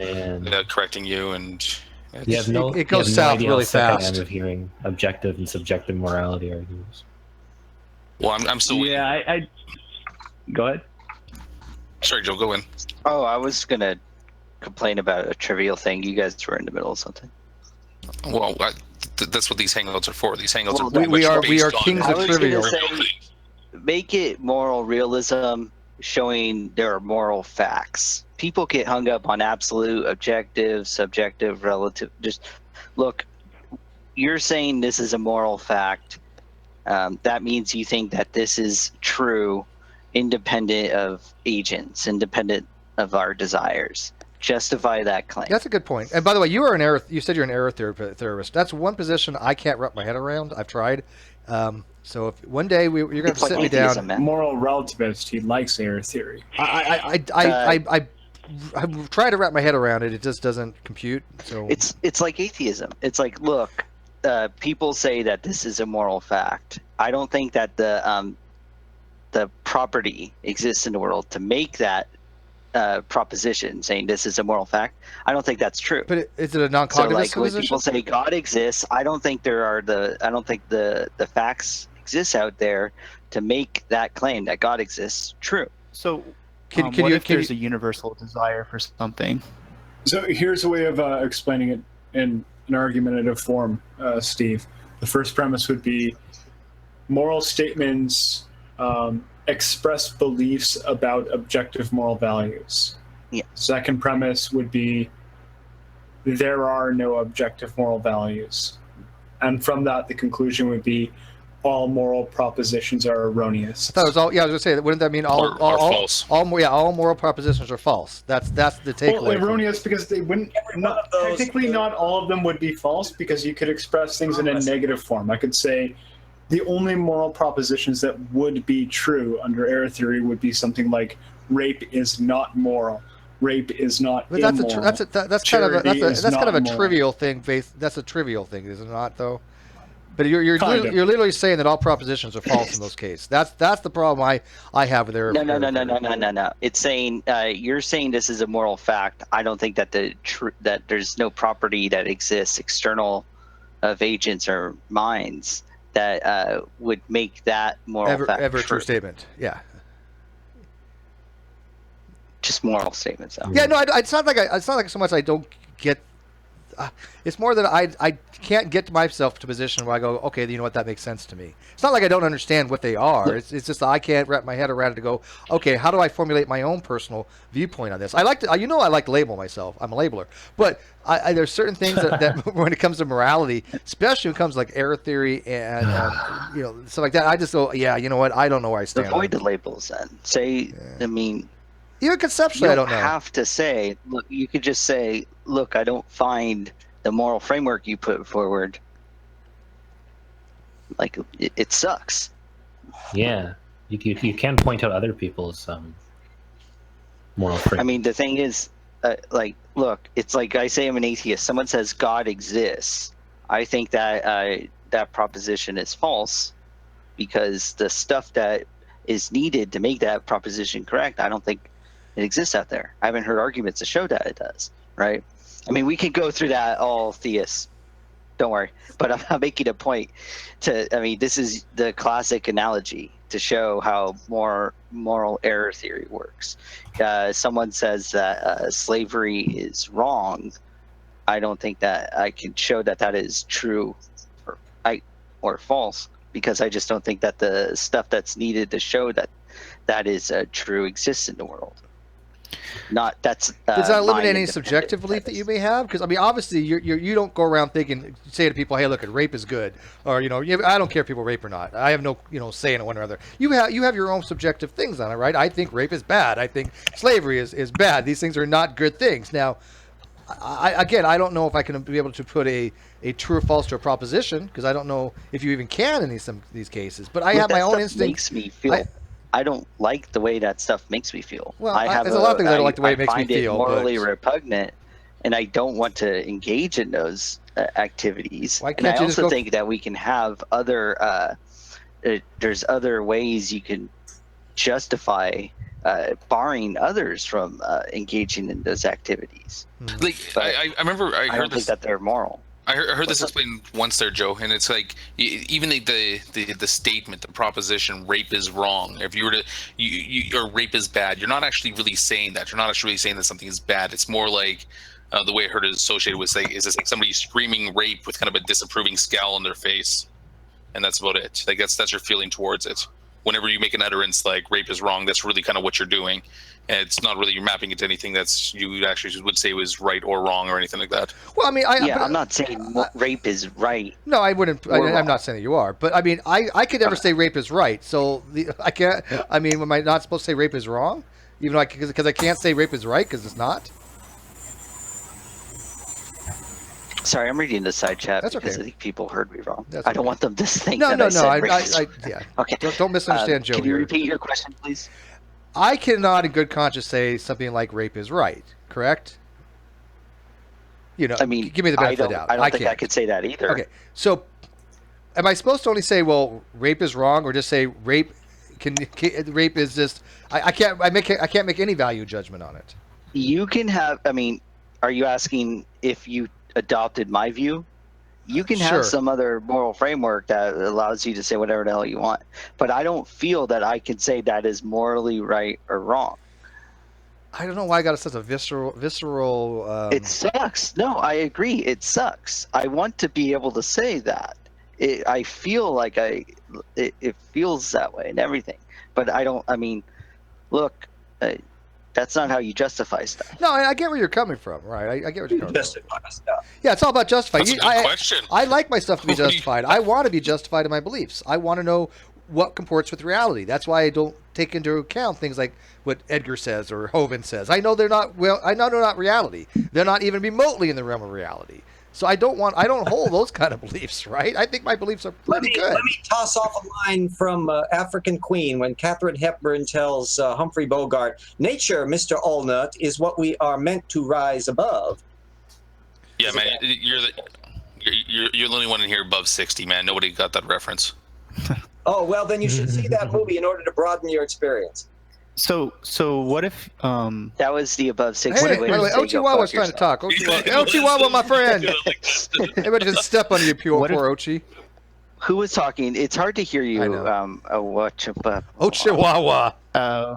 correcting you, and it goes south really fast. Of hearing objective and subjective morality arguments. Well, I'm still waiting. Yeah, I go ahead. Sorry, Joe, go in. Oh, I was gonna complain about a trivial thing. You guys were in the middle of something. Well, that's what these hangouts are for. These hangouts are we are kings of trivial. Make it moral realism, showing there are moral facts. People get hung up on absolute, objective, subjective, relative. Just look. you're saying this is a moral fact. That means you think that this is true, independent of agents, independent of our desires. Justify that claim. That's a good point. And by the way, you said you're an error theorist. That's one position I can't wrap my head around. I've tried. So if one day you're going to have to sit me down. Moral relativist. He likes error theory. I try to wrap my head around it. It just doesn't compute. So it's like atheism. It's like, look, people say that this is a moral fact. I don't think that the property exists in the world to make that proposition saying this is a moral fact. I don't think that's true. But is it a non-cognitive So, like, when people say God exists, I don't think the facts exist out there to make that claim that God exists true. So, what if there's a universal desire for something? So here's a way of explaining it in an argumentative form, Steve. The first premise would be moral statements express beliefs about objective moral values. Yeah. Second premise would be there are no objective moral values. And from that, the conclusion would be all moral propositions are erroneous. I thought it was all. Yeah, I was going to say, wouldn't that mean all false? All moral propositions are false. That's the takeaway. Well, erroneous because they wouldn't. Technically, not all of them would be false because you could express things in a negative form. I could say the only moral propositions that would be true under error theory would be something like rape is not moral. Rape is not But immoral. that's kind of a moral. trivial thing. That's a trivial thing, is it not? Though. But you're literally saying that all propositions are false in those cases. That's the problem I have with error. No. It's saying you're saying this is a moral fact. I don't think that that there's no property that exists external of agents or minds that would make that moral fact ever true statement. Yeah. Just moral statements. Though. Yeah, no, it's not like so much I don't get. It's more that I can't get myself to a position where I go, okay, you know what, that makes sense to me. It's not like I don't understand what they are. It's just that I can't wrap my head around it to go, okay, how do I formulate my own personal viewpoint on this? I like to label myself. I'm a labeler, but there's certain things that when it comes to morality, especially when it comes to like error theory and stuff like that, I just go, yeah, you know what, I don't know where I stand. Avoid the labels then. Say, I mean. Even conceptually, I don't know. You don't have to say, look, you could just say, look, I don't find the moral framework you put forward, like, it sucks. Yeah. You can point out other people's moral framework. I mean, the thing is, look, it's like I say I'm an atheist. Someone says God exists. I think that that proposition is false because the stuff that is needed to make that proposition correct, I don't think it exists out there. I haven't heard arguments to show that it does, right? I mean, we could go through that, all theists. Don't worry. But I'm making a point this is the classic analogy to show how moral error theory works. Someone says that slavery is wrong. I don't think that I can show that that is true or false because I just don't think that the stuff that's needed to show that that is true exists in the world. Does that eliminate any subjective belief that you may have? Because I mean, obviously, you don't go around say to people, "Hey, look, rape is good," or I don't care if people rape or not. I have no say in it one or other. You have your own subjective things on it, right? I think rape is bad. I think slavery is bad. These things are not good things. Now, I don't know if I can be able to put a true or false to a proposition because I don't know if you even can in these cases. But I have my own instincts. Makes me feel. I don't like the way that stuff makes me feel. Well, there's a lot of things I don't like the way it makes me feel. I find it morally repugnant, and I don't want to engage in those activities. Why can't and I you also think that we can have other. There's other ways you can justify barring others from engaging in those activities. Like I remember I don't think that they're moral. I heard this explained once there, Joe, and it's like even the statement, the proposition, rape is wrong. If you were to, or rape is bad, you're not actually really saying that. You're not actually saying that something is bad. It's more like the way I heard it associated with is like somebody screaming rape with kind of a disapproving scowl on their face, and that's about it. Like that's your feeling towards it. whenever you make an utterance like rape is wrong, that's really kind of what you're doing. And it's not really you're mapping it to anything that's you actually would say was right or wrong or anything like that. Well, I mean, I'm not saying rape is right. No, I wouldn't. Or I'm wrong. not saying that you are, but I mean, I could never say rape is right. So I can't. I mean, am I not supposed to say rape is wrong? Even though because I can't say rape is right because it's not. Sorry, I'm reading the side chat That's because okay. I think people heard me wrong. That's I don't want them to think No, that no, I said no. rape is wrong. Yeah. Okay. Don't misunderstand Joe Can you here. repeat your question, please? I cannot, in good conscience, say something like rape is right. Correct? You know, I mean, give me the benefit of the doubt. I don't think can't. I could say that either. Okay, so am I supposed to only say, well, rape is wrong, or just say rape? Rape is just? I can't. I can't make any value judgment on it. You can have. I mean, are you asking if you adopted my view? You can Sure. have some other moral framework that allows you to say whatever the hell you want, but I don't feel that I can say that is morally right or wrong. I don't know why I got such a visceral. It sucks. No, I agree. It sucks. I want to be able to say that. I feel like it feels that way and everything, but I don't. I mean, look, that's not how you justify stuff. No, I get where you're coming from, right? I get what you're coming Justify stuff. from. Yeah, it's all about justifying. That's a good question. I like my stuff to be justified. I want to be justified in my beliefs. I want to know what comports with reality. That's why I don't take into account things like what Edgar says or Hovind says. I know they're not. Well, I know they're not reality. They're not even remotely in the realm of reality. So I don't hold those kind of beliefs, right? I think my beliefs are pretty good. Let me toss off a line from African Queen when Katharine Hepburn tells Humphrey Bogart, "Nature, Mr. Allnut, is what we are meant to rise above." Yeah, man, you're the only one in here above 60, man. Nobody got that reference. Oh, well, then you should see that movie in order to broaden your experience. So what if That was the above 60. Hey, by the way, Ochiwa was trying to talk. Ochiwa, my friend. Everybody just step on you, poor Ochi. Who was talking? It's hard to hear you. Ochiwawa. Chihuahua.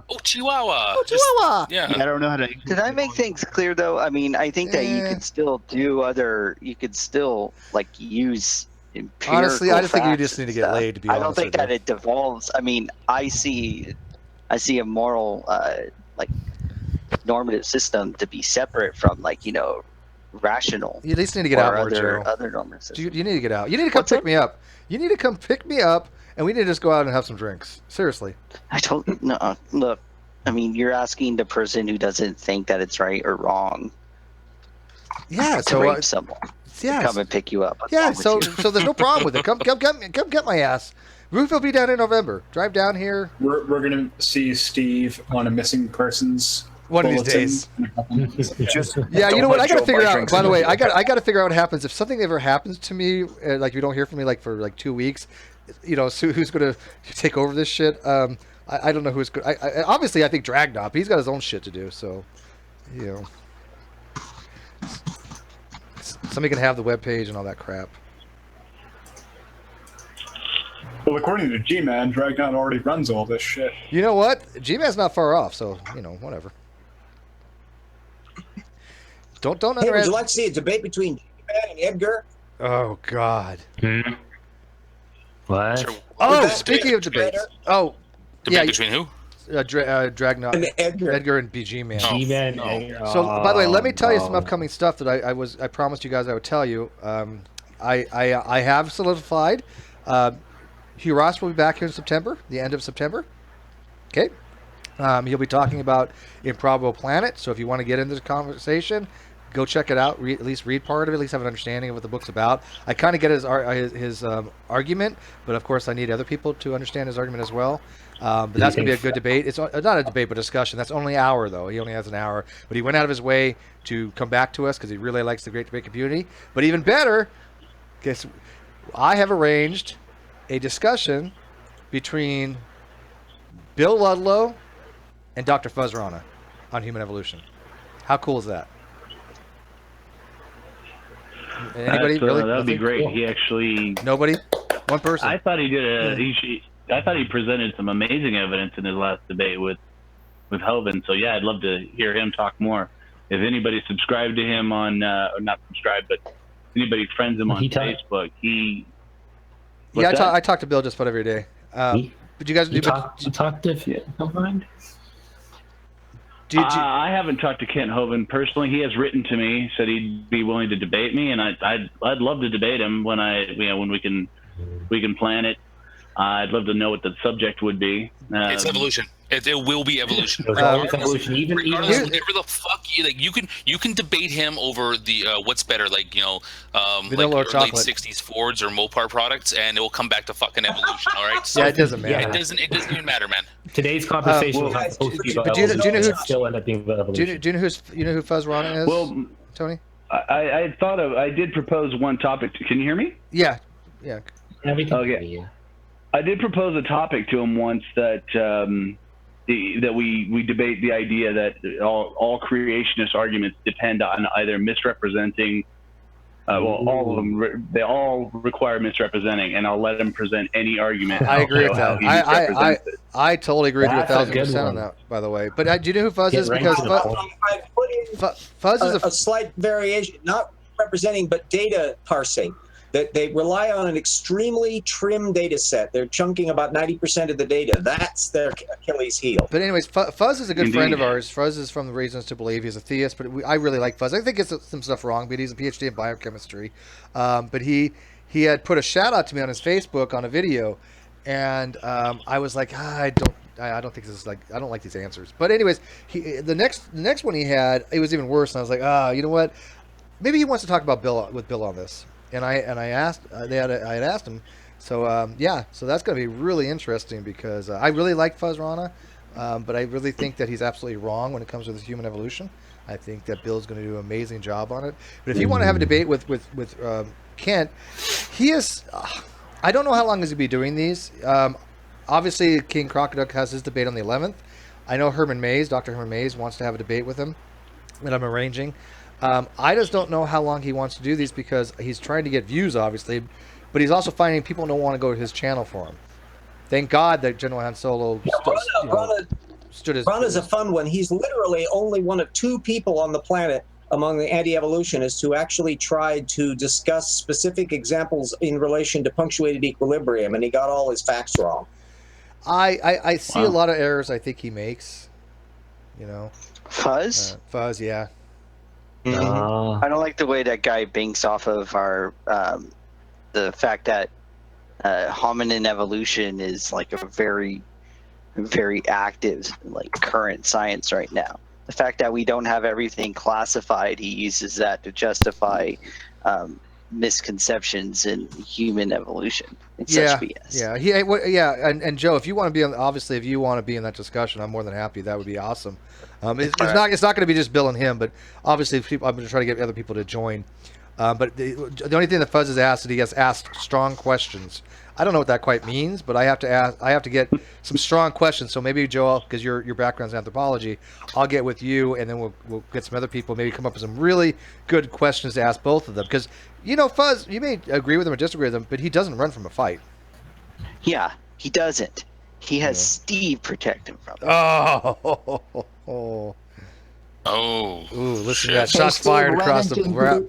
Ochiwawa. Yeah. I don't know how to. Did I make things clear though? I mean, I think that you could still you could still like use empirical Honestly, I just think you facts just need to and get stuff. laid, to be I honest don't think with that you. it devolves. I mean, I see a moral like normative system to be separate from like rational. You at least need to get out more, other Joe. other normative systems. You need to get out. You need to come What's pick up? me up. You need to come pick me up, and we need to just go out and have some drinks. Seriously. I don't know. Look, I mean, you're asking the person who doesn't think that it's right or wrong Yeah. to So rape someone. yeah. To come and pick you up. What's Yeah. wrong with So you? so there's no problem with it. Come get my ass. Roof will be down in November. Drive down here. We're gonna see Steve on a missing persons. One of these bulletin days. in a couple minutes. Just Yeah, you don't know what? let I gotta Joe figure buy out. drinks By the in way, the I got to figure out what happens if something ever happens to me. Like you don't hear from me like for like 2 weeks. So who's gonna take over this shit? I don't know who's good. Obviously I think Dragnop. He's got his own shit to do. So, somebody can have the webpage and all that crap. Well, according to G-Man, Dragon already runs all this shit. You know what? G-Man's not far off. So whatever. Don't Hey, would underestimate. you like to see a debate between G-Man and Edgar? Oh God. What? Sure. Oh, that speaking of debates. better? Oh, Debate yeah. between who? Dragnot, And Edgar. Edgar and BG Man. Oh. G-Man. So, by the way, let me tell you some no. upcoming stuff that I promised you guys I would tell you. I have solidified. Hugh Ross will be back here in September, the end of September. Okay. He'll be talking about Improbable Planet. So if you want to get into the conversation, go check it out. At least read part of it. At least have an understanding of what the book's about. I kind of get his argument, but of course I need other people to understand his argument as well. But that's going to be a good debate. It's not a debate, but a discussion. That's only an hour, though. He only has an hour. But he went out of his way to come back to us because he really likes the Great Debate community. But even better, guess I have arranged a discussion between Bill Ludlow and Dr. Fuzzrana on human evolution. How cool is that? Anybody? Really? That would be Nothing? great. He actually. Nobody? One person? I thought he did I thought he presented some amazing evidence in his last debate with Hovind. So yeah, I'd love to hear him talk more. If anybody subscribed to him on, or not subscribed, but anybody friends him on Facebook, Yeah, I talk to Bill just about every day. But you guys You talked to Hovind? I haven't talked to Kent Hovind personally. He has written to me, said he'd be willing to debate me, and I'd love to debate him when when we can plan it. I'd love to know what the subject would be. It's evolution. It will be evolution. Evolution. Regardless of whatever the fuck you can debate him over the what's better, Vanilla or or chocolate. late '60s Fords or Mopar products, and it will come back to fucking evolution. All right. So yeah, it doesn't matter. It doesn't even matter, man. Today's conversation was not supposed to be about evolution. Still end up being about evolution. Do you know who Fuzz Rana is? Well, Tony. I did propose one topic. Can you hear me? Yeah. Okay. I did propose a topic to him once that that we debate the idea that all creationist arguments depend on either misrepresenting. All of them, they all require misrepresenting, and I'll let him present any argument. I agree with that. I totally agree with you 1,000% on that, by the way. But do you know who Fuzz is? Because I put in Fuzz is a slight variation, not representing, but data parsing. That they rely on an extremely trim data set. They're chunking about 90% of the data. That's their Achilles heel. But anyways, Fuzz is a good friend of ours. Fuzz is from the Reasons to Believe. He's a theist, but I really like Fuzz. I think it's some stuff wrong, but he's a PhD in biochemistry. But he had put a shout out to me on his Facebook on a video, and I was like, I don't think this is I don't like these answers. But anyways, the next one he had, it was even worse, and I was like, you know what? Maybe he wants to talk about Bill on this. And I asked I had asked him, so so that's going to be really interesting because I really like Fuzz Rana, but I really think that he's absolutely wrong when it comes to this human evolution. I think that Bill's going to do an amazing job on it. But if you want to have a debate with Kent, he is. I don't know how long he's going to be doing these. Obviously, King Crocoduck has his debate on the 11th. I know Dr. Herman Mays wants to have a debate with him that I'm arranging. I just don't know how long he wants to do these because he's trying to get views, obviously, but he's also finding people don't want to go to his channel for him. Thank God that General Han Solo stood his... Rana's a fun one. He's literally only one of 2 people on the planet among the anti-evolutionists who actually tried to discuss specific examples in relation to punctuated equilibrium, and he got all his facts wrong. I see a lot of errors I think he makes. Fuzz? Fuzz, yeah. I don't like the way that guy banks off of our the fact that hominin evolution is like a very, very active current science right now. The fact that we don't have everything classified, he uses that to justify misconceptions in human evolution. It's such BS. And Joe, if you want to be if you want to be in that discussion, I'm more than happy. That would be awesome. It's not going to be just Bill and him, but obviously I'm going to try to get other people to join. But the only thing that Fuzz has asked is he has asked strong questions. I don't know what that quite means, but I have to get some strong questions. So maybe Joel, because your background's in anthropology, I'll get with you, and then we'll get some other people, maybe come up with some really good questions to ask both of them. Because Fuzz, you may agree with him or disagree with him, but he doesn't run from a fight. Yeah, he doesn't. He has Steve protect him from it. Oh, listen to that! Shots fired across the.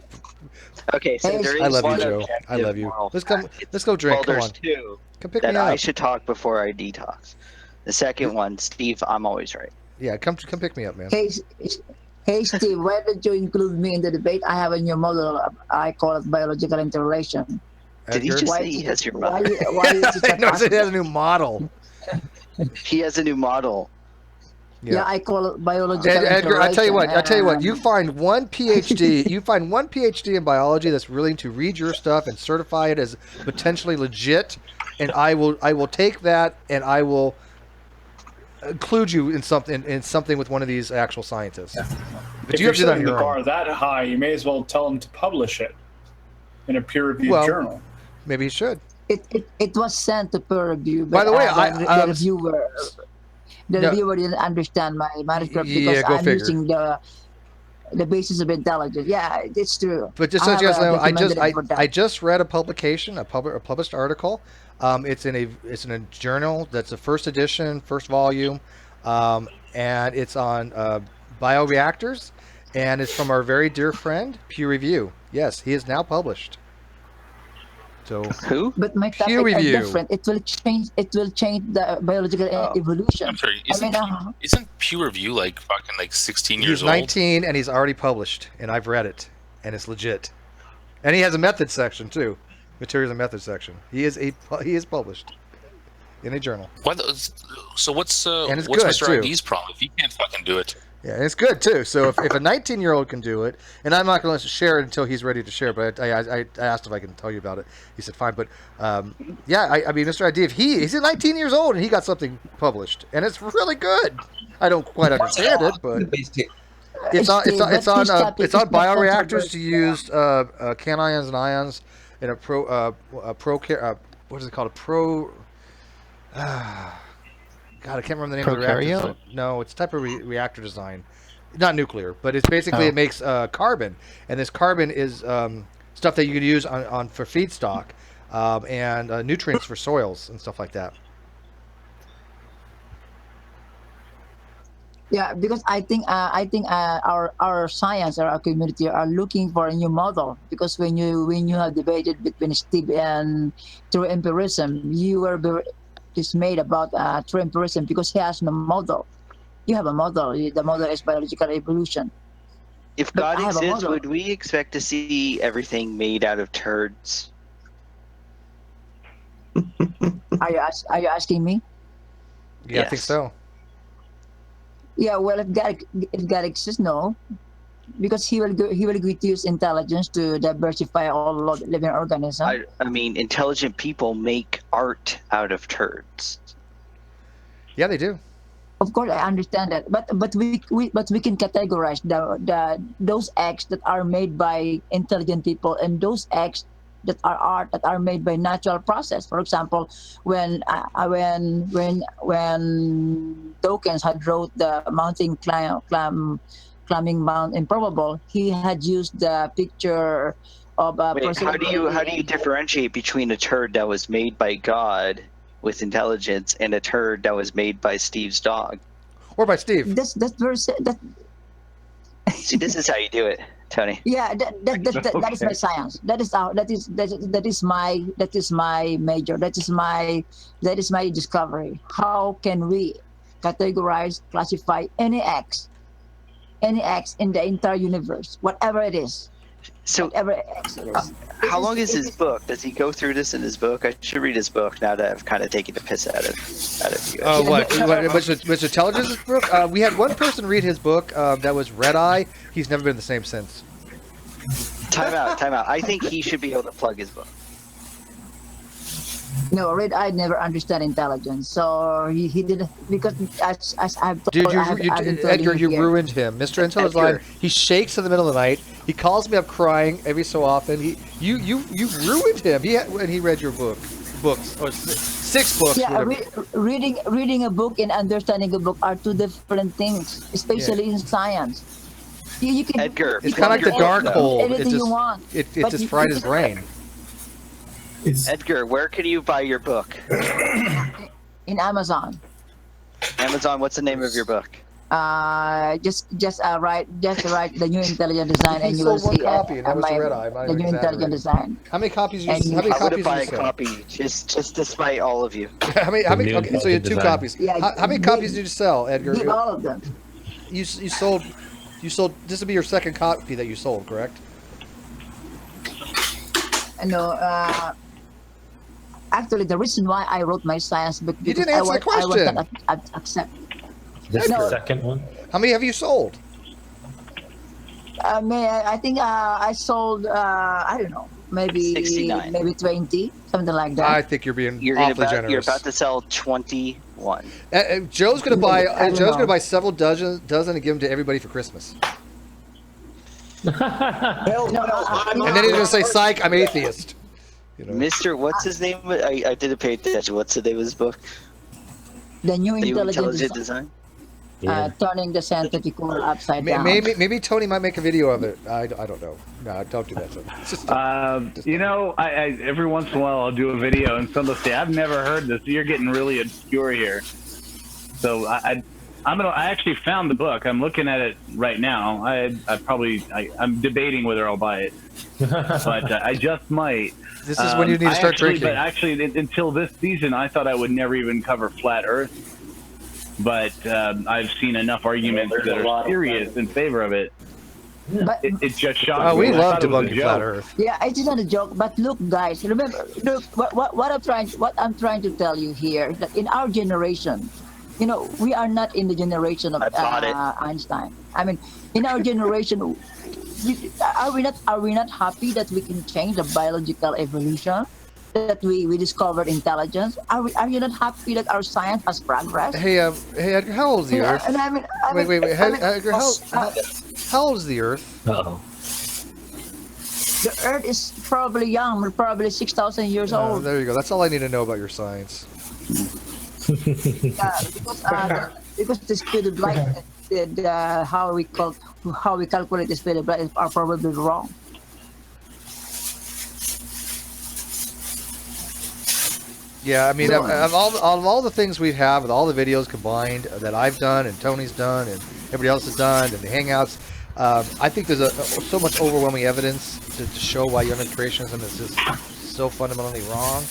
Okay, so there is I love one you, Joe. I love you. Let's go drink. Come on. Two come pick that me up. I should talk before I detox. The second one, Steve, I'm always right. Yeah, come pick me up, man. Hey, Steve, why did you include me in the debate? I have a new model. I call it biological interrelation. Did he just say he has your model? Why is it no, he has a new model. He has a new model. Yeah, I call it biological Edgar, I tell you what. You interrelation. find one PhD in biology that's willing to read your stuff and certify it as potentially legit, and I will take that and I will include you in something with one of these actual scientists. But If you you're have to do that on setting the your bar own. that high, you may as well tell him to publish it in a peer-reviewed journal. Maybe he should. It was sent to peer review. By the way, the reviewer didn't understand my manuscript because I'm using the basis of intelligence. Yeah, it's true. But just so you guys know, I just read a publication, a published article. It's in a journal that's the first edition, first volume, and it's on bioreactors, and it's from our very dear friend Pew Review. Yes, he is now published. So who? But my topic peer is review. different. It will change. It will change the biological evolution. I'm sorry. I mean, Isn't peer review like fucking like 16 years He's 19 and he's already published, and I've read it, and it's legit. And he has a method section too, materials and method section. He is published in a journal. So what's And it's what's good, Mr. too. ID's problem if he can't fucking do it? Yeah, and it's good too. So if a 19-year-old can do it, and I'm not going to share it until he's ready to share, but I asked if I can tell you about it. He said fine. But yeah, I mean, Mr. ID, if he's 19 years old and he got something published, and it's really good. I don't quite understand it, but it's on bioreactors to use cations and ions in a what is it called? God, I can't remember the name of the reactor. Prokaryote? No, it's a type of reactor design. Not nuclear, but it's basically it makes carbon, and this carbon is stuff that you can use on for feedstock and nutrients for soils and stuff like that. yeah, because I think our science or our community are looking for a new model. Because when you have debated between Steve and true empirism, you were dismayed about true empirism because he has no model. You have a model. The model is biological evolution. If God exists, would we expect to see everything made out of turds? Are you asking me? Yeah, I think so. Yeah, well, if God exists, no, because he will use intelligence to diversify all living organisms. I mean, intelligent people make art out of turds. Yeah, they do. Of course, I understand that, but we can categorize those acts that are made by intelligent people and those acts that are art that are made by natural process. For example, when Dawkins had wrote the mountain climbing Mount Improbable, he had used the picture of a person. How do you differentiate between a turd that was made by God with intelligence and a turd that was made by Steve's dog? Or by Steve. That's very See, this is how you do it, Tony. Yeah, that is my science. That is my major. That is my discovery. How can we categorize, classify any X in the entire universe, whatever it is? So, whatever X it is. How long is his book? Does he go through this in his book? I should read his book now that I've kind of taken the piss out of you. Mr. Intelligence's book? We had one person read his book that was Red Eye. He's never been the same since. Time out. I think he should be able to plug his book. No, Red Eye never understand intelligence, so he didn't, because as I've told, Edgar, you ruined him. Mr. Intelligence, he shakes in the middle of the night. He calls me up crying every so often. You ruined him. When he read your books or 6 books. Yeah, reading a book and understanding a book are two different things, especially in science. You can, Edgar, it's kind of like the dark hole. Anything you want. It just fried his brain. Edgar, where can you buy your book? In Amazon. Amazon, what's the name of your book? Just write the new intelligent design, and you will see the new intelligent design. How many copies? I would buy a copy just to spite all of you. how many? Okay, so you had 2 copies. Yeah, how many copies did you sell, Edgar? Give all of them. You sold. This would be your 2nd copy that you sold, correct? No. Actually, the reason why I wrote my science book, you because didn't answer the question. I was not accept. This is the 2nd one. How many have you sold? I think I sold. I don't know, maybe 69. maybe 20, something like that. I think you're being awfully generous. You're about to sell 21. Joe's going to buy. Joe's going to buy several dozen and give them to everybody for Christmas. No, and then he's going to say, "Psych, I'm atheist." You know. Mr. What's his name? I didn't pay attention. What's the name of his book? The new intelligent design. Turning the scientific world upside down. Maybe Tony might make a video of it. I don't know. No, don't do that. I every once in a while I'll do a video and someone will say, "I've never heard this. You're getting really obscure here." So I actually found the book. I'm looking at it right now. I'm debating whether I'll buy it, but I just might. This is when you need to start drinking. But actually, until this season, I thought I would never even cover flat Earth. But I've seen enough arguments that are serious in favor of it. But it just shocked me. Oh, we love debunking debunking flat Earth. yeah, it's not a joke. But look, guys, remember, look what I'm trying to tell you here that in our generation, you know, we are not in the generation of Einstein. I mean, in our generation, are we not happy that we can change the biological evolution? That we discovered intelligence. Are you not happy that our science has progressed? Hey, Edgar, how old is the Earth? Wait, Edgar, how old is the Earth? Uh-oh. The Earth is probably young. We're probably 6,000 years old. There you go. That's all I need to know about your science. Because the speed of light, how we calculate the speed of light are probably wrong. Yeah, I mean, of all the things we have, with all the videos combined that I've done and Tony's done and everybody else has done and the Hangouts, I think there's so much overwhelming evidence to show why young creationism is just so fundamentally wrong.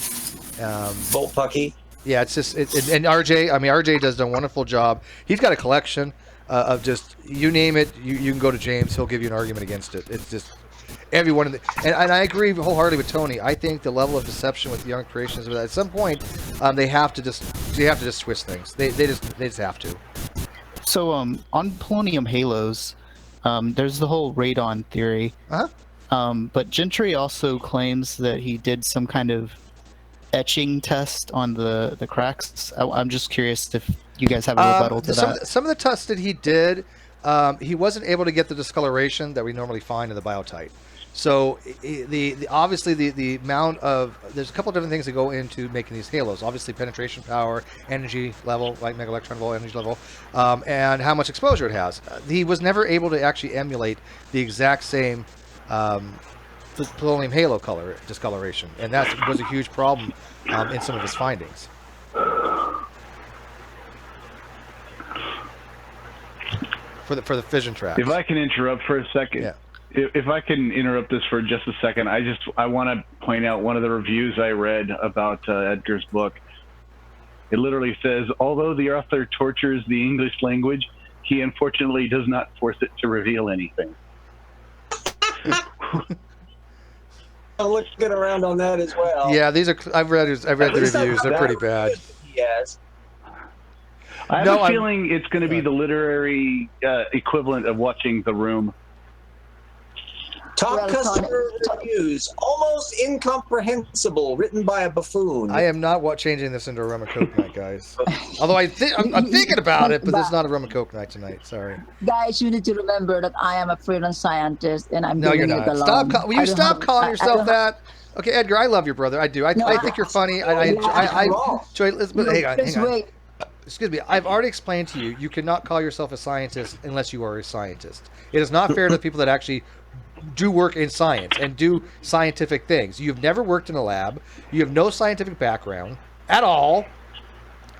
Bolt Pucky. Yeah, it's just and RJ. I mean, RJ does a wonderful job. He's got a collection of just you name it. You can go to James. He'll give you an argument against it. It's just. Everyone and I agree wholeheartedly with Tony. I think the level of deception with young creationists, at some point, they have to just twist things. They just have to. So on polonium halos, there's the whole radon theory. But Gentry also claims that he did some kind of etching test on the cracks. I'm just curious if you guys have a rebuttal to that. Some of the tests that he did, he wasn't able to get the discoloration that we normally find in the biotite. So obviously the amount of there's a couple of different things that go into making these halos. Obviously penetration power, energy level, like mega electron volt energy level, and how much exposure it has. He was never able to actually emulate the exact same polonium halo color discoloration, and that was a huge problem in some of his findings. For the fission traps. If I can interrupt for a second. Yeah. If I can interrupt this for just a second, I want to point out one of the reviews I read about Edgar's book. It literally says, although the author tortures the English language, he unfortunately does not force it to reveal anything. I'm looking around on that as well. Yeah, these are. I've read the reviews. They're pretty bad. Yes. I have a feeling it's going to be the literary equivalent of watching The Room. Top customer reviews, almost incomprehensible, written by a buffoon. I am not changing this into a rum and coke night, guys. Although I'm thinking about it, but there's not a rum and coke night tonight. Sorry. Guys, you need to remember that I am a freelance scientist, and I'm doing you're not. it alone. Will you stop calling yourself that? Okay, Edgar, I love your brother. I do. I think you're funny. I enjoy. Hang on. Excuse me. I've already explained to you. You cannot call yourself a scientist unless you are a scientist. It is not fair to the people that actually do work in science and do scientific things. You've never worked in a lab. You have no scientific background at all.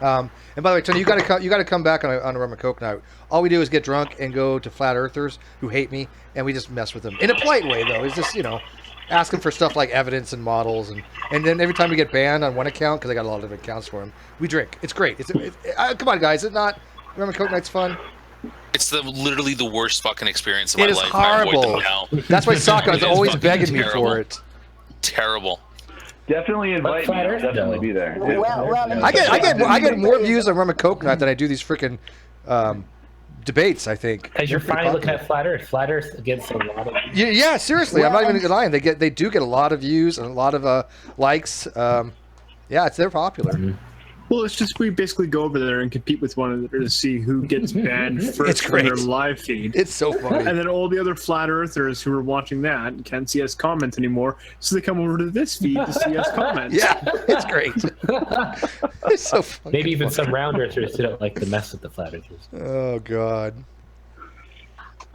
And by the way, Tony, you got to come back on a rum and coke night. All we do is get drunk and go to flat earthers who hate me, and we just mess with them in a polite way. Though, it's just asking for stuff like evidence and models, and then every time we get banned on one account because I got a lot of different accounts for them, we drink. It's great. Come on, guys. It's not rum and coke night's fun. It's literally the worst fucking experience of my life. It is horrible. That's why Sokka is always begging me for it. Terrible. Definitely invite me. I'll definitely be there. I get more views on rum and coke night than I do these freaking debates. I think because you're finally looking at flat Earth. Flat Earth gets a lot of. Yeah, seriously, I'm not even lying. They do get a lot of views and a lot of likes. They're popular. Mm-hmm. Well, it's just we basically go over there and compete with one another to see who gets banned first from their live feed. It's so funny. And then all the other flat earthers who are watching that can't see us comment anymore, so they come over to this feed to see us comment. Yeah, it's great. It's so funny. Maybe even some round earthers who don't like to mess with the flat earthers. Oh God.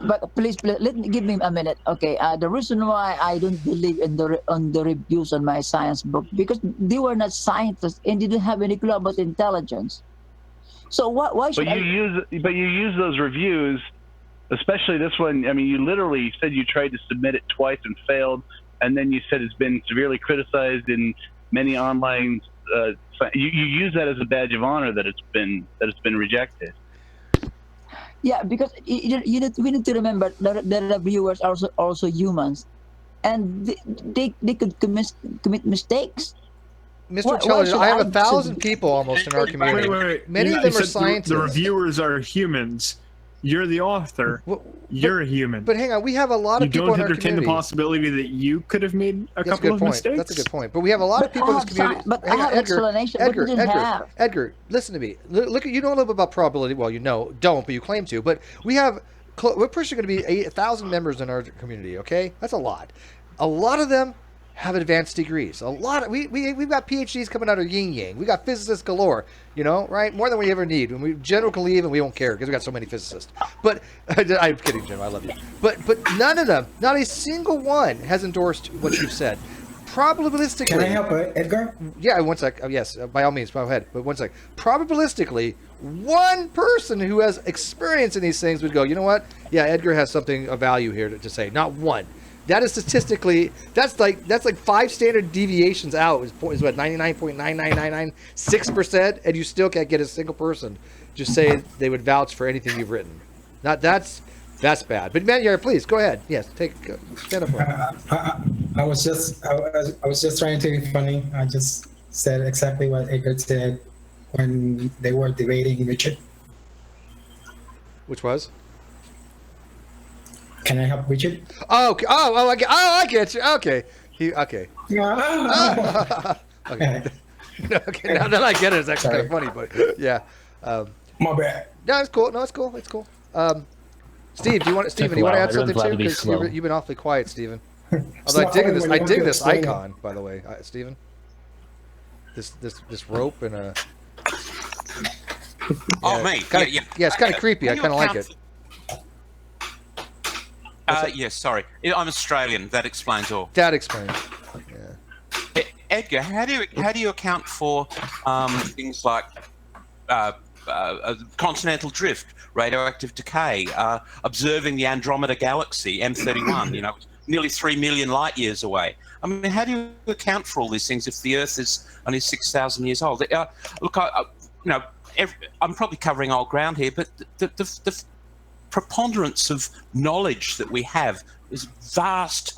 But please, give me a minute. Okay, the reason why I don't believe in the reviews on my science book because they were not scientists and didn't have any clue about intelligence. So why should But you use those reviews, especially this one. I mean, you literally said you tried to submit it twice and failed, and then you said it's been severely criticized in many online. You use that as a badge of honor that it's been rejected. Yeah, because we need to remember that the reviewers are also humans, and they could commit mistakes. Mr. Intelligent, I have 1,000 people almost in our community. Wait. Many of them are scientists. The reviewers are humans. You're the author. You're a human. But hang on, we have a lot of people in our community. You don't entertain the possibility that you could have made a couple of mistakes? That's a good point. But we have a lot of people in this community. But I have explanation. Edgar, listen to me. Look, you know a little bit about probability. Well, you don't, but you claim to. But we're pushing going to be 1,000 members in our community. Okay, that's a lot. A lot of them have advanced degrees. A lot of we've got PhDs coming out of yin yang. We got physicists galore, right? More than we ever need. When General can leave and we won't care because we got so many physicists. But I'm kidding, Jim. I love you. But none of them, not a single one, has endorsed what you've said. Probabilistically. Can I help, Edgar? Yeah, one sec. Yes, by all means, go ahead. But one sec. Probabilistically, one person who has experience in these things would go, you know what? Yeah, Edgar has something of value here to say. Not one. That is statistically, that's like 5 standard deviations out. Is what 99.99996%, and you still can't get a single person just say they would vouch for anything you've written. That's bad. But man, yeah, please go ahead. Yes, stand up for it. I was just trying to be funny. I just said exactly what Edgar said when they were debating Richard. Which was? Can I help Richard? Oh, okay. I get you. Okay. Okay. Okay. Okay. Now that I get it, it's actually kind of funny, but yeah. My bad. No, it's cool. It's cool. Steve, do you want to add something too? Because you've been awfully quiet, Steven. Although I dig this icon, by the way, Steven. This rope and a. Me. Yeah, it's kind of creepy. I kind of like it. Yes, sorry. I'm Australian. That explains all. That explains. Yeah. Edgar, how do you account for things like continental drift, radioactive decay, observing the Andromeda galaxy, M31? Nearly 3 million light years away. I mean, how do you account for all these things if the Earth is only 6,000 years old? Look, I'm probably covering old ground here, but the preponderance of knowledge that we have is vast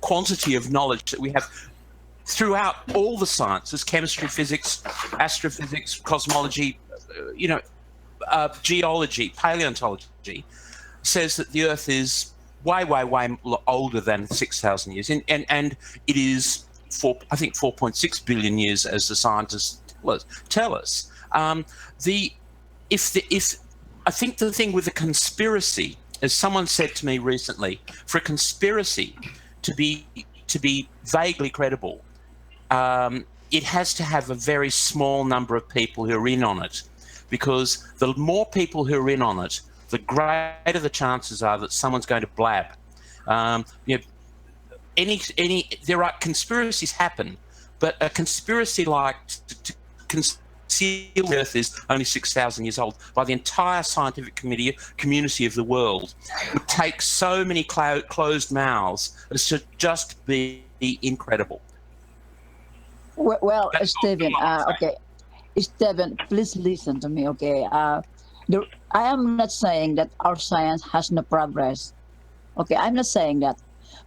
quantity of knowledge that we have throughout all the sciences: chemistry, physics, astrophysics, cosmology, geology, paleontology, says that the Earth is way older than 6,000 years, and it is 4.6 billion years, as the scientists tell us. I think the thing with the conspiracy, as someone said to me recently, for a conspiracy to be vaguely credible, it has to have a very small number of people who are in on it, because the more people who are in on it, the greater the chances are that someone's going to blab. Conspiracies happen, but a conspiracy like to conceal the Earth is only 6,000 years old by the entire scientific community of the world would take so many closed mouths as to just be incredible. Well, Stephen, okay. Stephen, please listen to me, okay? I am not saying that our science has no progress. Okay, I'm not saying that.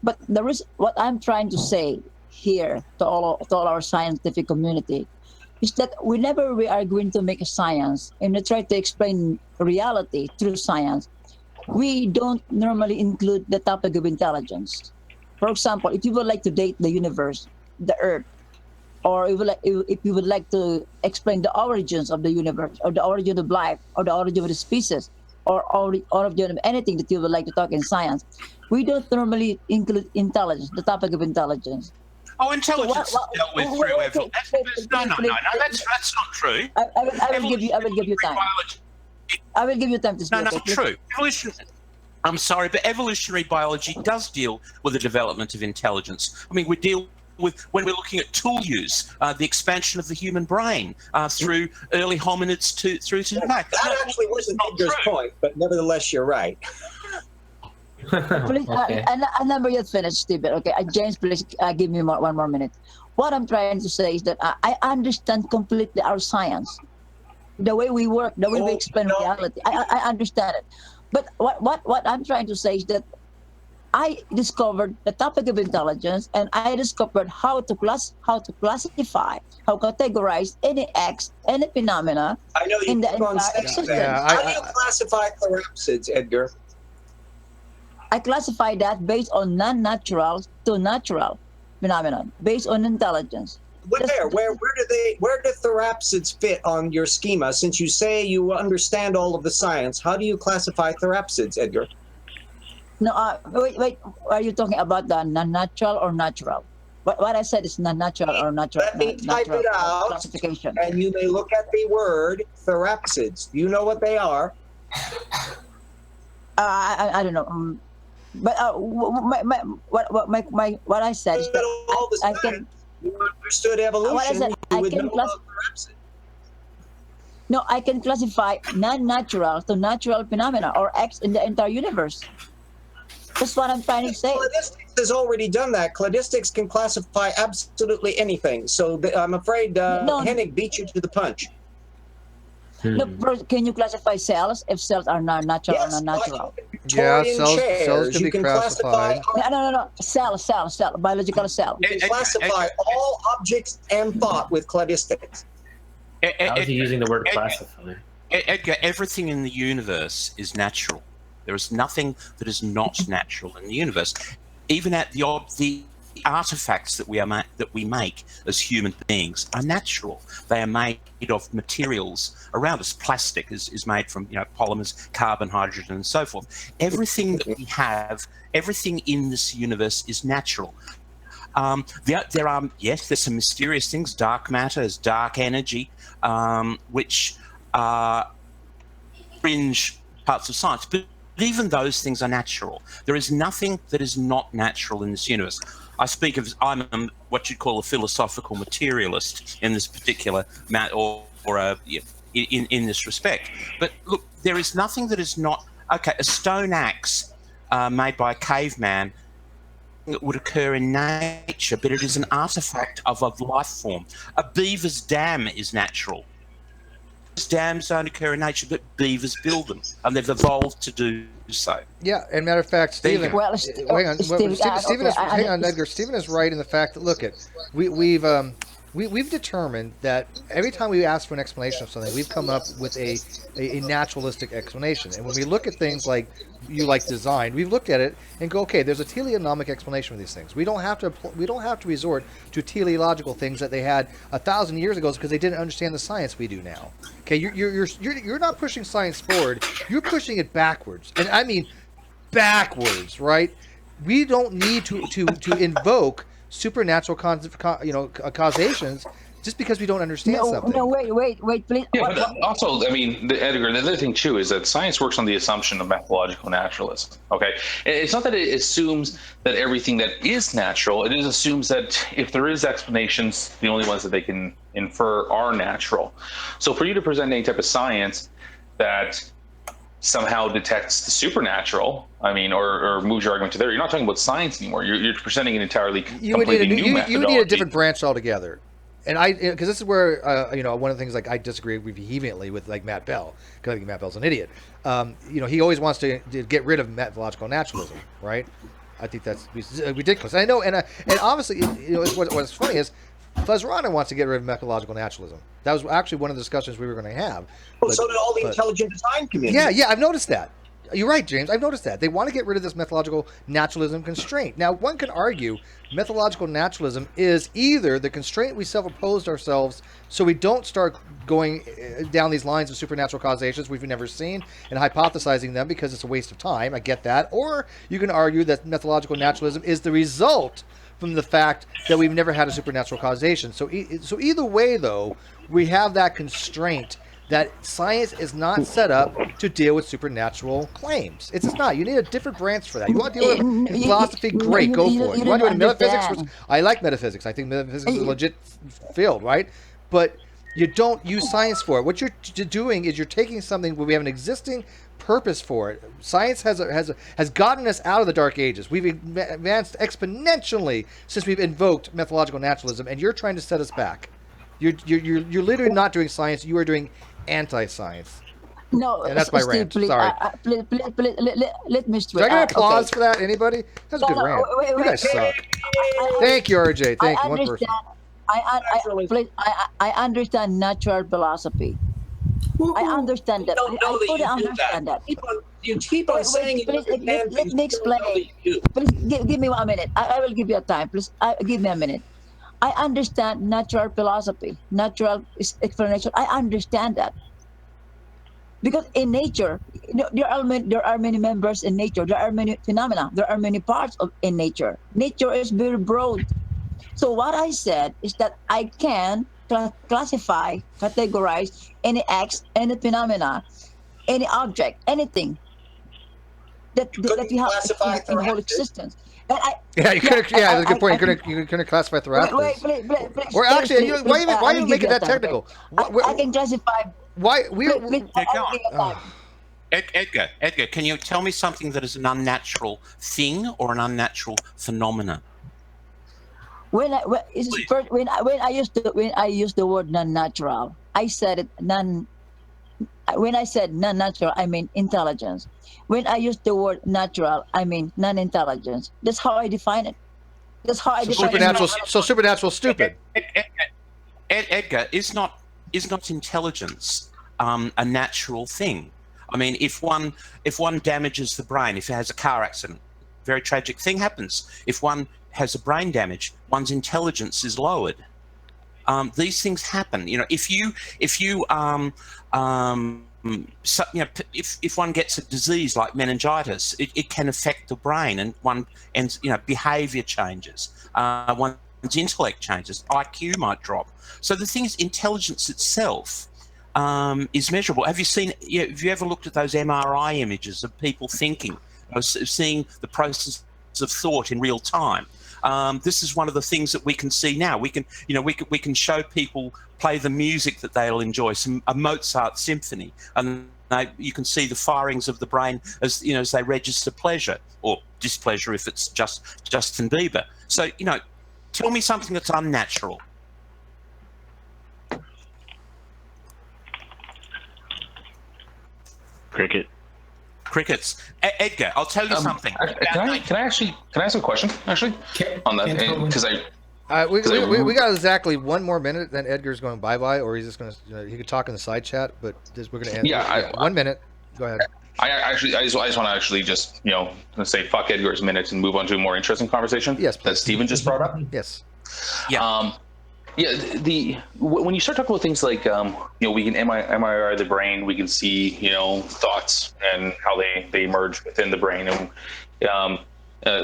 But there is what I'm trying to say here to all our scientific community is that whenever we are going to make a science and we try to explain reality through science, we don't normally include the topic of intelligence. For example, if you would like to date the universe, the Earth, or if you would like to explain the origins of the universe, or the origin of life, or the origin of the species, or origin of anything that you would like to talk in science, we don't normally include intelligence, the topic of intelligence. Oh, intelligence is dealt with through evolution. No, that's not true. I will give you time. I will give you time to speak. No, not true. I'm sorry, but evolutionary biology does deal with the development of intelligence. I mean, we deal with when we're looking at tool use, the expansion of the human brain through early hominids through to today. That actually wasn't Edgar's point, but nevertheless, you're right. Please, I never yet finished, Stephen. Okay, James, please give me one more minute. What I'm trying to say is that I understand completely our science, the way we work, the way we explain reality. I understand it, but what I'm trying to say is that I discovered the topic of intelligence, and I discovered how to classify, how categorize any phenomena I know you in the keep on entire saying existence. that. How do you classify therapsids, Edgar? I classify that based on non-natural to natural phenomenon, based on intelligence. Where do therapsids fit on your schema? Since you say you understand all of the science, how do you classify therapsids, Edgar? No, wait. Are you talking about the non-natural or natural? What I said is non-natural or natural. Let me type it out, classification. and you may look at the word therapsids. Do you know what they are? I don't know. But what I said is that I can. You understood evolution. What I said, I can classify non-natural to natural phenomena or X in the entire universe. That's what I'm trying to say. Cladistics has already done that. Cladistics can classify absolutely anything. So I'm afraid Hennig beat you to the punch. No, can you classify cells if cells are non-natural or non-natural? Yeah, cells can be classified. No. Cell, biological cell. You can classify all objects and thought with cladistics. How is he using the word classify? Edgar, everything in the universe is natural. There is nothing that is not natural in the universe. Even at the artifacts that we make as human beings are natural. They are made of materials around us. Plastic is made from polymers, carbon, hydrogen, and so forth. Everything that we have, everything in this universe is natural. There's some mysterious things. Dark matter is dark energy, which are fringe parts of science. But even those things are natural. There is nothing that is not natural in this universe. I'm what you'd call a philosophical materialist in this particular in this respect. But look, there is nothing that is not a stone axe made by a caveman would occur in nature, but it is an artifact of a life form. A beaver's dam is natural. Dams don't occur in nature, but beavers build them, and they've evolved to do so. Yeah, and matter of fact, Stephen, hang on, Edgar. Stephen is right in the fact that we've determined that every time we ask for an explanation of something, we've come up with a naturalistic explanation. And when we look at things like design, we've looked at it and go, okay, there's a teleonomic explanation for these things. We don't have to resort to teleological things that they had 1,000 years ago because they didn't understand the science we do now. Okay, you're not pushing science forward. You're pushing it backwards, and I mean backwards, right? We don't need to invoke supernatural causations just because we don't understand something. No, wait, please. Yeah, but also, I mean, Edgar, the other thing too is that science works on the assumption of methodological naturalism. Okay, it's not that it assumes that everything that is natural. It just assumes that if there is explanations, the only ones that they can infer are natural. So for you to present any type of science that somehow detects the supernatural, I mean, or moves your argument to there, you're not talking about science anymore. You're presenting an entirely completely new methodology. You would need a different branch altogether. And because this is where one of the things I disagree vehemently with Matt Bell, because I think Matt Bell's an idiot. He always wants to get rid of methodological naturalism, right? I think that's ridiculous. I know, and obviously, what's funny is Fuzzrana wants to get rid of methodological naturalism. That was actually one of the discussions we were going to have. Well, so did all the intelligent design community. Yeah, I've noticed that. You're right, James. I've noticed that. They want to get rid of this methodological naturalism constraint. Now, one can argue methodological naturalism is either the constraint we self-imposed ourselves so we don't start going down these lines of supernatural causations we've never seen and hypothesizing them because it's a waste of time. I get that. Or you can argue that methodological naturalism is the result from the fact that we've never had a supernatural causation. So either way, though, we have that constraint that science is not set up to deal with supernatural claims. It's just not. You need a different branch for that. You want to deal with in philosophy? Great, go for it. You want to do it in metaphysics? I like metaphysics. I think metaphysics is a legit field, right? But you don't use science for it. What you're doing is you're taking something where we have an existing purpose for it. Science has gotten us out of the Dark Ages. We've advanced exponentially since we've invoked methodological naturalism, and you're trying to set us back. You're literally not doing science. You are doing anti-science. No, and that's my Steve, rant. please, Sorry. please, let me Did I get applause for that? Anybody? That's a good rant. Wait, you guys suck. Thank you, RJ. Thank you. One person. I understand natural philosophy. I understand that. I fully understand that. You keep on saying you understand. Let me explain. Please give me 1 minute. I will give you a time. Please give me a minute. I understand natural philosophy, natural explanation. I understand that. Because in nature, there are many members in nature. There are many phenomena. There are many parts in nature. Nature is very broad. So what I said is that I can classify, categorize any acts, any phenomena, any object, anything that we have in the whole existence. That's a good point. You couldn't classify Therapis. Please, or actually, why are you making that technical? I can classify. Why Edgar, can you tell me something that is an unnatural thing or an unnatural phenomenon? When I used the word non-natural, I said it non. When I said non-natural, I mean intelligence. When I use the word natural, I mean non-intelligence. That's how I define it. That's how I define supernatural. So supernatural, stupid. Edgar, is not intelligence a natural thing? I mean, if one damages the brain, if it has a car accident, very tragic thing happens. If one has a brain damage, one's intelligence is lowered. These things happen. If one gets a disease like meningitis, it can affect the brain, and behavior changes. One's intellect changes. IQ might drop. So the thing is, intelligence itself is measurable. Have you ever looked at those MRI images of people thinking, seeing the process of thought in real time? This is one of the things that we can see now. We can show people play the music that they'll enjoy, a Mozart symphony, and you can see the firings of the brain as they register pleasure or displeasure if it's Justin Bieber. So tell me something that's unnatural. Crickets. Edgar, I'll tell you something. Can I ask a question on that? Because we got exactly 1 more minute, then Edgar's going bye-bye, or he's just going to, he could talk in the side chat, but we're going to end. Yeah, 1 minute. Go ahead. I just want to actually just, say fuck Edgar's minutes and move on to a more interesting conversation. Yes, please. That Steven just brought up. Yes. Yeah. When you start talking about things like, we can MRI the brain, we can see, thoughts and how they emerge within the brain, and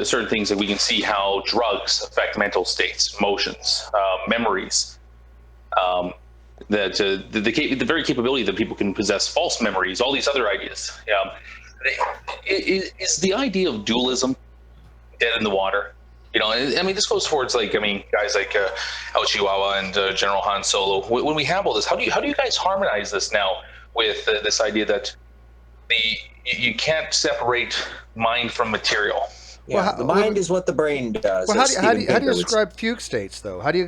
certain things that we can see how drugs affect mental states, emotions, memories. The very capability that people can possess false memories, all these other ideas. Is the idea of dualism dead in the water? This goes towards guys like El Chihuahua and General Han Solo. When we have all this, how do you guys harmonize this now with this idea that you can't separate mind from material? Yeah, the mind is what the brain does. Well, how do you describe fugue states, though? How do you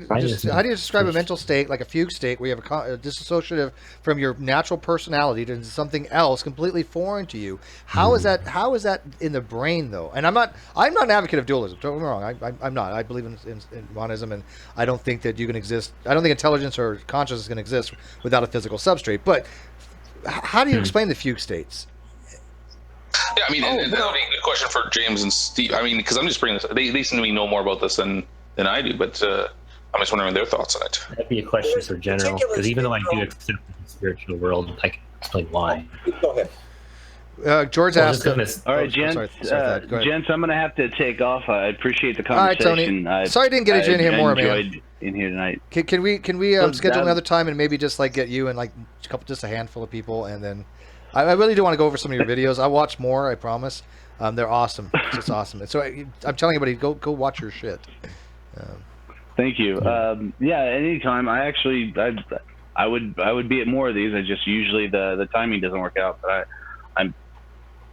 describe a mental state like a fugue state where you have a disassociative from your natural personality to something else completely foreign to you? How is that in the brain, though? And I'm not an advocate of dualism. Don't get me wrong. I'm not. I believe in monism, and I don't think that you can exist. I don't think intelligence or consciousness can exist without a physical substrate. But how do you explain the fugue states? Yeah, that would be a good question for James and Steve. Because I'm just bringing this. They seem to know more about this than I do, but I'm just wondering their thoughts on it. That'd be a question for general, because even though I do accept the spiritual world, I can explain why. Go ahead. George asked. All right, gents. Sorry, go ahead. Gents, I'm going to have to take off. I appreciate the All right, conversation. Tony. Sorry I didn't get you in here more, man. Enjoyed in here tonight. Can we schedule another time and maybe just like get you and like just a handful of people, and then I really do want to go over some of your videos. I watch more, I promise. They're awesome. It's just awesome. And so I'm telling everybody, go watch your shit. Thank you. Yeah, anytime. I would be at more of these. I just usually the timing doesn't work out. But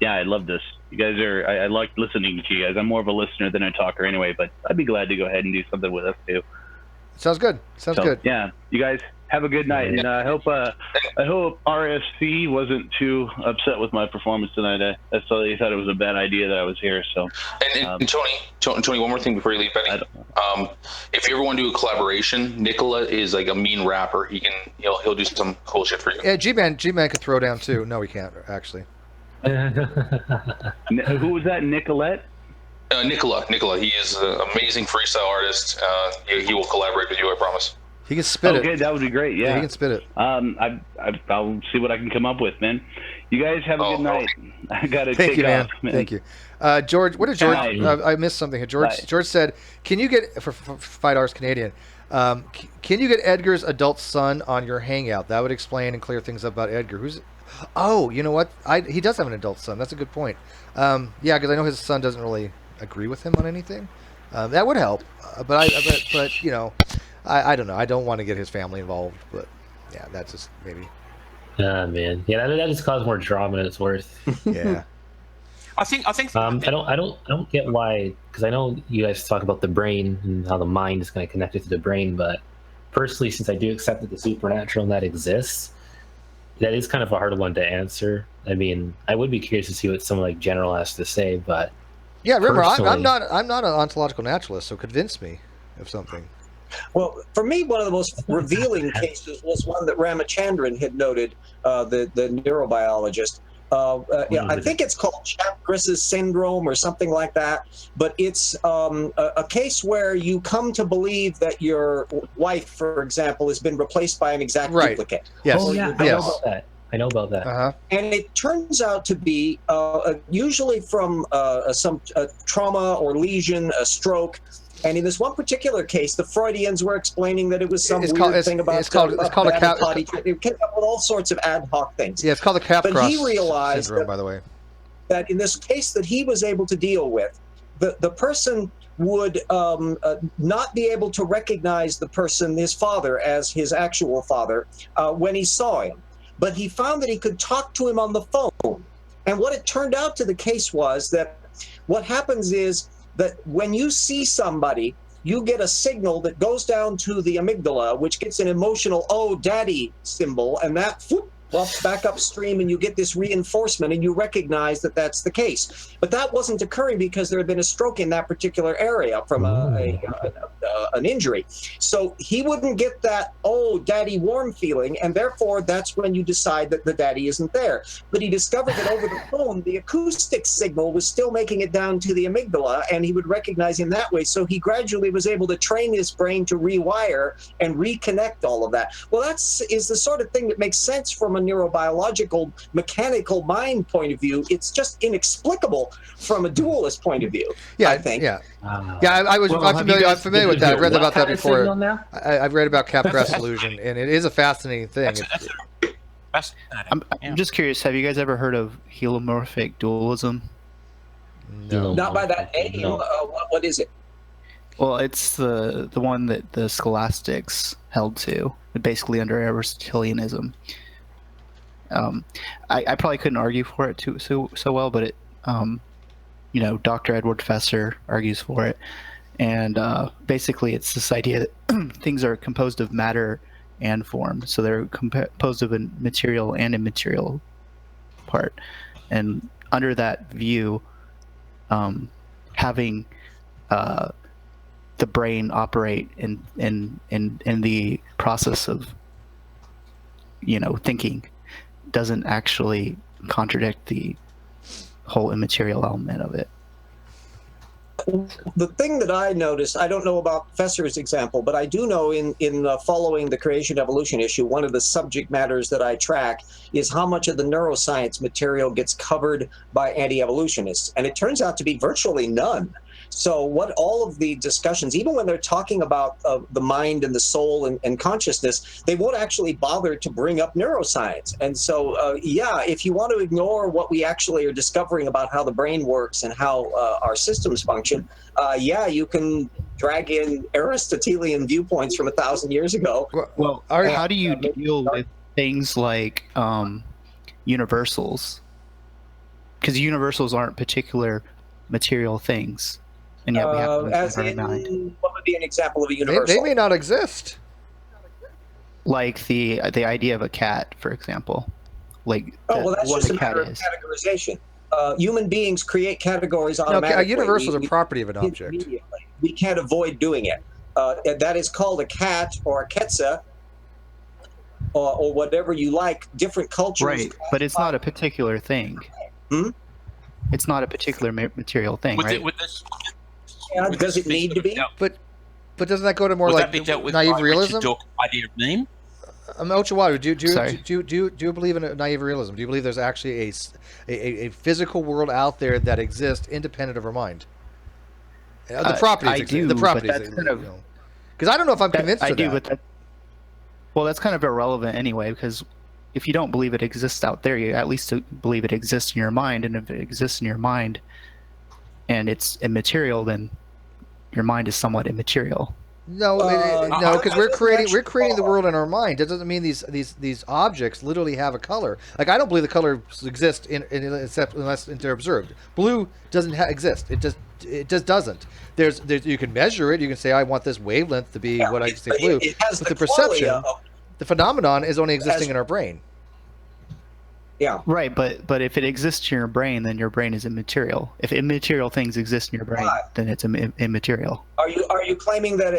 I love this. You guys are. I like listening to you guys. I'm more of a listener than a talker anyway. But I'd be glad to go ahead and do something with us too. Sounds good. Sounds good. Yeah, you guys have a good night, and I hope RSC wasn't too upset with my performance tonight. I saw they thought it was a bad idea that I was here. So, and Tony, one more thing before you leave, Betty. If you ever want to do a collaboration, Nicola is like a mean rapper. He'll do some cool shit for you. Yeah, G-Man could throw down too. No, he can't actually. Who was that? Nicolette? Nicola. He is an amazing freestyle artist. He will collaborate with you, I promise. He can spit it. Okay, that would be great. Yeah, he can spit it. I'll see what I can come up with, man. You guys have a good night. I gotta Thank take you, man. off, man. Thank you, George. What did George? I missed something. George said, "Can you get for Fight Arts Canadian? Can you get Edgar's adult son on your Hangout? That would explain and clear things up about Edgar. Who's? Oh, you know what? He does have an adult son. That's a good point. Yeah, because I know his son doesn't really agree with him on anything. That would help. But you know, I don't know. I don't want to get his family involved. But yeah, that's just maybe. Man, yeah, that just caused more drama than it's worth. Yeah. I think. I don't get why, because I know you guys talk about the brain and how the mind is kind of connected to the brain, but personally, since I do accept that the supernatural and that exists, that is kind of a hard one to answer. I mean, I would be curious to see what someone like General has to say, but yeah, remember, I'm not an ontological naturalist, so convince me of something. Well, for me, one of the most revealing cases was one that Ramachandran had noted, the neurobiologist. I think it's called Chapgris's syndrome or something like that. But it's a case where you come to believe that your wife, for example, has been replaced by an exact duplicate. Yes. Oh, yeah. I know about that. Uh-huh. And it turns out to be usually from some trauma or lesion, a stroke. And in this one particular case, the Freudians were explaining that it was some weird thing about It came up with all sorts of ad hoc things. Yeah, it's called the Capgras he realized syndrome, by the way. That in this case that he was able to deal with, the person would not be able to recognize the person, his father, as his actual father when he saw him. But he found that he could talk to him on the phone. And what it turned out to the case was that what happens is that when you see somebody, you get a signal that goes down to the amygdala, which gets an emotional, oh, daddy symbol, and that flops back upstream, and you get this reinforcement, and you recognize that that's the case. But that wasn't occurring because there had been a stroke in that particular area from an injury. So he wouldn't get that, oh, daddy warm feeling, and therefore that's when you decide that the daddy isn't there. But he discovered that over the phone, the acoustic signal was still making it down to the amygdala, and he would recognize him that way. So he gradually was able to train his brain to rewire and reconnect all of that. Well, is the sort of thing that makes sense from a neurobiological, mechanical mind point of view. It's just inexplicable from a dualist point of view. Yeah, I think. Yeah, I'm familiar with that. I've read about that before. I've read about Capgras illusion, and it is a fascinating thing. I'm just curious. Have you guys ever heard of helomorphic dualism? No. Not by that name. No. What is it? Well, it's the one that the scholastics held to, basically under Aristotelianism. I probably couldn't argue for it so well, but it, Dr. Edward Fesser argues for it, and basically it's this idea that things are composed of matter and form, so they're composed of a material and immaterial part, and under that view, having the brain operate in the process of thinking doesn't actually contradict the whole immaterial element of it. The thing that I noticed, I don't know about Professor's example, but I do know in following the creation evolution issue, one of the subject matters that I track is how much of the neuroscience material gets covered by anti-evolutionists. And it turns out to be virtually none. So what all of the discussions, even when they're talking about the mind and the soul and consciousness, they won't actually bother to bring up neuroscience. And so, yeah, if you want to ignore what we actually are discovering about how the brain works and how our systems function, yeah, you can drag in Aristotelian viewpoints from 1,000 years ago. Well, how do you deal with things like universals? Because universals aren't particular material things. And yet we have them As in our in, mind. what would be an example of a universal? They may not exist. Like the idea of a cat, for example. Like well, that's what just a a cat matter of is. categorization. Human beings create categories No, automatically. a universal is a property of an object. We can't avoid doing it. That is called a cat or a quetzal or whatever you like. Different cultures. Right, but it's not a particular thing. It's not a particular material thing, right? Does it need to be? But doesn't that go to more Would like that be dealt with naive by realism? Richard Dawkins' idea of meme? Ochawaru, Sorry. do you believe in naive realism? Do you believe there's actually a physical world out there that exists independent of our mind? The properties I exist. do, The but properties, that's kind of because I don't know if I'm convinced I of do, that. but well, that's kind of irrelevant anyway, because if you don't believe it exists out there, you at least believe it exists in your mind, and if it exists in your mind and it's immaterial, then your mind is somewhat immaterial. No, no, because we're creating the world in our mind. That doesn't mean these objects literally have a color. Like I don't believe the colors exist except unless they're observed. Blue doesn't exist. It just doesn't. There's you can measure it. You can say I want this wavelength to be what I say blue. But the perception, the phenomenon is only existing in our brain. Yeah. Right, but if it exists in your brain, then your brain is immaterial. If immaterial things exist in your brain, then it's immaterial. Are you claiming that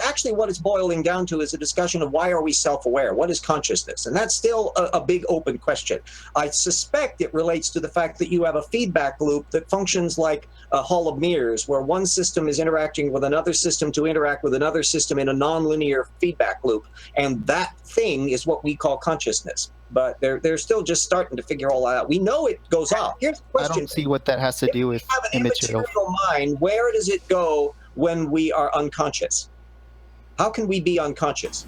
actually what it's boiling down to is a discussion of why are we self-aware? What is consciousness? And that's still a big open question. I suspect it relates to the fact that you have a feedback loop that functions like a hall of mirrors, where one system is interacting with another system to interact with another system in a nonlinear feedback loop. And that thing is what we call consciousness. But they're still just starting to figure all that out. We know it goes off. Here's the question. I don't see what that has to do with have an immaterial. mind, where does it go when we are unconscious? How can we be unconscious?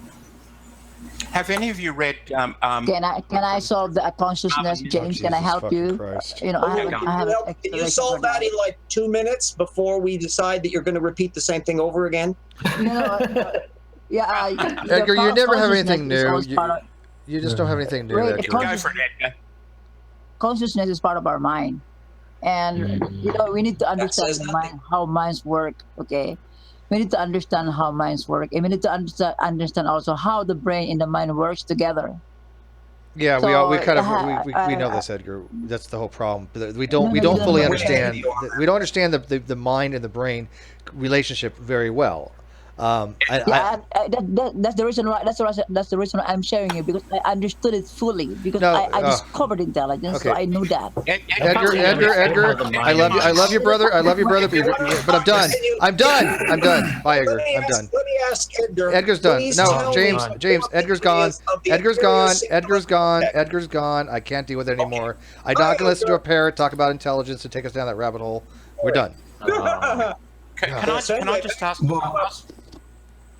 Have any of you read? Can I solve the consciousness, James? Can I help you? You know, Can you solve that in like 2 minutes before we decide that you're going to repeat the same thing over again? Yeah, Edgar, you never have anything new. You just don't have anything new. Right, Edgar. Go for it, Edgar. Consciousness is part of our mind, and we need to understand how minds work. Okay, we need to understand how minds work, and we need to understand also how the brain and the mind works together. Yeah, So, we know this, Edgar. That's the whole problem. We don't fully understand. We don't understand the mind and the brain relationship very well. That's the reason why. That's the reason why I'm sharing it, because I understood it fully, because I discovered intelligence, so I knew that. Edgar, I love you, brother. But I'm done. Bye, Edgar. I'm done. Let me ask Edgar. Edgar's done. Please No, tell me James. Edgar's gone. Edgar's gone. Tech. Edgar's gone. I can't deal with it anymore. I'm not gonna listen to a parrot talk about intelligence to take us down that rabbit hole. We're done. Can I just ask?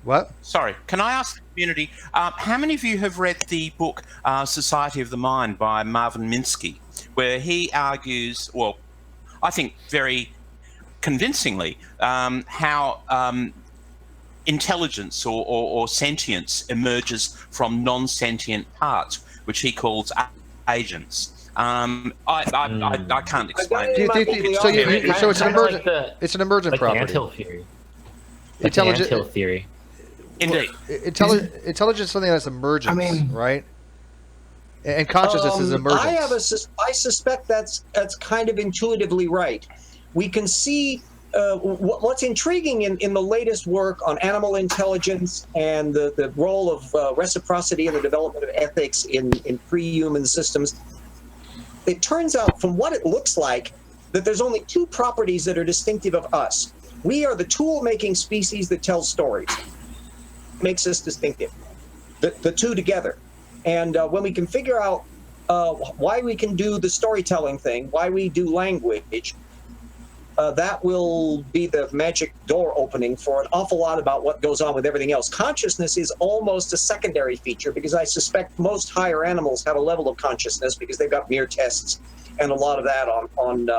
What? Sorry, can I ask the community, how many of you have read the book Society of the Mind by Marvin Minsky, where he argues, well, I think very convincingly, how intelligence or sentience emerges from non-sentient parts, which he calls agents. I can't explain it. So it's an emergent. It's an emergent property. The anthill theory. Anthill theory. Indeed. Intelligence is something that's emergent, right? And consciousness is emergence. I suspect that's kind of intuitively right. We can see what's intriguing in the latest work on animal intelligence and the role of reciprocity in the development of ethics in pre-human systems. It turns out, from what it looks like, that there's only two properties that are distinctive of us. We are the tool-making species that tells stories. Makes us distinctive. The two together. And when we can figure out why we can do the storytelling thing, why we do language, that will be the magic door opening for an awful lot about what goes on with everything else. Consciousness is almost a secondary feature because I suspect most higher animals have a level of consciousness because they've got mirror tests and a lot of that on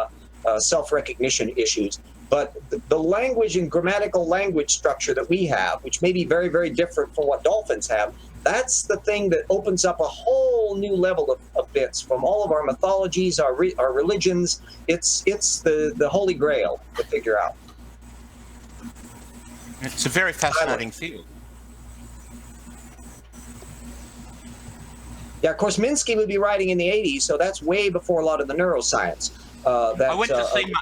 self-recognition issues. But the language and grammatical language structure that we have, which may be very, very different from what dolphins have, that's the thing that opens up a whole new level of bits from all of our mythologies, our religions. It's the holy grail to figure out. It's a very fascinating field. Yeah, of course, Minsky would be writing in the 80s, so that's way before a lot of the neuroscience. I went to see.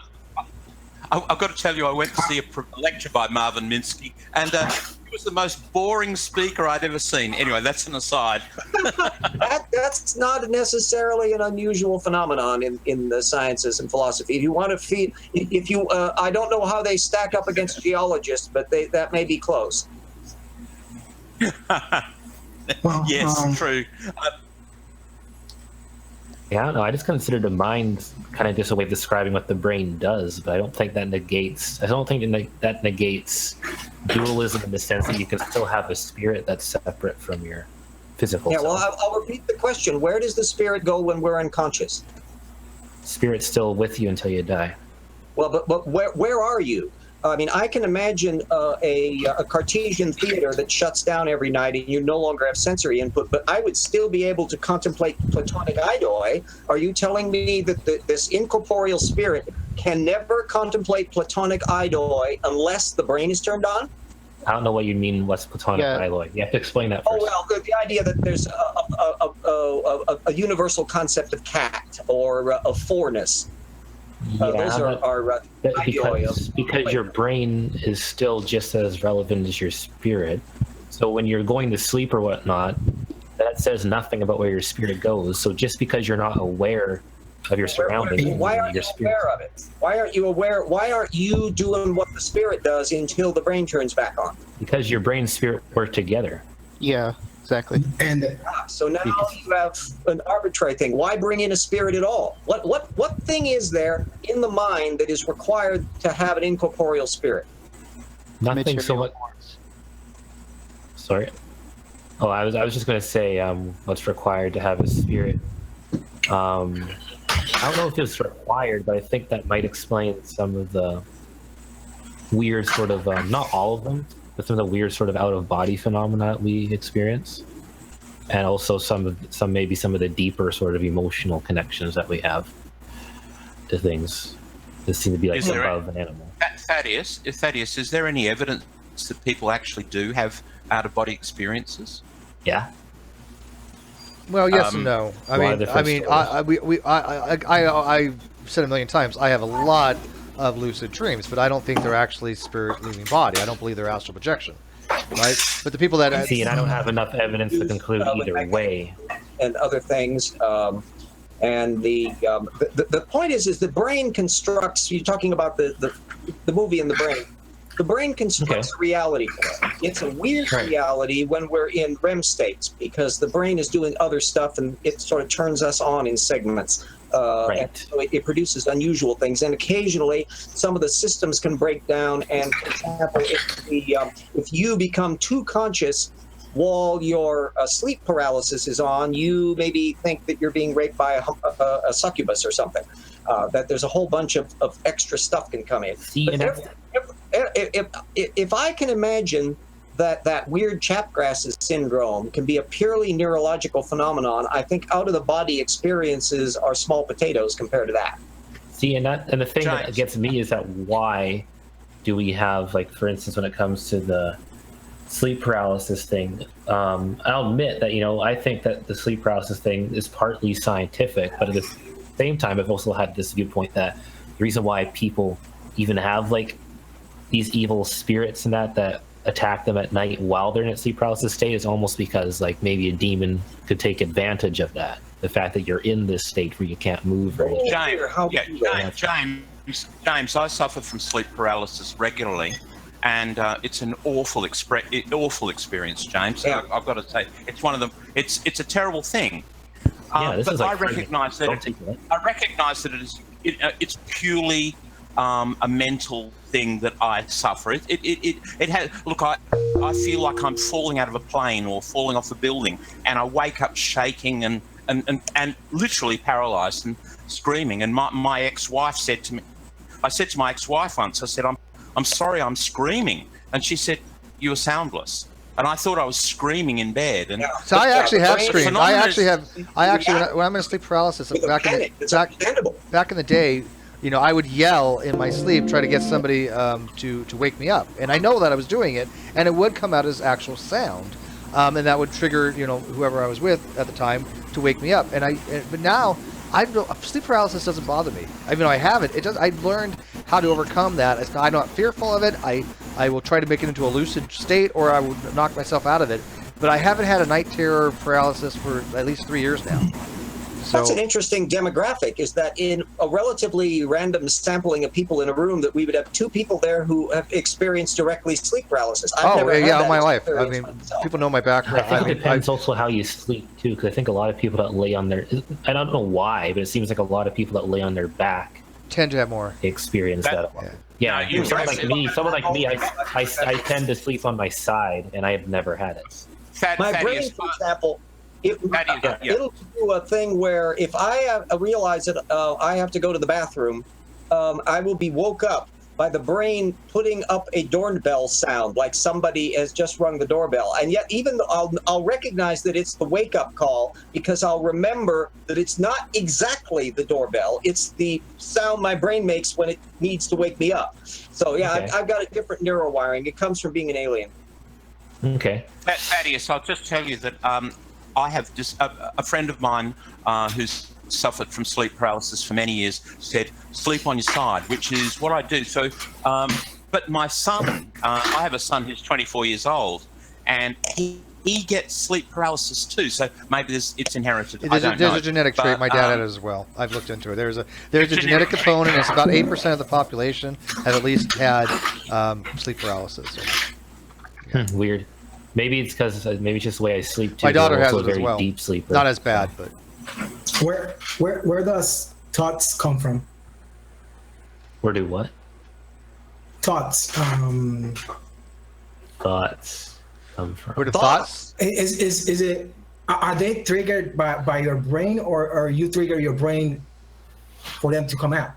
I've got to tell you, I went to see a lecture by Marvin Minsky, and he was the most boring speaker I'd ever seen. Anyway, that's an aside. That's not necessarily an unusual phenomenon in the sciences and philosophy. If you want to I don't know how they stack up against geologists, but that may be close. Yes, true. Yeah, I don't know. I just consider the mind kind of just a way of describing what the brain does, but I don't think that negates. I don't think that negates dualism in the sense that you can still have a spirit that's separate from your physical self. Yeah, well, I'll repeat the question. Where does the spirit go when we're unconscious? Spirit's still with you until you die. Well, but where are you? I mean, I can imagine a Cartesian theater that shuts down every night and you no longer have sensory input, but I would still be able to contemplate Platonic idoi. Are you telling me that this incorporeal spirit can never contemplate Platonic idoi unless the brain is turned on? I don't know what you mean, what's Platonic idoi. You have to explain that first. Oh, well, the idea that there's a universal concept of cat or of fourness. Those are because your brain is still just as relevant as your spirit. So when you're going to sleep or whatnot, that says nothing about where your spirit goes. So just because you're not aware of your surroundings, why aren't you aware of it? Why aren't you aware? Why aren't you doing what the spirit does until the brain turns back on? Because your brain and spirit work together. Yeah, exactly. And so now you have an arbitrary thing. Why bring in a spirit at all? What thing is there in the mind that is required to have an incorporeal spirit? Nothing so much. Sorry. Oh, I was just going to say what's required to have a spirit. I don't know if it's required, but I think that might explain some of the weird sort of, not all of them, but some of the weird sort of out-of-body phenomena that we experience. And also maybe some of the deeper sort of emotional connections that we have to things that seem to be like above an animal. Thaddeus, is there any evidence that people actually do have out-of-body experiences? Yeah. Well, yes and no. I said a million times, I have a lot of lucid dreams, but I don't think they're actually spirit leaving body. I don't believe they're astral projection, right? But the people that see, and I don't have enough evidence to conclude either way. And other things, and the point is the brain constructs. You're talking about the movie in the brain. The brain constructs reality for us. It's a weird reality when we're in REM states because the brain is doing other stuff and it sort of turns us on in segments. And so it produces unusual things. And occasionally some of the systems can break down. And for example, if you become too conscious while your sleep paralysis is on, you maybe think that you're being raped by a succubus or something. That there's a whole bunch of extra stuff can come in. If I can imagine that weird Chapgrasses syndrome can be a purely neurological phenomenon, I think out-of-the-body experiences are small potatoes compared to that. See, and the thing that gets me is that why do we have, like, for instance, when it comes to the sleep paralysis thing, I'll admit that, I think that the sleep paralysis thing is partly scientific, but at the same time, I've also had this viewpoint that the reason why people even have, like, these evil spirits and that attack them at night while they're in a sleep paralysis state is almost because like maybe a demon could take advantage of that. The fact that you're in this state where you can't move or anything. James, I suffer from sleep paralysis regularly, and it's an awful experience, James. Yeah. I've got to say, it's one of them. It's a terrible thing. This but is like I recognise that it's purely a mental thing that I suffer. It has. Look, I feel like I'm falling out of a plane or falling off a building, and I wake up shaking and literally paralysed and screaming. And my ex-wife said to me, I said to my ex-wife once, I said, I'm sorry, I'm screaming, and she said, you were soundless. And I thought I was screaming in bed. And so I actually have screamed. When I'm in sleep paralysis back in the day, you know, I would yell in my sleep, try to get somebody to wake me up, and I know that I was doing it, and it would come out as actual sound, and that would trigger, you know, whoever I was with at the time to wake me up. But now sleep paralysis doesn't bother me. I mean, I have it. I've learned how to overcome that. I'm not fearful of it. I will try to make it into a lucid state, or I will knock myself out of it. But I haven't had a night terror paralysis for at least 3 years now. So, that's an interesting demographic, is that in a relatively random sampling of people in a room, that we would have 2 people there who have experienced directly sleep paralysis. I've never had that all my life. I experience mean, myself. people know my background. I think it depends also how you sleep too, because I think a lot of people that lay on their, I don't know why, but it seems like a lot of people that lay on their back tend to have more experience that. Yeah, someone like me, I tend to sleep on my side, and I have never had it. My brain, for example, it'll do a thing where if I realize that I have to go to the bathroom, I will be woke up by the brain putting up a doorbell sound, like somebody has just rung the doorbell. And yet even I'll recognize that it's the wake-up call, because I'll remember that it's not exactly the doorbell. It's the sound my brain makes when it needs to wake me up. So yeah, Okay. I've got a different neurowiring. It comes from being an alien. Okay. Thaddeus, I'll just tell you that I have just a friend of mine who's suffered from sleep paralysis for many years said, sleep on your side, which is what I do. So, but my son, I have a son who's 24 years old, and he gets sleep paralysis too. So maybe it's inherited. There's a genetic trait. My dad had it as well. I've looked into it. There's a genetic component. It's about 8% of the population have at least had sleep paralysis. So, Weird. Maybe it's because maybe it's just the way I sleep too. my daughter I'm has also it as a very well. deep sleeper. Not as bad, but Where does thoughts come from? Where do what? Thoughts. Thoughts come from. Where do thoughts? Is it? Are they triggered by your brain, or you trigger your brain for them to come out?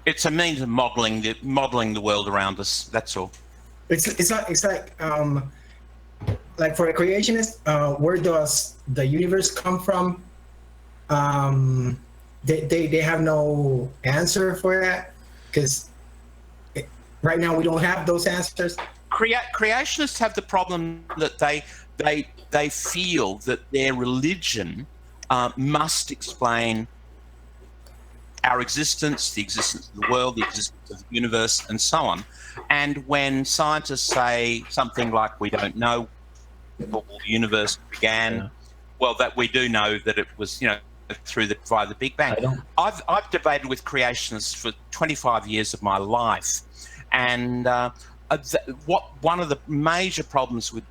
It's a means of modeling the world around us. That's all. It's like for a creationist, where does the universe come from? They have no answer for that, because right now we don't have those answers. Creationists have the problem that they feel that their religion must explain our existence, the existence of the world, the existence of the universe, and so on. And when scientists say something like, we don't know how the universe began, well, that we do know that it was, via the Big Bang. I've debated with creationists for 25 years of my life, and one of the major problems with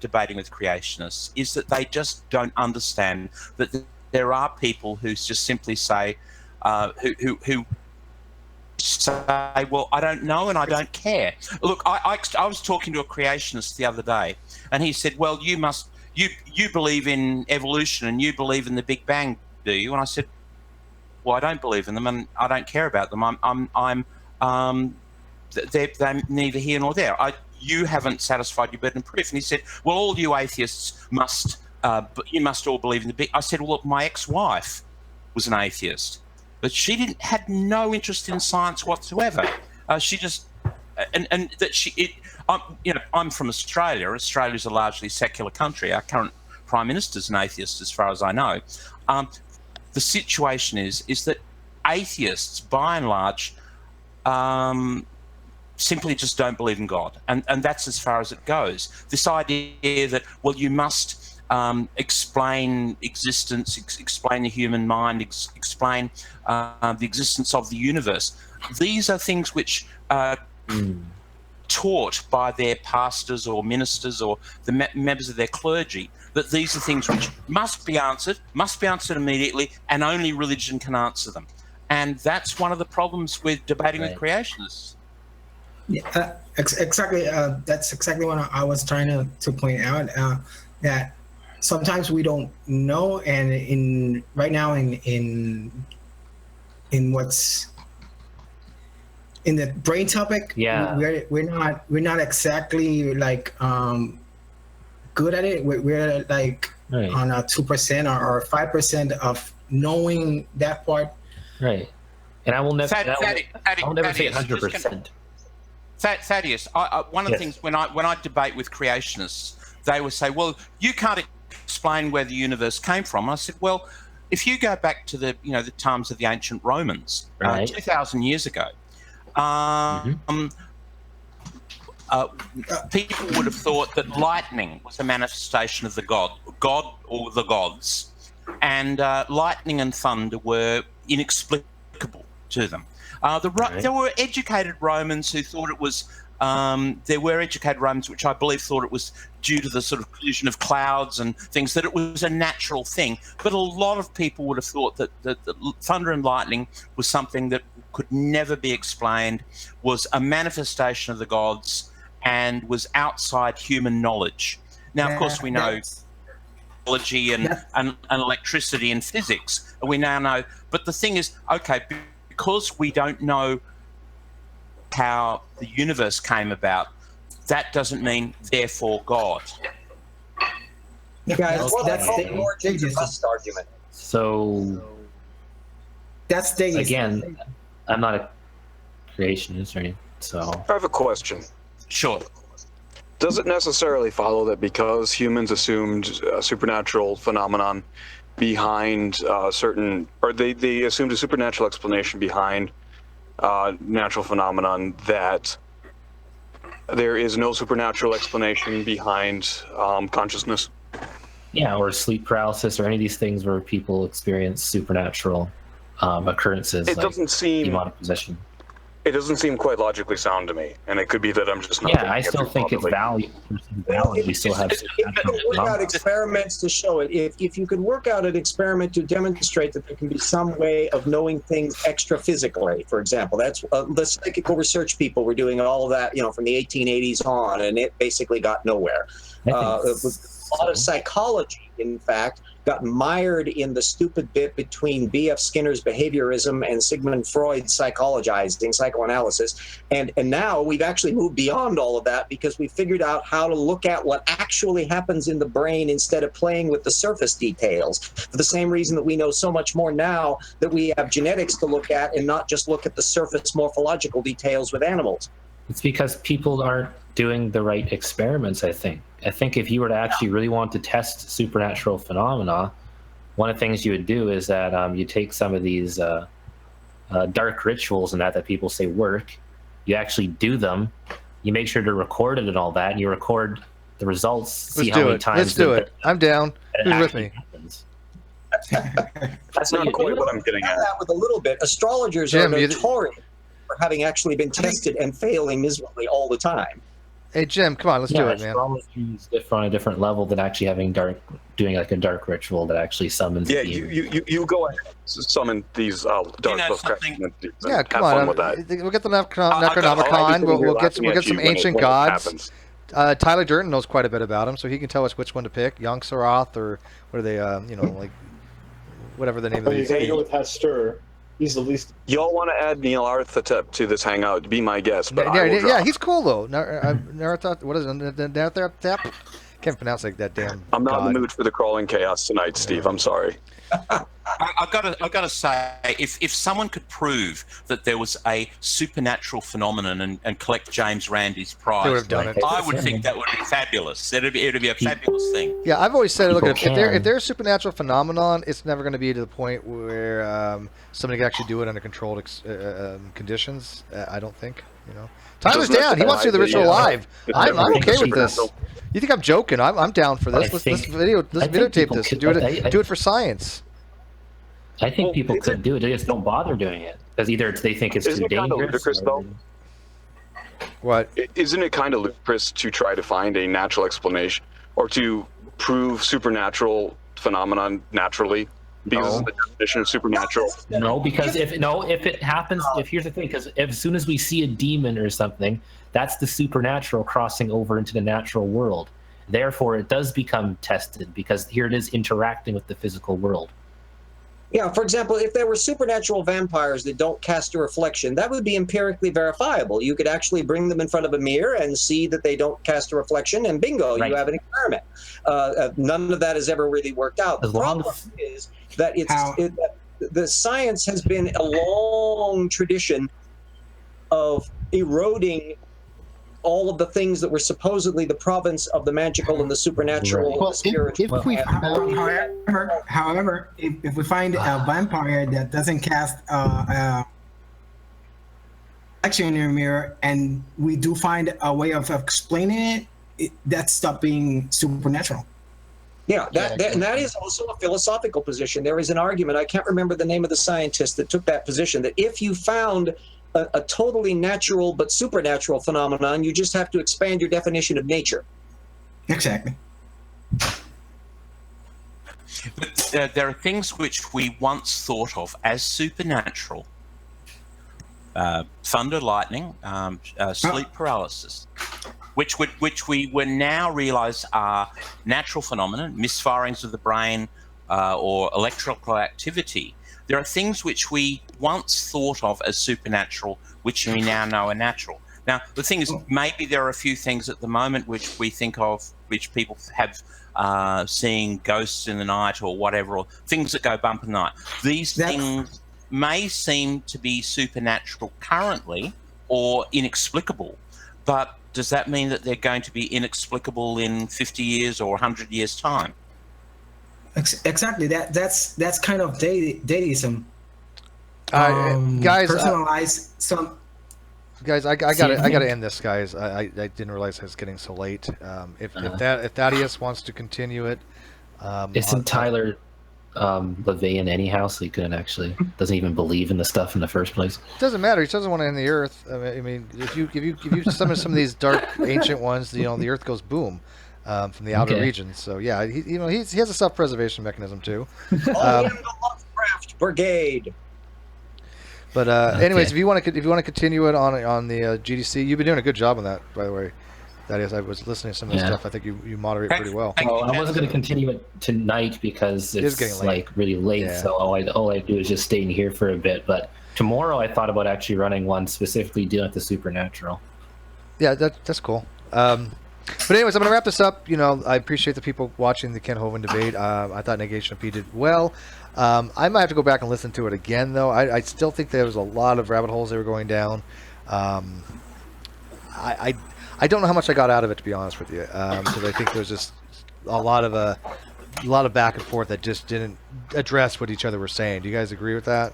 debating with creationists is that they just don't understand that there are people who just simply say, who say, well, I don't know and I don't care. Look, I was talking to a creationist the other day, and he said, well, you believe in evolution and you believe in the Big Bang, do you? And I said, well, I don't believe in them and I don't care about them. They're neither here nor there. You haven't satisfied your burden of proof. And he said, well, all you atheists must all believe in the Big. I said, well, look, my ex-wife was an atheist, but she had no interest in science whatsoever. She just, and that I'm from Australia. Australia's a largely secular country. Our current Prime Minister's an atheist, as far as I know. The situation is that atheists, by and large, simply just don't believe in God, and that's as far as it goes. This idea that, well, you must explain existence, explain the human mind, explain the existence of the universe. These are things which are taught by their pastors or ministers or the members of their clergy, that these are things which must be answered immediately, and only religion can answer them. And that's one of the problems with debating with creationists. Yeah, exactly. That's exactly what I was trying to point out. That sometimes we don't know, and right now in what's in the brain topic, we're not exactly like good at it. We're like on a 2% or 5% of knowing that part. Right. And I will never. I will never say 100%. Thaddeus, one of the things when I debate with creationists, they will say, "Well, you can't explain where the universe came from." I said, "Well, if you go back to the times of the ancient Romans, 2,000 years ago, people would have thought that lightning was a manifestation of the god or the gods, and lightning and thunder were inexplicable to them. There were educated Romans who thought it was. There were educated Romans which I believe thought it was due to the sort of collision of clouds and things, that it was a natural thing. But a lot of people would have thought that thunder and lightning was something that could never be explained, was a manifestation of the gods, and was outside human knowledge. Now, of course, we know biology and electricity and physics. We now know. But the thing is, okay, because we don't know how the universe came about, that doesn't mean therefore God. Guys, that's the origins of this argument. So that's again, I'm not a creationist or anything, so I have a question. Sure. Does it necessarily follow that because humans assumed a supernatural phenomenon behind they assumed a supernatural explanation behind natural phenomenon, that there is no supernatural explanation behind consciousness? Yeah, or sleep paralysis, or any of these things where people experience supernatural occurrences. It doesn't seem demonic possession. It doesn't seem quite logically sound to me, and it could be that I'm just not. Yeah, I still think it's valid. We still have. You can work out experiments to show it. If you could work out an experiment to demonstrate that there can be some way of knowing things extra physically, for example, that's the psychical research people were doing all of that, from the 1880s on, and it basically got nowhere. A lot of psychology, in fact, got mired in the stupid bit between B.F. Skinner's behaviorism and Sigmund Freud's psychoanalysis. And now we've actually moved beyond all of that, because we figured out how to look at what actually happens in the brain instead of playing with the surface details. For the same reason that we know so much more now that we have genetics to look at and not just look at the surface morphological details with animals. It's because people aren't doing the right experiments, I think. I think if you were to actually really want to test supernatural phenomena, one of the things you would do is that you take some of these dark rituals and that people say work, you actually do them, you make sure to record it and all that, and you record the results, see how many times. Let's do it. I'm down. Who's with me? That's not quite what I'm getting at. That with a little bit, astrologers are notorious for having actually been tested and failing miserably all the time. Hey Jim, come on, let's do it, man. Astrology is different on a different level than actually doing like a dark ritual that actually summons. Yeah, you go ahead, summon these dark craftsmen. Yeah, come on. We'll get the Necronomicon. We'll get some ancient gods. Tyler Durden knows quite a bit about them, so he can tell us which one to pick. Yog-Sothoth, or what are they? Like whatever the name of these. You gotta go with Hester. He's the least. Y'all want to add Neil Arthatep to this hangout? Be my guest. But yeah, he's cool though. What is it? Can't pronounce like that damn. I'm not in the mood for the crawling chaos tonight, Steve. I'm sorry. I gotta say, if someone could prove that there was a supernatural phenomenon and collect James Randi's prize, they would have done it. I would think that would be fabulous. It'd be a fabulous thing. Yeah, I've always said, look, if there's a supernatural phenomenon, it's never going to be to the point where somebody can actually do it under controlled conditions. I don't think. You know, Tyler's down. He wants to do the ritual live. I'm okay with this. You think I'm joking? I'm down for this. Let's videotape this. Do it for science. I think people could do it. They just don't bother doing it because either they think it's too dangerous. What? Isn't it kind of ludicrous to try to find a natural explanation or to prove supernatural phenomenon naturally? Because of the definition of supernatural. No, because if it happens, here's the thing, because as soon as we see a demon or something, that's the supernatural crossing over into the natural world. Therefore, it does become tested because here it is interacting with the physical world. Yeah, for example, if there were supernatural vampires that don't cast a reflection, that would be empirically verifiable. You could actually bring them in front of a mirror and see that they don't cast a reflection, and bingo, you have an experiment. None of that has ever really worked out. The problem is that the science has been a long tradition of eroding all of the things that were supposedly the province of the magical and the supernatural and the spiritual. However, if we find a vampire that doesn't cast action in your mirror, and we do find a way of explaining it, that stops being supernatural. Yeah, that is also a philosophical position. There is an argument, I can't remember the name of the scientist that took that position, that if you found a totally natural but supernatural phenomenon, you just have to expand your definition of nature. Exactly. But there are things which we once thought of as supernatural. Thunder, lightning, sleep paralysis, which we will now realise are natural phenomena, misfirings of the brain or electrical activity. There are things which we once thought of as supernatural, which we now know are natural. Now, the thing is, maybe there are a few things at the moment which we think of, which people have seeing ghosts in the night or whatever, or things that go bump in the night. These things may seem to be supernatural currently or inexplicable, but does that mean that they're going to be inexplicable in 50 years or 100 years' time? Exactly. That's kind of deism. Guys, personalize some. Guys, I gotta end this, guys. I didn't realize it was getting so late. If Thaddeus wants to continue it, isn't Tyler Levian anyhow? So he doesn't even believe in the stuff in the first place. It doesn't matter. He doesn't want to end the Earth. I mean, if you summon some of these dark ancient ones, the Earth goes boom. From the outer regions, so yeah, he has a self-preservation mechanism too. The Lovecraft Brigade. But anyways, if you want to continue it on the GDC, you've been doing a good job on that, by the way. That is, I was listening to some of the stuff. I think you moderate pretty well. Well, I wasn't going to continue it tonight because it's like really late. Yeah. So all I do is just stay in here for a bit. But tomorrow, I thought about actually running one specifically dealing with the supernatural. Yeah, that's cool. But anyways, I'm going to wrap this up. I appreciate the people watching the Ken Hovind debate. I thought Negation P did well. I might have to go back and listen to it again, though. I still think there was a lot of rabbit holes they were going down. I don't know how much I got out of it, to be honest with you, because I think there's just a lot of back and forth that just didn't address what each other were saying. Do you guys agree with that?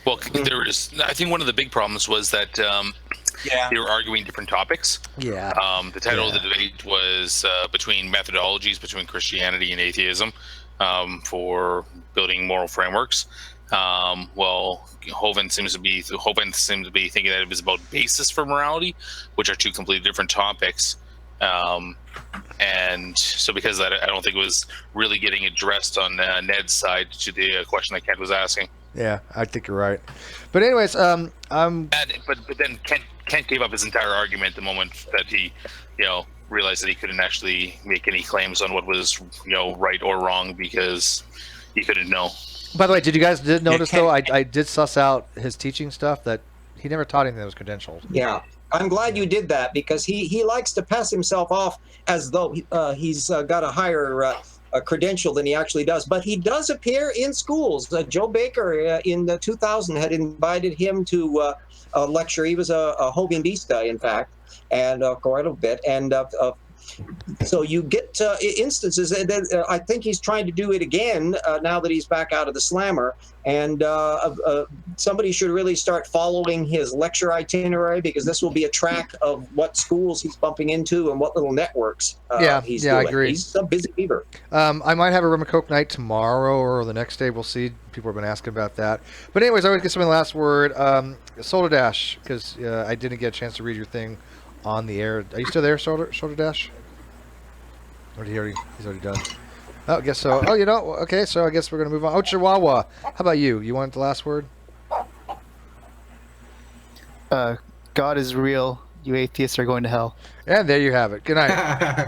Well, I think one of the big problems was that they were arguing different topics. Yeah. The title of the debate was between methodologies between Christianity and atheism for building moral frameworks. Well, Hovind seems to be thinking that it was about basis for morality, which are two completely different topics. And so because of that, I don't think it was really getting addressed on Ned's side to the question that Kent was asking. Yeah, I think you're right. But anyways, but then Kent gave up his entire argument the moment that he, realized that he couldn't actually make any claims on what was, right or wrong because he couldn't know. By the way, did you guys notice though? I did suss out his teaching stuff that he never taught anything that was credentialed. Yeah, I'm glad you did that because he likes to pass himself off as though he's got a higher credential than he actually does. But he does appear in schools. Joe Baker in 2000 had invited him to a lecture. He was a Hovindista, in fact, and quite a bit. And So you get instances, and then I think he's trying to do it again now that he's back out of the slammer. And somebody should really start following his lecture itinerary, because this will be a track of what schools he's bumping into and what little networks he's doing. I agree. He's a busy beaver. I might have a rum and coke night tomorrow or the next day. We'll see. People have been asking about that. But anyways, I always get something last word. Solar Dash, because I didn't get a chance to read your thing on the air. Are you still there, Solar Dash? Or he's already done. Oh, I guess so. Oh, okay, so I guess we're going to move on. Oh, Chihuahua, how about you? You want the last word? God is real. You atheists are going to hell. And there you have it. Good night.